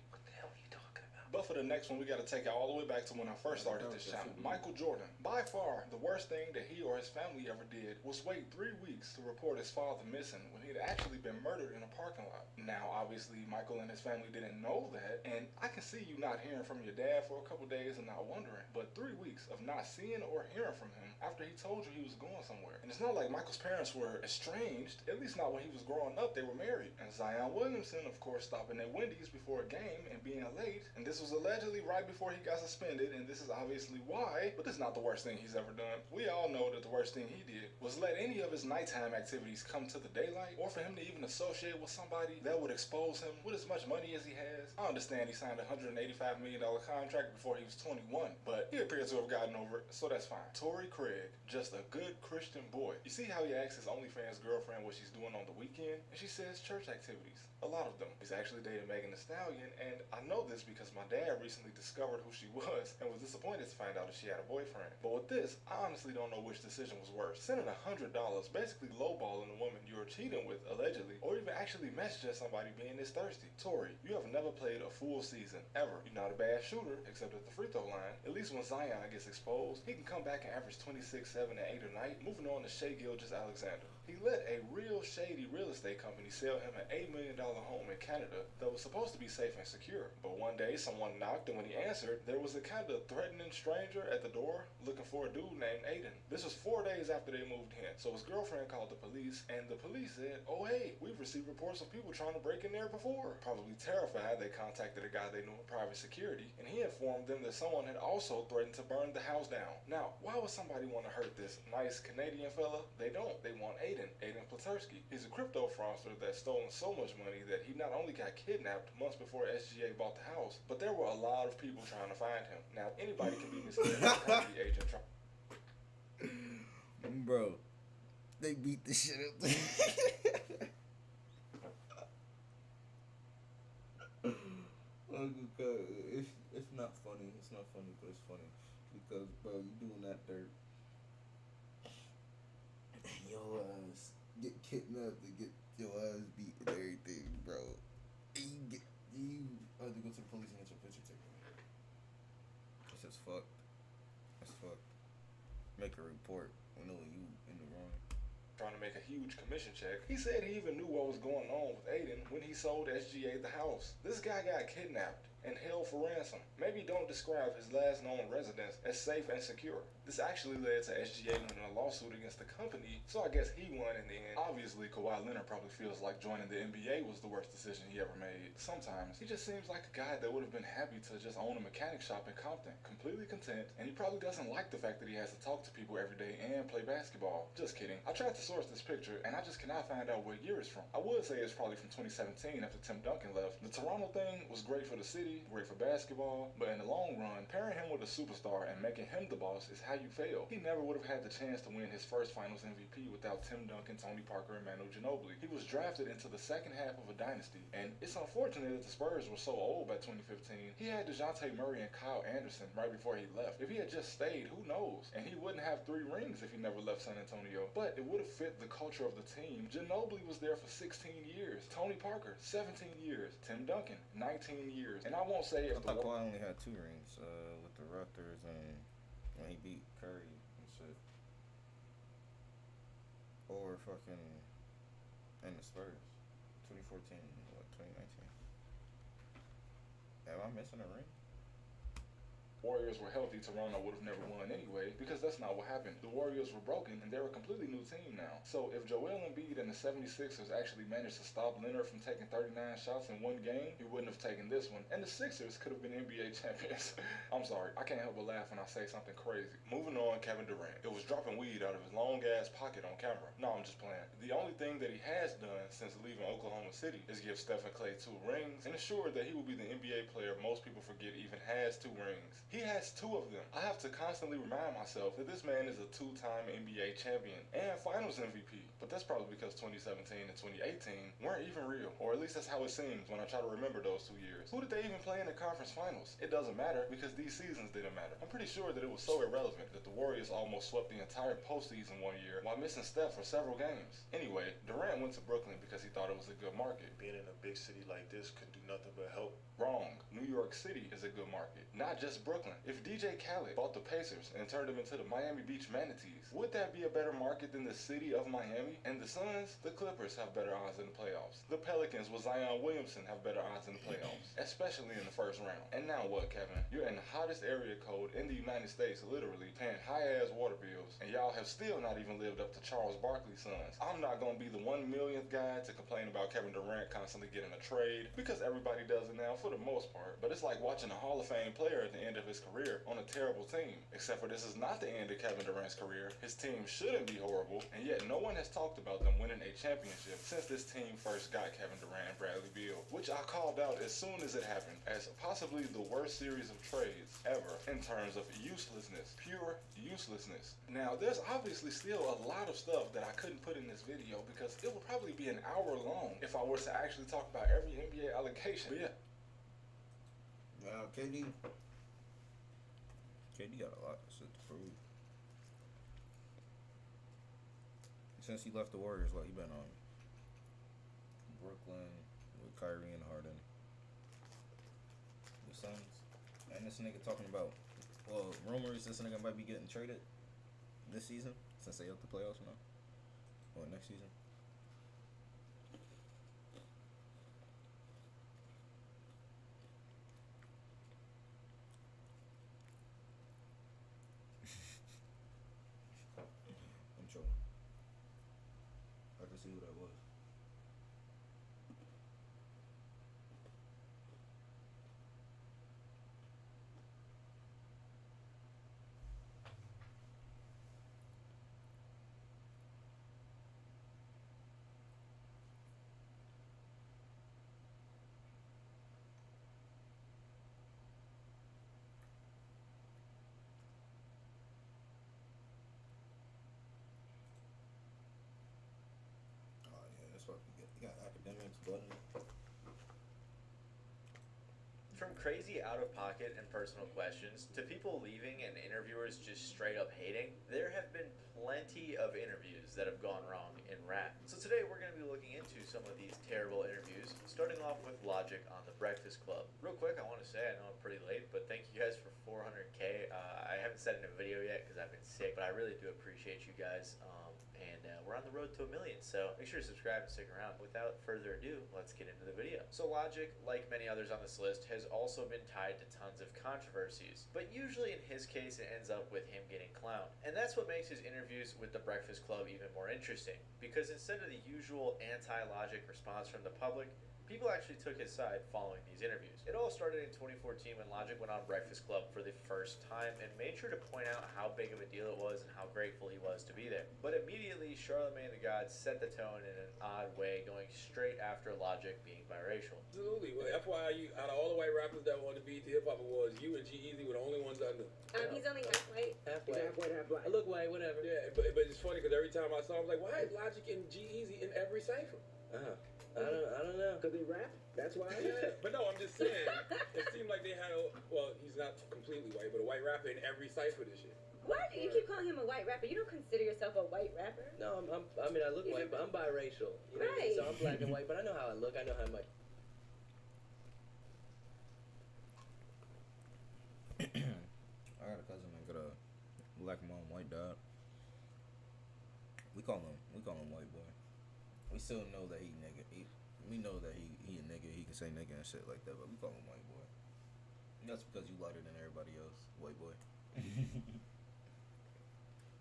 But for the next one, we got to take it all the way back to when I first started this channel. Michael Jordan. By far, the worst thing that he or his family ever did was wait 3 weeks to report his father missing when he had actually been murdered in a parking lot. Now, obviously, Michael and his family didn't know that, and I can see you not hearing from your dad for a couple days and not wondering, but 3 weeks of not seeing or hearing from him after he told you he was going somewhere. And it's not like Michael's parents were estranged, at least not when he was growing up. They were married. And Zion Williamson, of course, stopping at Wendy's before a game and being late, and this was allegedly right before he got suspended, and this is obviously why, but this is not the worst thing he's ever done. We all know that the worst thing he did was let any of his nighttime activities come to the daylight, or for him to even associate with somebody that would expose him with as much money as he has. I understand he signed a $185 million contract before he was 21, but he appears to have gotten over it, so that's fine. Torrey Craig, just a good Christian boy. You see how he asks his OnlyFans girlfriend what she's doing on the weekend, and she says church activities. A lot of them. He's actually dating Megan Thee Stallion, and I know this because my dad recently discovered who she was and was disappointed to find out that she had a boyfriend. But with this, I honestly don't know which decision was worse. Sending $100, basically lowballing the woman you're cheating with, allegedly, or even actually messaging somebody being this thirsty. Torrey, you have never played a full season, ever. You're not a bad shooter, except at the free throw line. At least when Zion gets exposed, he can come back and average 26, 7, and 8 a night. Moving on to Shai Gilgeous-Alexander. He let a real shady real estate company sell him an $8 million home in Canada that was supposed to be safe and secure. But one day, someone knocked, and when he answered, there was a kind of threatening stranger at the door looking for a dude named Aiden. This was 4 days after they moved in, so his girlfriend called the police, and the police said, "Oh hey, we've received reports of people trying to break in there before." Probably terrified, they contacted a guy they knew in private security, and he informed them that someone had also threatened to burn the house down. Now, why would somebody want to hurt this nice Canadian fella? They don't. They want Aiden Platursky. He's a crypto fraudster that's stolen so much money that he not only got kidnapped months before SGA bought the house, but there were a lot of people trying to find him. Now, anybody can be misled by the agent Bro, they beat the shit up. It's not funny. It's not funny, but it's funny because, bro, you doing that dirt. Your ass get kidnapped and get your ass beat and everything, bro. And you have to go to the police and get your picture taken. That's just fucked. That's fucked. Make a report. We know you in the wrong. Trying to make a huge commission check. He said he even knew what was going on with Aiden when he sold SGA the house. This guy got kidnapped, and held for ransom. Maybe don't describe his last known residence as safe and secure. This actually led to SGA winning a lawsuit against the company, so I guess he won in the end. Obviously, Kawhi Leonard probably feels like joining the NBA was the worst decision he ever made. Sometimes, he just seems like a guy that would have been happy to just own a mechanic shop in Compton, completely content, and he probably doesn't like the fact that he has to talk to people every day and play basketball. Just kidding. I tried to source this picture, and I just cannot find out what year it's from. I would say it's probably from 2017 after Tim Duncan left. The Toronto thing was great for the city, great for basketball, but in the long run, pairing him with a superstar and making him the boss is how you fail. He never would have had the chance to win his first Finals MVP without Tim Duncan, Tony Parker, and Manu Ginobili. He was drafted into the second half of a dynasty, and it's unfortunate that the Spurs were so old by 2015. He had DeJounte Murray and Kyle Anderson right before he left. If he had just stayed, who knows? And he wouldn't have 3 rings if he never left San Antonio. But it would have fit the culture of the team. Ginobili was there for 16 years. Tony Parker, 17 years. Tim Duncan, 19 years. And I won't say if I thought Kawhi only had 2 rings with the Raptors and when he beat Curry and shit. Or fucking and the Spurs. 2014, what, 2019. Am I missing a ring? Warriors were healthy, Toronto would have never won anyway, because that's not what happened. The Warriors were broken, and they're a completely new team now. So if Joel Embiid and the 76ers actually managed to stop Leonard from taking 39 shots in one game, he wouldn't have taken this one. And the Sixers could have been NBA champions. I'm sorry, I can't help but laugh when I say something crazy. Moving on, Kevin Durant. It was dropping weed out of his long-ass pocket on camera. No, I'm just playing. The only thing that he has done since leaving Oklahoma City is give Stephen Clay 2 rings and ensure that he will be the NBA player most people forget even has 2 rings. He has 2 of them. I have to constantly remind myself that this man is a 2-time NBA champion and Finals MVP. But that's probably because 2017 and 2018 weren't even real. Or at least that's how it seems when I try to remember those 2 years. Who did they even play in the conference finals? It doesn't matter because these seasons didn't matter. I'm pretty sure that it was so irrelevant that the Warriors almost swept the entire postseason one year while missing Steph for several games. Anyway, Durant went to Brooklyn because he thought it was a good market. Being in a big city like this could do nothing but help. Wrong. New York City is a good market, not just Brooklyn. If DJ Khaled bought the Pacers and turned them into the Miami Beach Manatees, would that be a better market than the city of Miami? And the Suns, the Clippers have better odds in the playoffs. The Pelicans with Zion Williamson have better odds in the playoffs, especially in the first round. And now what, Kevin? You're in the hottest area code in the United States, literally, paying high-ass water bills, and y'all have still not even lived up to Charles Barkley's sons. I'm not gonna be the 1 millionth guy to complain about Kevin Durant constantly getting a trade, because everybody does it now for the most part. But it's like watching a Hall of Fame player at the end of his career on a terrible team. Except for this is not the end of Kevin Durant's career. His team shouldn't be horrible, and yet no one has talked about them winning a championship since this team first got Kevin Durant and Bradley Beal, which I called out as soon as it happened as possibly the worst series of trades ever in terms of uselessness, pure uselessness. Now, there's obviously still a lot of stuff that I couldn't put in this video because it would probably be an hour long if I were to actually talk about every NBA allegation. But yeah. KD got a lot of shit to prove. Since he left the Warriors, he been on Brooklyn with Kyrie and Harden, the Suns, and this nigga talking about, rumors this nigga might be getting traded this season since they up the playoffs now, or next season. I'm trolling. I can see who that was. Got academics, button. From crazy out-of-pocket and personal questions to people leaving and interviewers just straight up hating, there have been plenty of interviews that have gone wrong in rap. So today we're going to be looking into some of these terrible interviews, starting off with Logic on The Breakfast Club. Real quick, I want to say, I know I'm pretty late, but thank you guys for 400K. I haven't haven't said it in a video yet because I've been sick, but I really do appreciate you guys. And we're on the road to 1 million, so make sure to subscribe and stick around. Without further ado, let's get into the video. So Logic, like many others on this list, has also been tied to tons of controversies, but usually in his case it ends up with him getting clowned. And that's what makes his interviews with The Breakfast Club even more interesting, because instead of the usual anti-Logic response from the public, people actually took his side following these interviews. It all started in 2014 when Logic went on Breakfast Club for the first time and made sure to point out how big of a deal it was and how grateful he was to be there. But immediately, Charlamagne the God set the tone in an odd way, going straight after Logic being biracial. Absolutely. Well, FYI, out of all the white rappers that won the BET Hip Hop Awards, you and G-Eazy were the only ones I knew. He's only half white. Half white. I look white, whatever. Yeah, but it's funny because every time I saw him, I was like, why is Logic and G-Eazy in every cipher? I don't know. Because they rap? That's why? Yeah, but no, I'm just saying, it seemed like they had he's not completely white, but a white rapper in every cipher this year. Why do you keep calling him a white rapper? You don't consider yourself a white rapper? No, I mean, I look white, but I'm biracial. You know, right. So I'm black and white, but I know how I look. I know how much. I got a cousin that got a black mom, white dad. We call him white boy. We still know that he nigga. We know that he a nigga. He can say nigga and shit like that, but we call him white boy. That's because you lighter than everybody else, white boy.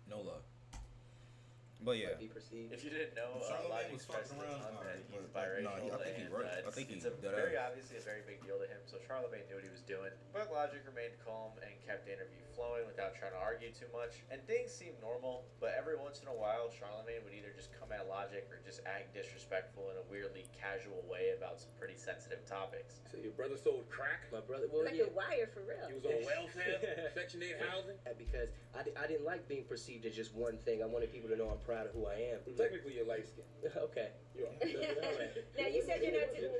No love. But yeah. If you didn't know, Charlamagne Logic was fucking expressed a around. ton that he's No, biracial. I think he's right. I think it's he's dead very ass. obviously a very big deal to him. So Charlamagne knew what he was doing, but Logic remained calm and kept the interview flowing without trying to argue too much. And things seemed normal, but every once in a while, Charlamagne would either just come at Logic or just act disrespectful in a weirdly casual way about some pretty sensitive topics. So your brother sold crack? My brother, well, like yeah. a wire for real. He was on welfare, Section 8 housing? Because I didn't like being perceived as just one thing. I wanted people to know I'm proud of who I am. Technically, you're light skinned. Okay. You are. Now, you said you're not doing...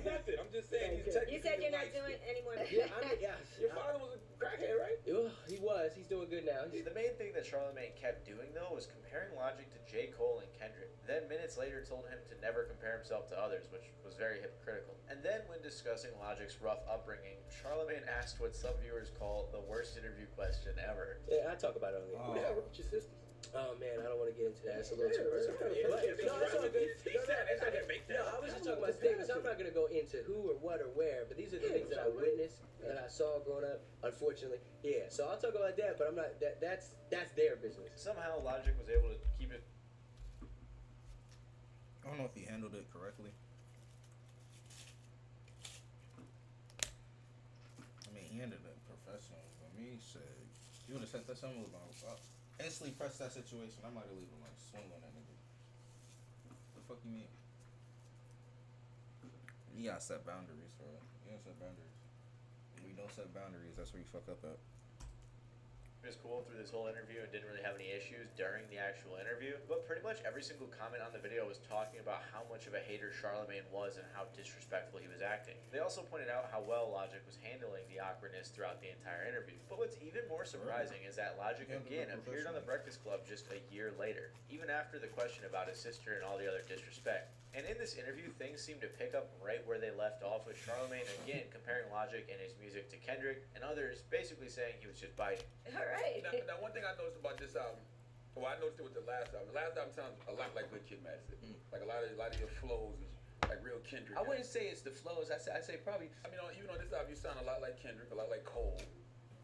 Nothing. I'm just saying he's technically You said you're not light-skinned. doing any more... Your father was a crackhead, right? He was. He's doing good now. The main thing that Charlamagne kept doing, though, was comparing Logic to J. Cole and Kendrick. Then minutes later told him to never compare himself to others, which was very hypocritical. And then when discussing Logic's rough upbringing, Charlamagne asked what some viewers call the worst interview question ever. Yeah, I talk about it on the Yeah, what's your sisters? Oh man, I don't want to get into that. It's a little too personal. But, no, it's all good. No, I was just talking about statements. I'm not going to go into who or what or where, but these are the things that I witnessed, that I saw growing up, unfortunately. Yeah, so I'll talk about that, but I'm not, that's their business. Somehow Logic was able to keep it. I don't know if he handled it correctly. I mean, he handled it professional. For me, shit, you would have said that someone was going to instantly press that situation. I might have leave him like swing on that nigga. The fuck you mean? You gotta set boundaries, bro. You gotta set boundaries. If you don't set boundaries, that's where you fuck up at. He was cool through this whole interview and didn't really have any issues during the actual interview, but pretty much every single comment on the video was talking about how much of a hater Charlamagne was and how disrespectful he was acting. They also pointed out how well Logic was handling the awkwardness throughout the entire interview. But what's even more surprising is that Logic again appeared on The Breakfast Club just a year later, even after the question about his sister and all the other disrespect. And in this interview, things seemed to pick up right where they left off, with Charlamagne again comparing Logic and his music to Kendrick, and others basically saying he was just biting. All right. Now, one thing I noticed about this album, well, I noticed it with the last album. The last album sounds a lot like Good Kid, Mad City. Like a lot of your flows is like real Kendrick. I wouldn't say it's the flows. I'd say probably. I mean, even on this album, you sound a lot like Kendrick, a lot like Cole.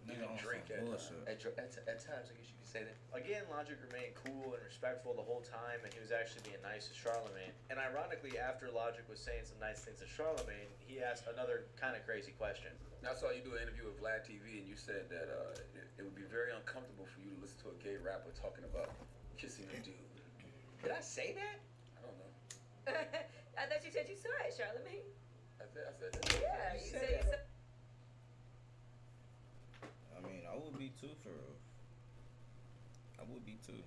Even Drake at times. At times, I guess you could say that. Again, Logic remained cool and respectful the whole time, and he was actually being nice to Charlamagne. And ironically, after Logic was saying some nice things to Charlamagne, he asked another kind of crazy question. Now, I saw you do an interview with Vlad TV, and you said that it would be very uncomfortable for you to listen to a gay rapper talking about kissing a dude. Did I say that? I don't know. I thought you said you saw it, Charlamagne. I said that. Yeah, you said you saw. I mean, I would be too, for real. I would be too.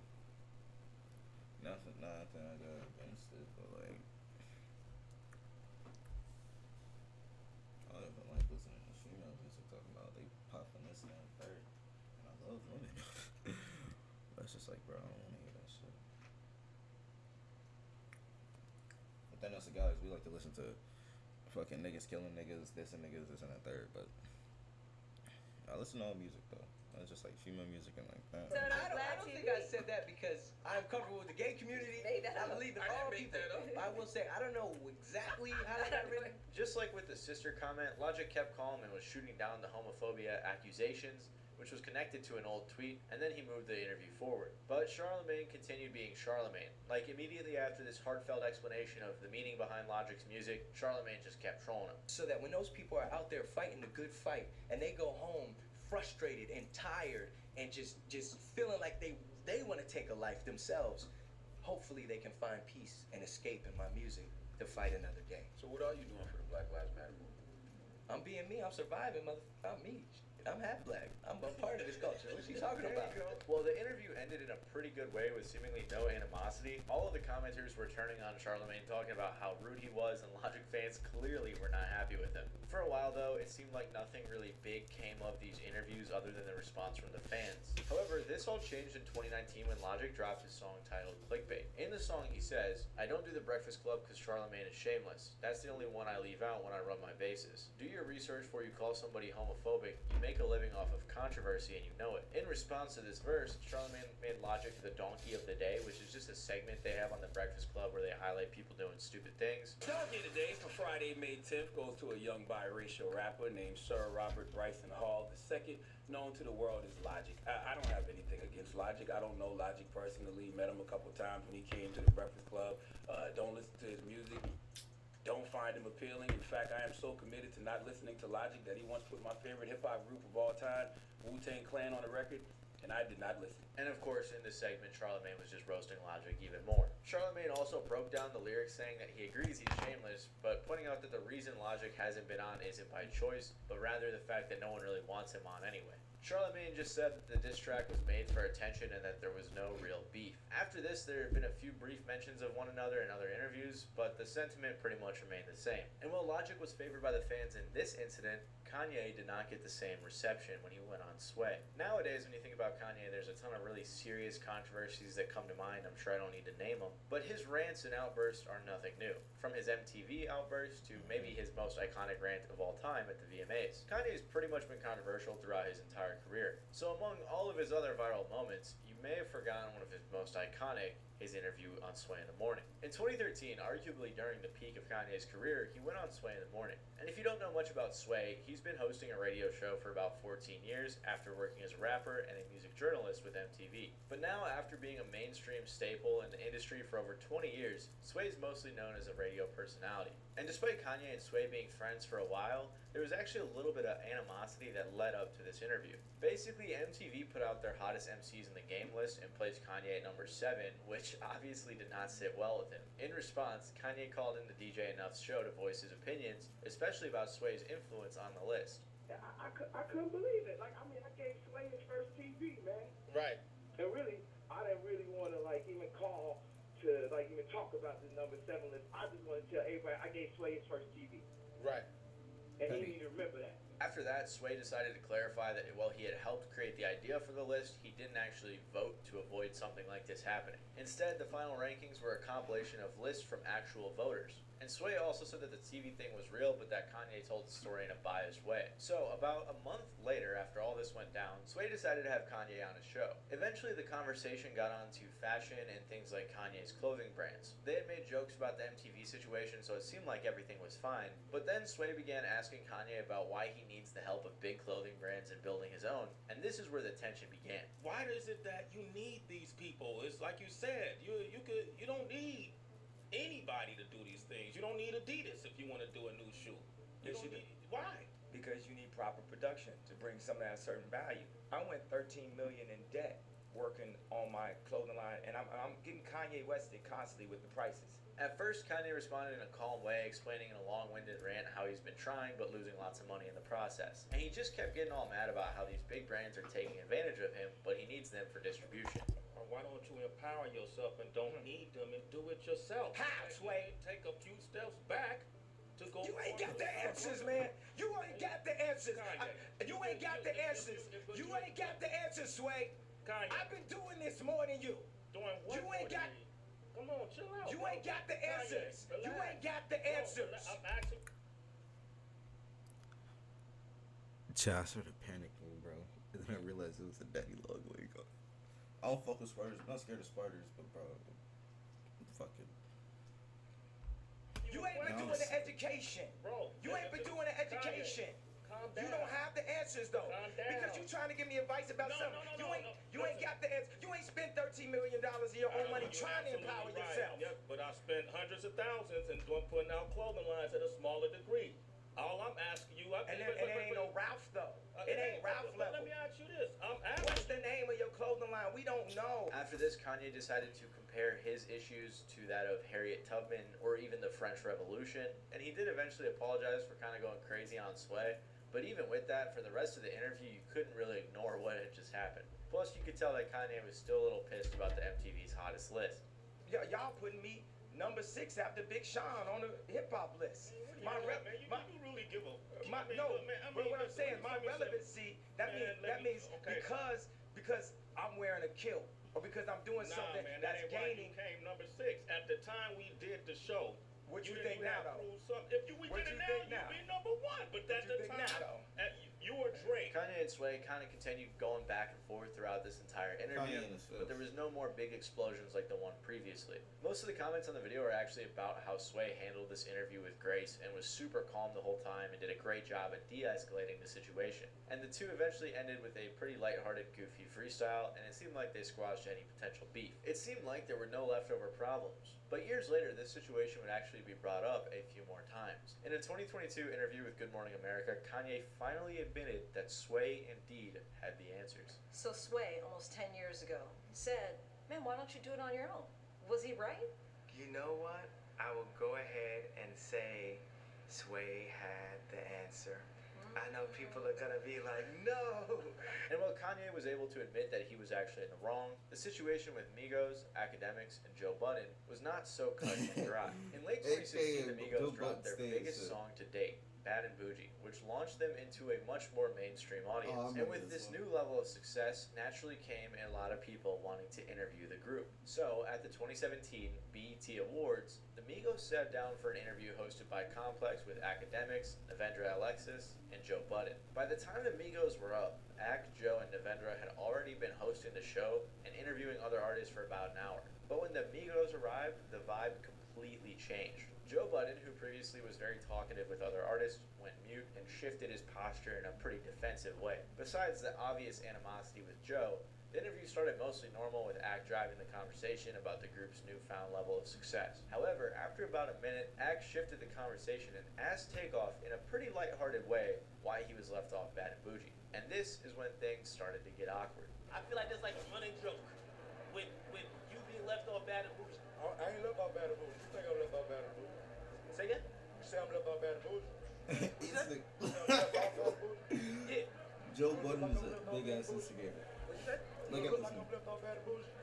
Nothing I got against it, but like, I don't even like listening to female music talking about they popping this and that and third. And I love women. But it's just like, bro, I don't want to hear that shit. But then us the guys, we like to listen to fucking niggas killing niggas, this and that third, but I listen to all music though. I It's just like female music and like that. So I don't think I said that because I'm comfortable with the gay community. I believe in all people. I will say I don't know exactly how that got written. Just like with the sister comment, Logic kept calm and was shooting down the homophobia accusations, which was connected to an old tweet, and then he moved the interview forward. But Charlemagne continued being Charlemagne. Like, immediately after this heartfelt explanation of the meaning behind Logic's music, Charlemagne just kept trolling him. So that when those people are out there fighting the good fight and they go home frustrated and tired and just feeling like they want to take a life themselves, hopefully they can find peace and escape in my music to fight another day. So what are you doing for the Black Lives Matter movement? I'm being me. I'm surviving, I'm me. I'm half black. I'm a part of this culture. What's she talking about? Well, the interview ended in a pretty good way with seemingly no animosity. All of the commenters were turning on Charlemagne, talking about how rude he was, and Logic fans clearly were not happy with him. For a while, though, it seemed like nothing really big came of these interviews other than the response from the fans. However, this all changed in 2019 when Logic dropped his song titled Clickbait. In the song, he says, "I don't do the Breakfast Club because Charlemagne is shameless. That's the only one I leave out when I run my bases. Do your research before you call somebody homophobic. You make a living off of controversy and you know it." In response to this verse, Charlemagne made Logic the donkey of the day, which is just a segment they have on the Breakfast Club where they highlight people doing stupid things. Donkey today for Friday, May 10th goes to a young biracial rapper named Sir Robert Bryson Hall II, known to the world as Logic. I don't have anything against Logic. I don't know Logic personally. Met him a couple times when he came to the Breakfast Club. Don't listen to his music. Don't find him appealing. In fact, I am so committed to not listening to Logic that he once put my favorite hip-hop group of all time, Wu-Tang Clan, on the record, and I did not listen. And of course, in this segment, Charlemagne was just roasting Logic even more. Charlemagne also broke down the lyrics, saying that he agrees he's shameless, but pointing out that the reason Logic hasn't been on isn't by choice, but rather the fact that no one really wants him on anyway. Charlemagne just said that the diss track was made for attention and that there was no real beef. After this, there have been a few brief mentions of one another in other interviews, but the sentiment pretty much remained the same. And while Logic was favored by the fans in this incident, Kanye did not get the same reception when he went on Sway. Nowadays, when you think about Kanye, there's a ton of really serious controversies that come to mind. I'm sure I don't need to name them, but his rants and outbursts are nothing new. From his MTV outburst to maybe his most iconic rant of all time at the VMAs. Kanye's pretty much been controversial throughout his entire career. So among all of his other viral moments, you may have forgotten one of his most iconic, his interview on Sway in the Morning. In 2013, arguably during the peak of Kanye's career, he went on Sway in the Morning. And if you don't know much about Sway, he's been hosting a radio show for about 14 years after working as a rapper and a music journalist with MTV. But now, after being a mainstream staple in the industry for over 20 years, Sway is mostly known as a radio personality. And despite Kanye and Sway being friends for a while, there was actually a little bit of animosity that led up to this interview. Basically, MTV put out their hottest MCs in the game list and placed Kanye at number 7, which obviously did not sit well with him. In response, Kanye called into DJ Enough's show to voice his opinions, especially about Sway's influence on the list. I couldn't believe it. Like, I mean, I gave Sway his first TV, man. Right. And really, I didn't really want to, like, even call to, like, even talk about the number 7 list. I just want to tell everybody I gave Sway his first TV. Right. And he need to remember that. After that, Sway decided to clarify that while he had helped create the idea for the list, he didn't actually vote to avoid something like this happening. Instead, the final rankings were a compilation of lists from actual voters. And Sway also said that the TV thing was real, but that Kanye told the story in a biased way. So, about a month later, after all this went down, Sway decided to have Kanye on his show. Eventually, the conversation got on to fashion and things like Kanye's clothing brands. They had made jokes about the MTV situation, so it seemed like everything was fine. But then Sway began asking Kanye about why he needs the help of big clothing brands in building his own, and this is where the tension began. Why is it that you need these people? It's like you said, you don't need anybody to do these things. You don't need Adidas if you want to do a new shoe. Why? Because you need proper production to bring some of that certain value. I went $13 million in debt working on my clothing line, and I'm getting Kanye Wested constantly with the prices. At first, Kanye responded in a calm way, explaining in a long-winded rant how he's been trying but losing lots of money in the process. And he just kept getting all mad about how these big brands are taking advantage of him, but he needs them for distribution. Why don't you empower yourself and don't need them and do it yourself? How, Sway? Take a few steps back to go. You ain't got the answers, man. You ain't got the answers. You ain't got the answers. You ain't got the answers, Sway. Kanye. I've been doing this more than you. Doing what? You ain't got. Come on, chill out. You bro. ain't got the answers. Kanye, You ain't got the answers. I'm asking. Child, I started panicking, bro. when I realized it was a daddy long wig. I don't fuck with spiders. I'm not scared of spiders, but bro, fucking. You ain't been doing the education. Bro, You ain't been doing the education. Calm down. You don't have the answers though. Calm down. Because you trying to give me advice about something. You ain't got the answer. You ain't spent $13 million of your own money trying to empower yourself. Yep, but I spent hundreds of thousands and putting out clothing lines at a smaller degree. All I'm asking you, And it ain't no Ralph though. It ain't Ralph Let level. me ask you this. I'm asking. What's the name of your clothing line? We don't know. After this, Kanye decided to compare his issues to that of Harriet Tubman or even the French Revolution, and he did eventually apologize for kind of going crazy on Sway. But even with that, for the rest of the interview, you couldn't really ignore what had just happened. Plus, you could tell that Kanye was still a little pissed about the MTV's hottest list. Y'all putting me number 6 after Big Sean on the hip hop list. You really give a. But what I'm saying, my relevancy, that means because I'm wearing a kilt or because I'm doing something man, that's that ain't gaining. Why you came number 6 at the time we did the show. What you think now, though? If we did it now, you'd be number 1. But at the time, you were Drake. Kanye and Sway kind of continued going back and forth throughout this entire interview, but there was no more big explosions like the one previously. Most of the comments on the video are actually about how Sway handled this interview with grace and was super calm the whole time and did a great job at de-escalating the situation. And the two eventually ended with a pretty lighthearted, goofy freestyle, and it seemed like they squashed any potential beef. It seemed like there were no leftover problems. But years later, this situation would actually be brought up a few more times. In a 2022 interview with Good Morning America, Kanye finally admitted that Sway indeed had the answers. So Sway, almost 10 years ago, said, man, why don't you do it on your own? Was he right? You know what? I will go ahead and say Sway had the answer. I know people are gonna be like, no! And while Kanye was able to admit that he was actually in the wrong, the situation with Migos, Academics, and Joe Budden was not so cut and dry. In late 2016, the Migos dropped their biggest song to date, Bad and Bougie, which launched them into a much more mainstream audience. And with this new level of success, naturally came a lot of people wanting to interview the group. So, at the 2017 BET Awards, the Migos sat down for an interview hosted by Complex with Academics, Navendra Alexis, and Joe Budden. By the time the Migos were up, Ak, Joe, and Navendra had already been hosting the show and interviewing other artists for about an hour. But when the Migos arrived, the vibe completely changed. Joe Budden, who previously was very talkative with other artists, went mute and shifted his posture in a pretty defensive way. Besides the obvious animosity with Joe, the interview started mostly normal with Ak driving the conversation about the group's newfound level of success. However, after about a minute, Ak shifted the conversation and asked Takeoff in a pretty lighthearted way why he was left off Bad and Bougie. And this is when things started to get awkward. I feel like there's like a running joke with you being left off Bad and Bougie. I ain't left off Bad and Bougie. You think I'm left off Bad and Bougie? Say again? You say I'm left off Bad and Bougie? Yeah. Joe Budden is a big ass instigator. What you say? Look at this.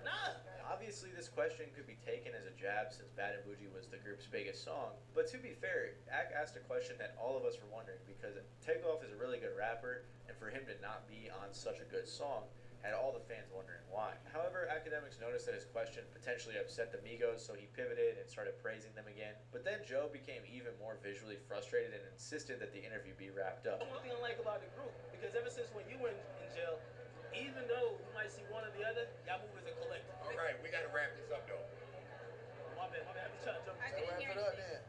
Nah. Obviously, this question could be taken as a jab since Bad and Bougie was the group's biggest song, but to be fair, Ak asked a question that all of us were wondering because Takeoff is a really good rapper, and for him to not be on such a good song had all the fans wondering why. However, Academics noticed that his question potentially upset the Migos, so he pivoted and started praising them again. But then Joe became even more visually frustrated and insisted that the interview be wrapped up. One thing I like about the group, because ever since when you were in jail, even though you might see one or the other, y'all move as a collective. All right, we gotta wrap this up though. My bad. I'm trying to jump. So wrap it up then.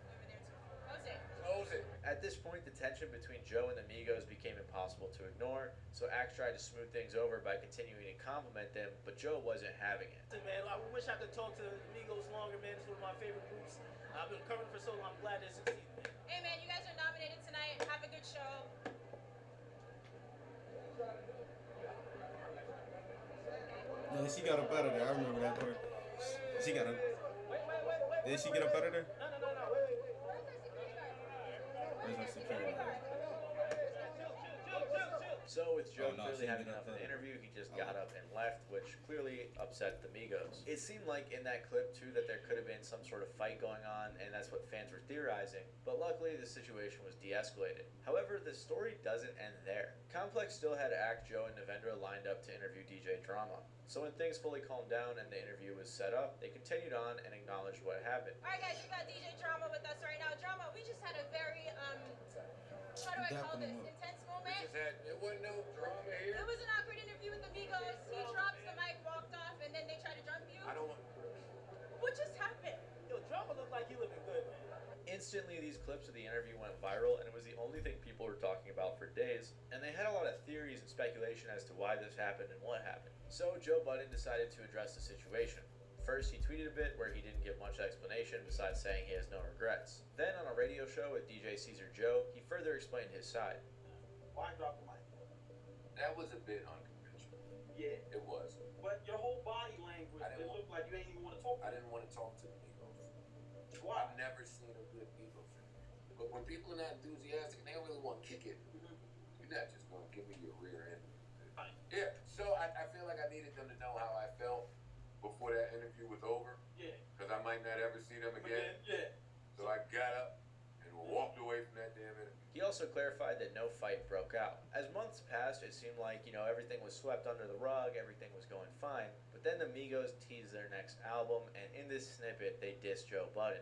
Close it. At this point, the tension between Joe and the Migos became impossible to ignore, so Axe tried to smooth things over by continuing to compliment them, but Joe wasn't having it. Man, I wish I could talk to the Migos longer, man. It's one of my favorite groups. I've been covering for so long. I'm glad they succeeded, man. Hey, man, you guys are nominated tonight. Have a good show. No, she got up out of there. I remember that part. She got up. Did she get up out of there? No. Where's our security? So with Joe Oh, no, clearly she having didn't enough of the have interview, he just got up and left, which clearly upset the Migos. It seemed like in that clip too that there could have been some sort of fight going on, and that's what fans were theorizing, but luckily the situation was de-escalated. However, the story doesn't end there. Complex still had Act, Joe, and Navendra lined up to interview DJ Drama. So when things fully calmed down and the interview was set up, they continued on and acknowledged what happened. All right, guys, you got DJ Drama with us right now. Drama, we just had a very, how do I call this? Intense moment. It wasn't no drama here. It was an awkward interview. look like he looking good, man. Instantly, these clips of the interview went viral, and it was the only thing people were talking about for days. And they had a lot of theories and speculation as to why this happened and what happened. So Joe Budden decided to address the situation. First, he tweeted a bit where he didn't give much explanation besides saying he has no regrets. Then, on a radio show with DJ Caesar Joe, he further explained his side. Why drop the mic? That was a bit unconventional. Yeah. It was. But your whole body language, it looked like you ain't even want to talk to I didn't want to talk to the Migos. Why? I've never seen a good Migos fan. But when people are not enthusiastic and they don't really want to kick it, you're not just going to give me your rear end. Yeah, so I feel like I needed them to know how I felt before that interview was over. Yeah. Because I might not ever see them again. Yeah. So I got up and walked away from that damn interview. He also clarified that no fight broke out. As months passed, it seemed like, everything was swept under the rug, everything was going fine. But then the Migos teased their next album, and in this snippet, they dissed Joe Budden.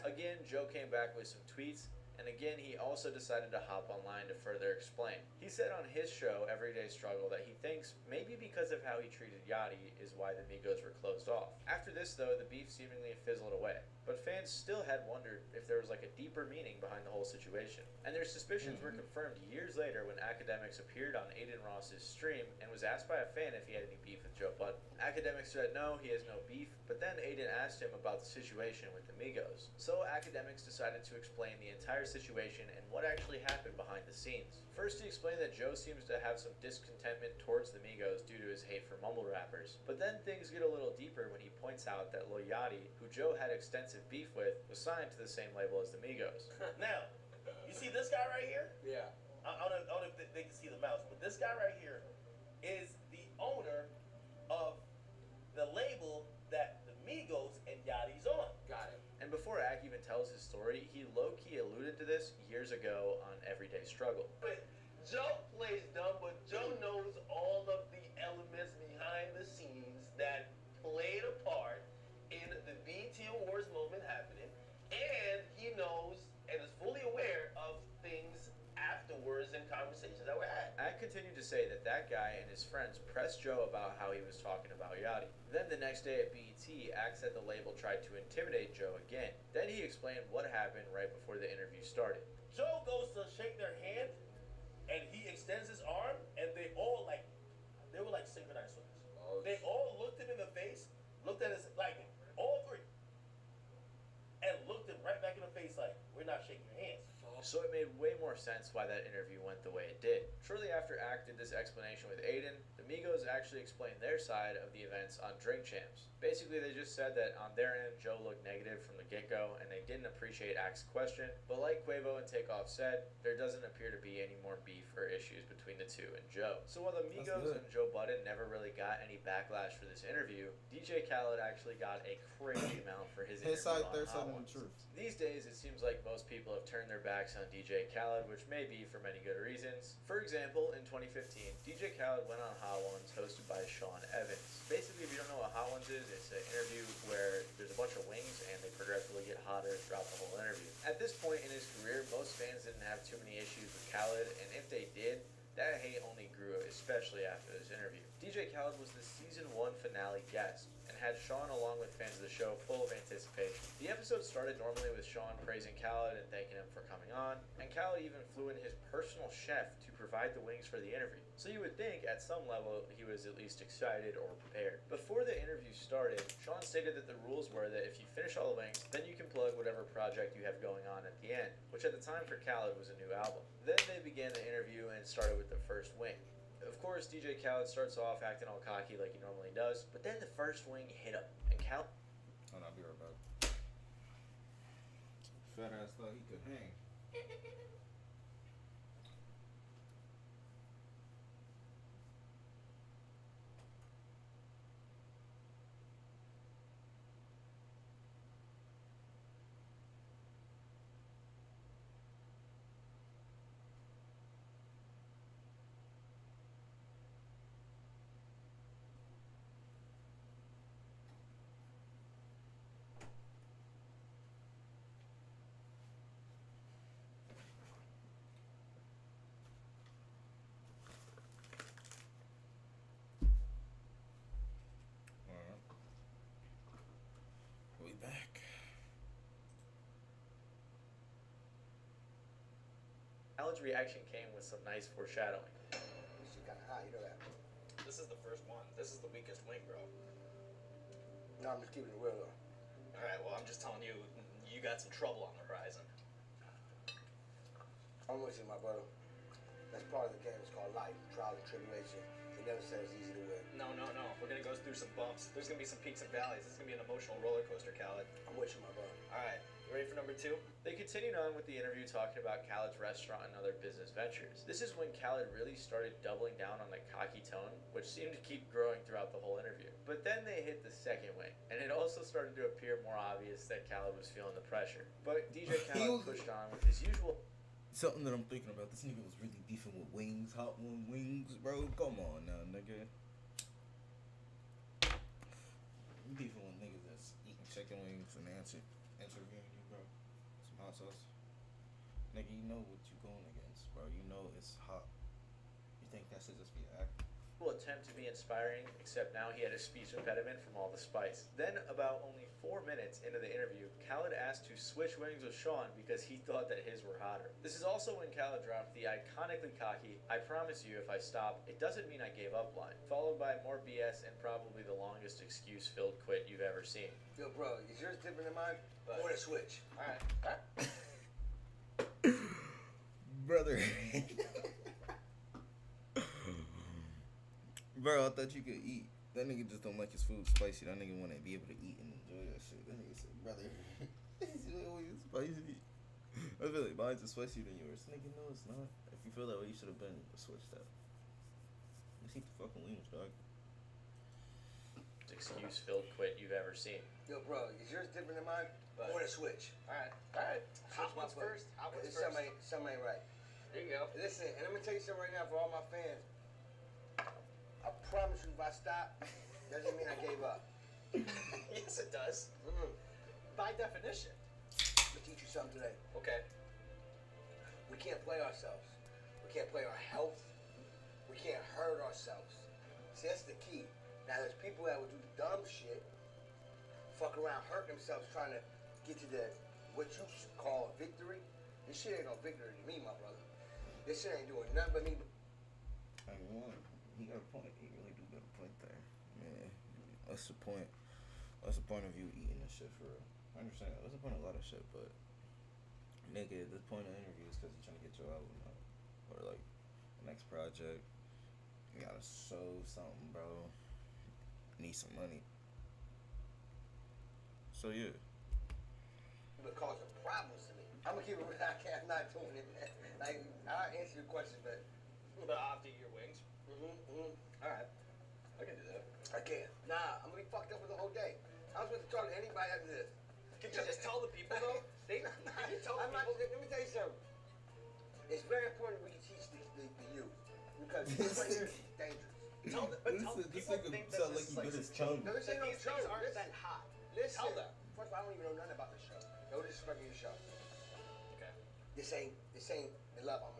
Again, Joe came back with some tweets, and again, he also decided to hop online to further explain. He said on his show, Everyday Struggle, that he thinks maybe because of how he treated Yachty is why the Migos were closed off. After this, though, the beef seemingly fizzled away. But fans still had wondered if there was like a deeper meaning behind the whole situation. And their suspicions were confirmed years later when Academics appeared on Adin Ross's stream and was asked by a fan if he had any beef with Joe Budden. Academics said no, he has no beef, but then Adin asked him about the situation with the Migos. So Academics decided to explain the entire situation and what actually happened behind the scenes. First, he explained that Joe seems to have some discontentment towards the Migos due to his hate for mumble rappers. But then things get a little deeper when he points out that Lil Yachty, who Joe had extensive beef with, was signed to the same label as the Migos. Now, you see this guy right here? Yeah. I don't know if they can see the mouse, but this guy right here is the owner of the label that the Migos and Yachty's on. Got it. And before Ak even tells his story, he low-key alluded to this years ago on Everyday Struggle. But Joe plays dumb, but Joe knows all of the elements behind the scenes that played a part in the BET Awards moment happening, and he knows and is fully aware of things afterwards and conversations that were had. Ak continued to say that that guy and his friends pressed Joe about how he was talking about Yachty. Then the next day at BET, Ak said the label tried to intimidate Joe again. Then he explained what happened right before the interview started. Joe goes to shake their hand, and he extends his arm, and they were like synchronized with this. They all looked him in the face, looked at his, like, all three, and looked him right back in the face like, we're not shaking your hands. So it made way more sense why that interview went the way it did. Shortly after Ak did this explanation with Adin, the Migos actually explained their side of the events on Drink Champs. Basically, they just said that on their end, Joe looked negative from the get-go, and they didn't appreciate Ak's question. But like Quavo and Takeoff said, there doesn't appear to be any more beef or issues between the two and Joe. So while the Migos and Joe Budden never really got any backlash for this interview, DJ Khaled actually got a crazy amount for his interview side, on their Hot side, and Ones. the truth. These days, it seems like most people have turned their backs on DJ Khaled, which may be for many good reasons. For example, in 2015, DJ Khaled went on Hot Ones hosted by Sean Evans. Basically, if you don't know what Hot Ones is, it's an interview where there's a bunch of wings and they progressively get hotter throughout the whole interview. At this point in his career, most fans didn't have too many issues with Khaled, and if they did, that hate only grew, especially after this interview. DJ Khaled was the season 1 finale guest, and had Sean along with fans of the show full of anticipation. The episode started normally with Sean praising Khaled and thanking him for coming on, and Khaled even flew in his personal chef to provide the wings for the interview. So you would think, at some level, he was at least excited or prepared. Before the interview started, Sean stated that the rules were that if you finish all the wings, then you can plug whatever project you have going on at the end, which at the time for Khaled was a new album. Then they began the interview and started with the first wing. Of course, DJ Khaled starts off acting all cocky like he normally does, but then the first wing hit him, and Khaled... Hold on, I'll be right back. Fat ass thought he could hang. Khaled's reaction came with some nice foreshadowing. This shit kinda high, you know that? This is the first one. This is the weakest wing, bro. No, I'm just keeping it real though. Alright, well, I'm just telling you, you got some trouble on the horizon. I'm with you, my brother. That's part of the game. It's called life, trials and tribulation. They never said it's easy to win. No. We're gonna go through some bumps. There's gonna be some peaks and valleys. This is gonna be an emotional roller coaster, Khaled. I'm with you, my brother. Alright, you ready for number 2? They continued on with the interview talking about Khaled's restaurant and other business ventures. This is when Khaled really started doubling down on the cocky tone, which seemed to keep growing throughout the whole interview. But then they hit the second wing, and it also started to appear more obvious that Khaled was feeling the pressure. But DJ Khaled pushed on with his usual... Something that I'm thinking about, this nigga was really beefing with wings, hot one wings, bro. Come on now, nigga. You beefing with niggas that's eating chicken wings and interviewing you, bro. Some hot sauce. Nigga, you know what you going against, bro. You know it's hot. You think that should just be an act? attempt to be inspiring, except now he had a speech impediment from all the spice. Then, about only 4 minutes into the interview, Khaled asked to switch wings with Sean because he thought that his were hotter. This is also when Khaled dropped the iconically cocky, "I promise you if I stop, it doesn't mean I gave up" line, followed by more BS and probably the longest excuse-filled quit you've ever seen. Yo, bro, is yours different than mine? I want to switch. Alright. Brother. Bro, I thought you could eat. That nigga just don't like his food spicy. That nigga want to be able to eat and enjoy that shit. That nigga said, brother, it's always spicy. I feel like mine's is spicier than yours. Nigga, no, it's not. If you feel that way, you should have been switched up. Let's eat the fucking wings, dog. Excuse-filled quit you've ever seen. Yo, bro, is yours different than mine? I want to switch. Alright. Hot ones first. Hot ones first. Something ain't right. There you go. Listen, and I'm going to tell you something right now for all my fans. I promise you, if I stop, doesn't mean I gave up. Yes, it does. By definition. I'll teach you something today. Okay. We can't play ourselves. We can't play our health. We can't hurt ourselves. See, that's the key. Now, there's people that will do dumb shit, fuck around, hurt themselves, trying to get to the what you call a victory. This shit ain't no victory to me, my brother. This shit ain't doing nothing but me. I mean, he got a point. He really do got a point there. Man, what's the point? What's the point of you eating this shit for real? I understand. What's the point of a lot of shit, but nigga, the point of the interview is because you're trying to get your album out or like the next project. You gotta show something, bro. Need some money. So yeah. But causing problems to me. I'm gonna keep it real. I'm not doing it, man. Like, I'll answer your question, but I'll have to eat your wings. Alright. I can do that. I can't. Nah, I'm gonna be fucked up for the whole day. I was supposed to talk to anybody after this. Can you just tell the people though? Can you tell the people? Let me tell you something. It's very important we teach the youth. Because this right here is dangerous. Tell people think that this is like No, this ain't no these show. things aren't Listen. that hot. Listen. Tell them. First of all, I don't even know nothing about the show. No disrespect to the show. Okay. This ain't the love I'm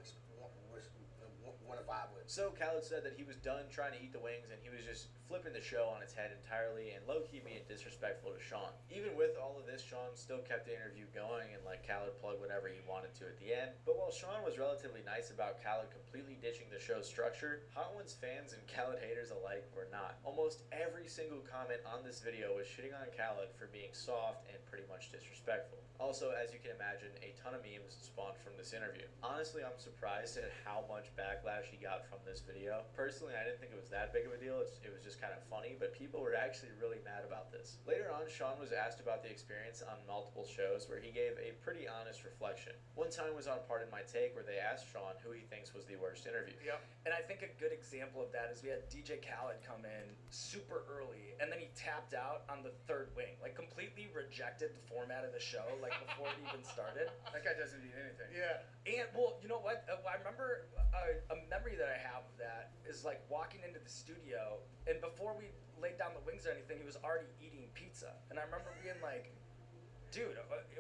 want to vibe with. So Khaled said that he was done trying to eat the wings and he was just flipping the show on its head entirely and low-key being disrespectful to Sean. Even with all of this, Sean still kept the interview going and let Khaled plug whatever he wanted to at the end. But while Sean was relatively nice about Khaled completely ditching the show's structure, Hot Ones fans and Khaled haters alike were not. Almost every single comment on this video was shitting on Khaled for being soft and pretty much disrespectful. Also, as you can imagine, a ton of memes spawned from this interview. Honestly, I'm surprised at how much backlash he got from this video. Personally, I didn't think it was that big of a deal. It was just kind of funny, but people were actually really mad about this. Later on, Sean was asked about the experience on multiple shows where he gave a pretty honest reflection. One time was on Pardon My Take where they asked Sean who he thinks was the worst interview. Yep. And I think a good example of that is we had DJ Khaled come in super early, and then he tapped out on the third wing, like completely rejected the format of the show, like before it even started. That guy doesn't eat anything. Yeah. And, well, you know what? I remember a memory that I have of that is like walking into the studio, and before we laid down the wings or anything, he was already eating pizza. And I remember being like, dude,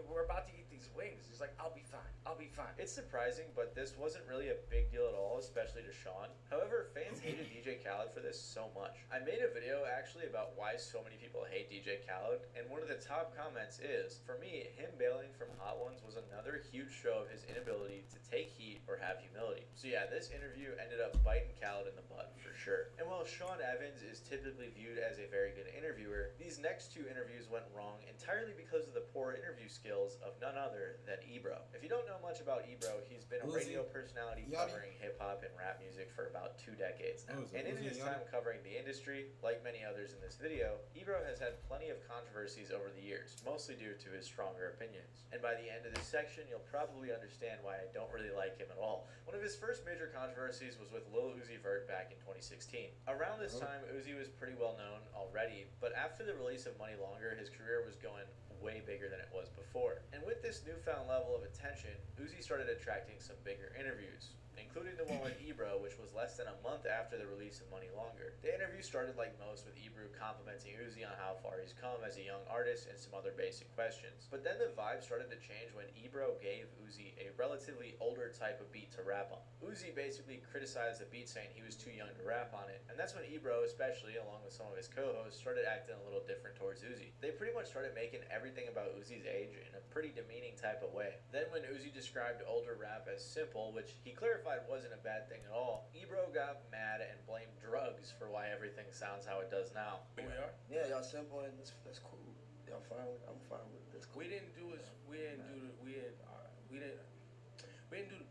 we're about to eat these wings. He's like, I'll be fine. I'll be fine. It's surprising, but this wasn't really a big deal at all, especially to Sean. However, fans hated DJ Khaled for this so much. I made a video actually about why so many people hate DJ Khaled, and one of the top comments is, for me, him bailing from Hot Ones was another huge show of his inability to take heat or have So yeah, this interview ended up biting Khaled in the butt for sure. And while Sean Evans is typically viewed as a very good interviewer, these next two interviews went wrong entirely because of the poor interview skills of none other than Ebro. If you don't know much about Ebro, he's been a radio personality covering hip-hop and rap music for about 2 decades now. And in his time covering the industry, like many others in this video, Ebro has had plenty of controversies over the years, mostly due to his stronger opinions. And by the end of this section, you'll probably understand why I don't really like him at all. One of his first major controversies was with Lil Uzi Vert back in 2016. Around this time, Uzi was pretty well known already, but after the release of Money Longer, his career was going way bigger than it was before. And with this newfound level of attention, Uzi started attracting some bigger interviews, including the one with Ebro, which was less than a month after the release of Money Longer. The interview started like most, with Ebro complimenting Uzi on how far he's come as a young artist and some other basic questions. But then the vibe started to change when Ebro gave Uzi a relatively older type of beat to rap on. Uzi basically criticized the beat, saying he was too young to rap on it, and that's when Ebro, especially along with some of his co-hosts, started acting a little different towards Uzi. They pretty much started making everything about Uzi's age in a pretty demeaning type of way. Then when Uzi described older rap as simple, which he clarified wasn't a bad thing at all, Ebro got mad and blamed drugs for why everything sounds how it does now. We are? Yeah, y'all simple and that's cool. Y'all fine with it? I'm fine with it. That's cool. We didn't do the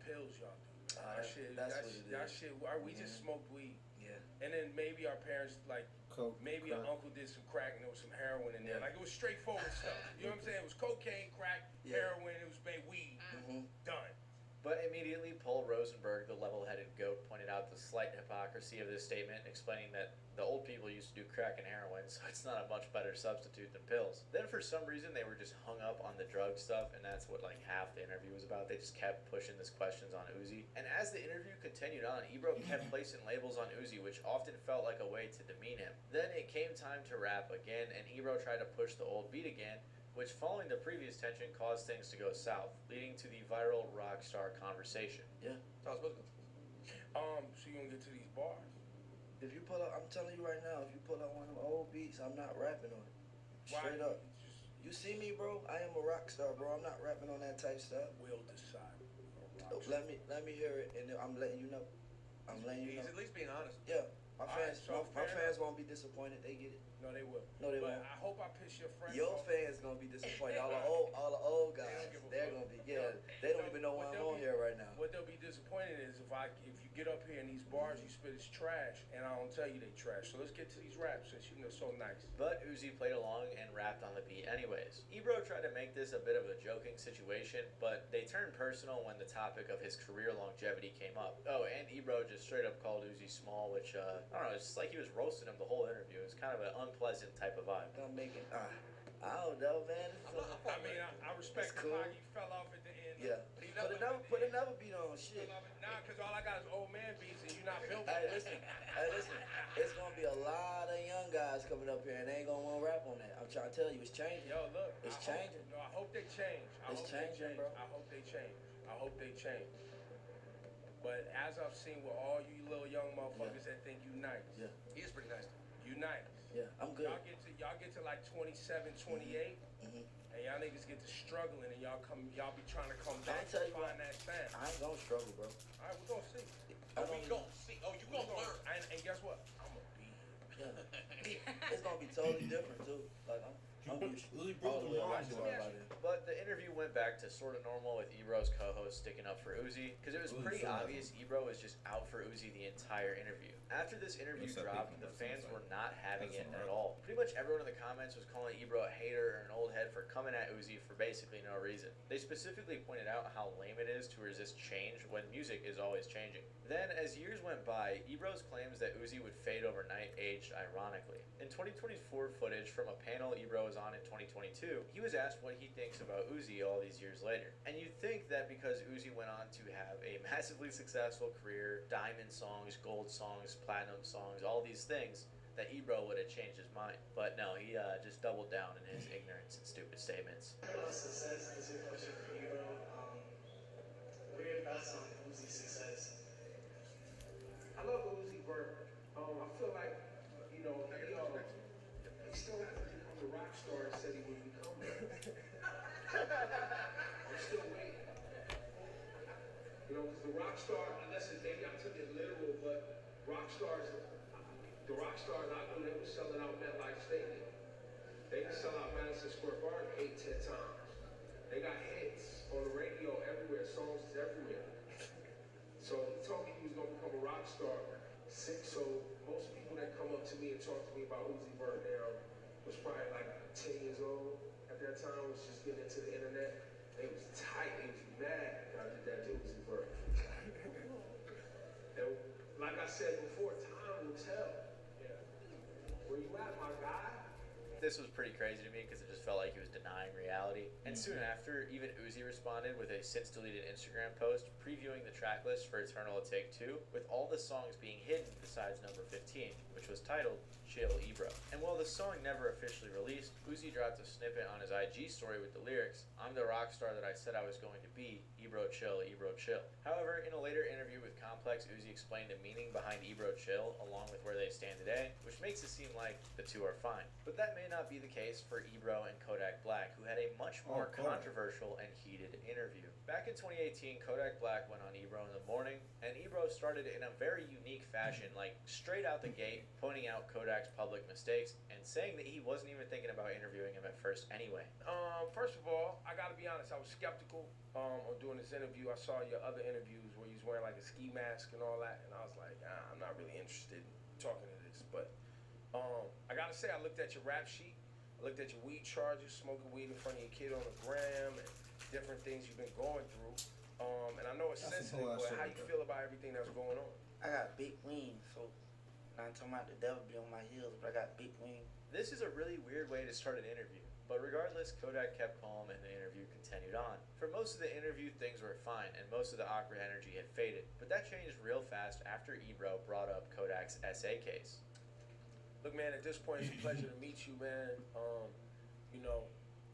pills y'all do. That shit. We just smoked weed. Yeah. And then maybe our parents maybe our uncle did some crack and there was some heroin in there. Like it was straightforward stuff. You know what I'm saying? It was cocaine, crack, heroin. It was weed. Done. But immediately, Paul Rosenberg, the level-headed goat, pointed out the slight hypocrisy of this statement, explaining that the old people used to do crack and heroin, so it's not a much better substitute than pills. Then for some reason, they were just hung up on the drug stuff, and that's what like half the interview was about. They just kept pushing these questions on Uzi. And as the interview continued on, Ebro kept placing labels on Uzi, which often felt like a way to demean him. Then it came time to rap again, and Ebro tried to push the old beat again, which following the previous tension caused things to go south, leading to the viral Rockstar conversation. Yeah. So you gonna get to these bars? If you pull up, I'm telling you right now, if you pull up one of them old beats, I'm not rapping on it. Straight up. You see me, bro? I am a rock star, bro. I'm not rapping on that type stuff. We'll decide. Let me hear it, and I'm letting you know. I'm letting you know. He's at least being honest. Yeah. My fans, Right, so my fans won't be disappointed. They get it. No, they will. No, they but won't. I hope I piss your friends Your off. fans gonna be disappointed. All the old guys, they're gonna be. Yeah, they don't even know why I'm on here right now. What they'll be disappointed is if you get up here in these bars, you spit it's trash, and I don't tell you they trash. So let's get to these raps since you're so nice. But Uzi played along and rapped on the beat anyways. Ebro tried to make this a bit of a joking situation, but they turned personal when the topic of his career longevity came up. Oh, and Ebro just straight up called Uzi small, which I don't know, it's like he was roasting him the whole interview. It was kind of an unpleasant type of vibe. I'm making. I don't know, man. I mean, I respect it's cool. how you fell off at the end. Yeah. Put another beat on. Shit. Nah, because all I got is old man beats, and you're not built. Hey, listen. It's gonna be a lot of young guys coming up here, and they ain't gonna want to rap on that. I'm trying to tell you, it's changing. Yo, look. It's changing. I hope they change. It's changing, bro. I hope they change. But as I've seen with all you little young motherfuckers that think you nice. Yeah. He is pretty nice. You nice. Yeah, I'm good. Y'all get to like 27, 28, and y'all niggas get to struggling, and y'all be trying to come back and find that sound. I ain't gonna struggle, bro. All right, we're gonna see. We gonna see. Oh, you gonna learn. And guess what? I'm gonna be here. Yeah. It's gonna be totally different too. Like I'm used to all the way around about it. But the interview went back to sort of normal with Ebro's co-host sticking up for Uzi, because it was pretty obvious Ebro was just out for Uzi the entire interview. After this interview dropped, the fans were not having it at all. Pretty much everyone in the comments was calling Ebro a hater or an old head for coming at Uzi for basically no reason. They specifically pointed out how lame it is to resist change when music is always changing. Then, as years went by, Ebro's claims that Uzi would fade overnight aged ironically. In 2024 footage from a panel Ebro was on in 2022, he was asked what he thinks about Uzi all these years later. And you'd think that because Uzi went on to have a massively successful career, diamond songs, gold songs, platinum songs, all these things, that Ebro would have changed his mind. But no, he just doubled down in his ignorance and stupid statements. Success is your question for Ebro. What are your thoughts on Uzi's success? I love Uzi Vert. I feel like, he still has to become the rock star he said he would become. I'm still waiting. You know, because the rock star, listen, maybe I took it literal, but the rock stars I knew, they were selling out MetLife Stadium. They can sell out Madison Square Garden 8, 10 times. They got hits on the radio everywhere, songs is everywhere. So he told me he was gonna become a rock star. So most people that come up to me and talk to me about Uzi Vert now was probably like 10 years old at that time, was just getting into the internet. They was tight, they was mad that I did that to Uzi Vert. And like I said before, time will tell. Where you at, my guy? This was pretty crazy to me because it just felt like he was denying reality. And soon after, even Uzi responded with a since deleted Instagram post previewing the track list for Eternal It Take Two, with all the songs being hidden besides number 15, which was titled Chill Ebro. And while the song never officially released, Uzi dropped a snippet on his IG story with the lyrics, "I'm the rock star that I said I was going to be, Ebro chill, Ebro chill." However, in a later interview with Complex, Uzi explained the meaning behind Ebro chill along with where they stand today, which makes it seem like the two are fine. But that may not be the case for Ebro and Kodak Black, who had a much more controversial and heated interview. Back in 2018, Kodak Black went on Ebro in the morning, and Ebro started in a very unique fashion, like straight out the gate, pointing out Kodak's public mistakes and saying that he wasn't even thinking about interviewing him at first anyway. First of all, I gotta be honest, I was skeptical on doing this interview. I saw your other interviews where you was wearing like a ski mask and all that, and I was like, I'm not really interested in talking to this. But I gotta say, I looked at your rap sheet, I looked at your weed charges, smoking weed in front of your kid on the gram, and different things you've been going through. And I know it's sensitive, but how you feel about everything that's going on? I got big wings, so I'm talking about the devil be on my heels, but I got big wings. This is a really weird way to start an interview. But regardless, Kodak kept calm and the interview continued on. For most of the interview, things were fine, and most of the awkward energy had faded. But that changed real fast after Ebro brought up Kodak's SA case. Look, man, at this point, it's a pleasure to meet you, man. You know,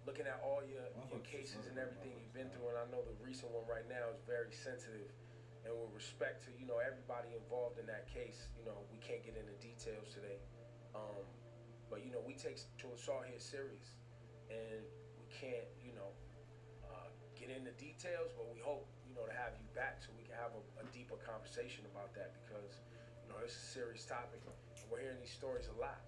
looking at all your cases and everything you've been through, and I know the recent one right now is very sensitive. And with respect to, you know, everybody involved in that case, you know, we can't get into details today. But, you know, we take sexual assault here serious. And we can't, you know, get into details, but we hope, you know, to have you back so we can have a deeper conversation about that because, you know, it's a serious topic. And we're hearing these stories a lot.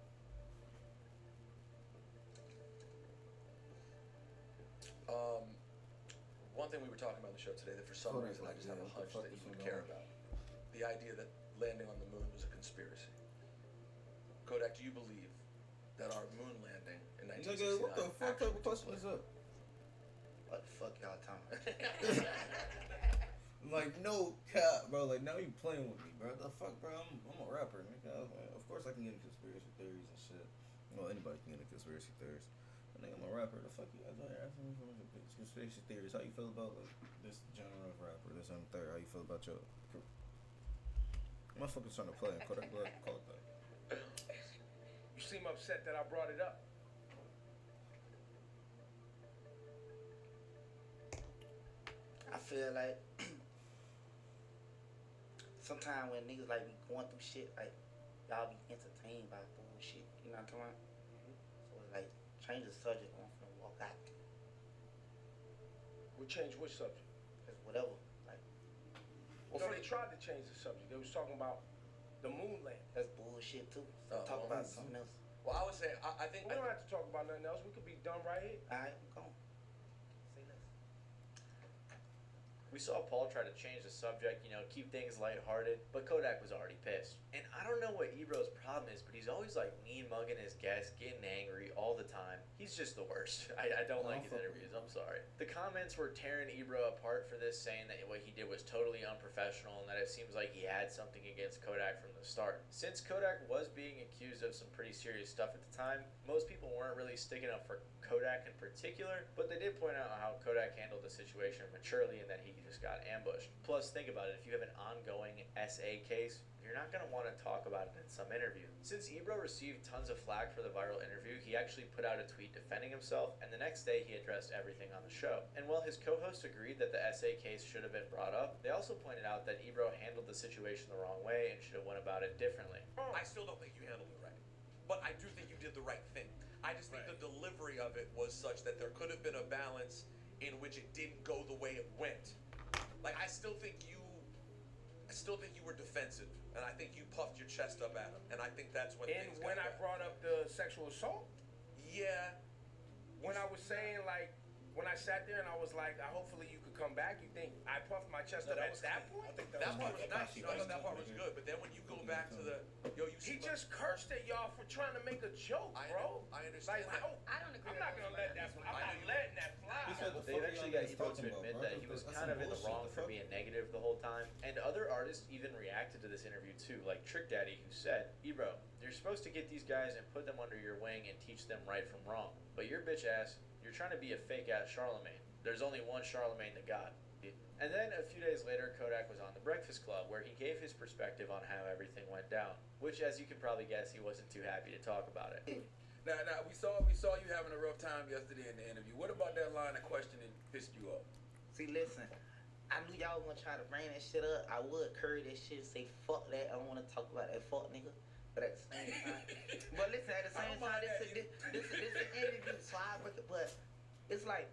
One thing we were talking about on the show today that for some reason I just have a hunch that you would care about. The idea that landing on the moon was a conspiracy. Kodak, do you believe that our moon landing in 1969 Nigga, what the fuck type of question is that? What the fuck y'all talking about? Like, no cap, bro. Like, now you playing with me, bro. The fuck, bro? I'm a rapper, nigga. Of course I can get into conspiracy theories and shit. Well, anybody can get into conspiracy theories. But nigga, I'm a rapper. The fuck you guys are asking me for conspiracy theories? How you feel about like this genre of rapper, this and third? How you feel about your crew? Motherfuckers trying to play. Kodak Black, call it that. You seem upset that I brought it up. I feel like sometimes when niggas like be going through shit, like y'all be entertained by bullshit. You know what I'm talking about? So it's like change the subject. I'm finna walk out. We change which subject? Just whatever. Like, well, no, they tried to change the subject. They was talking about the moon land. That's bullshit too. So talk about something else. Well, I would say I think we don't have to talk about nothing else. We could be done right here. All right, come on. We saw Paul try to change the subject, you know, keep things lighthearted, but Kodak was already pissed. And I don't know what Ebro's problem is, but he's always like mean mugging his guests, getting angry all the time. He's just the worst. I don't like his interviews, I'm sorry. The comments were tearing Ebro apart for this, saying that what he did was totally unprofessional and that it seems like he had something against Kodak from the start. Since Kodak was being accused of some pretty serious stuff at the time, most people weren't really sticking up for Kodak in particular, but they did point out how Kodak handled the situation maturely and that he just got ambushed. Plus, think about it, if you have an ongoing SA case, you're not going to want to talk about it in some interview. Since Ebro received tons of flack for the viral interview, he actually put out a tweet defending himself, and the next day he addressed everything on the show. And while his co-host agreed that the SA case should have been brought up, they also pointed out that Ebro handled the situation the wrong way and should have went about it differently. I still don't think you handled it right, but I do think you did the right thing. I just think the delivery of it was such that there could have been a balance in which it didn't go the way it went. Like I still think you were defensive, and I think you puffed your chest up at him, and I think that's when. And when I brought up the sexual assault. Yeah. When I was saying like. When I sat there and I was like, hopefully you could come back, you think I puffed my chest up at that point? I think that part was nice. I thought that part was good. But then when you go back to the, he just cursed at y'all for trying to make a joke, bro. I understand. Like, I don't agree. I'm not gonna let that fly. I'm not letting that fly. They actually got Ebro to admit that he was kind of in the wrong for being negative the whole time. And other artists even reacted to this interview too, like Trick Daddy, who said, Ebro, you're supposed to get these guys and put them under your wing and teach them right from wrong. But your bitch ass, you're trying to be a fake ass Charlemagne. There's only one Charlemagne to God. And then a few days later, Kodak was on The Breakfast Club, where he gave his perspective on how everything went down. Which, as you can probably guess, he wasn't too happy to talk about it. Now, we saw you having a rough time yesterday in the interview. What about that line of questioning pissed you off? See, listen, I knew y'all was gonna try to bring that shit up. I would curry that shit, say fuck that. I don't want to talk about that fuck nigga. But at the same time, but listen, at the same time, this an interview, so but it's like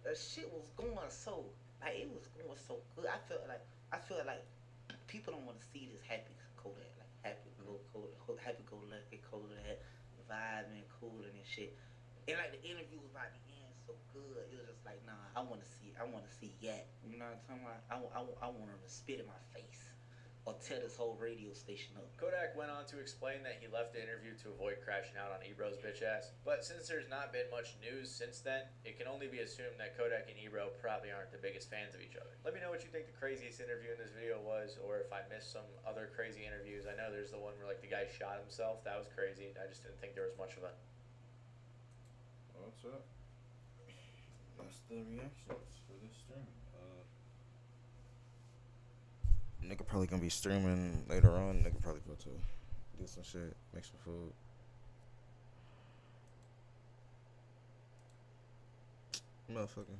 the shit was going so, like it was going so good. I feel like people don't want to see this happy Kodak, like happy go lucky Kodak, vibing, cooling and shit. And like the interview was like the end so good. It was just like, nah, I want to see Yak. You know what I'm talking about? I want him to spit in my face or tear this whole radio station up. Kodak went on to explain that he left the interview to avoid crashing out on Ebro's bitch ass. But since there's not been much news since then, it can only be assumed that Kodak and Ebro probably aren't the biggest fans of each other. Let me know what you think the craziest interview in this video was, or if I missed some other crazy interviews. I know there's the one where like the guy shot himself. That was crazy. I just didn't think there was much of it. What's up? That's the reactions for this stream. Nigga probably gonna be streaming later on. Nigga probably go to do some shit, make some food. Motherfucker.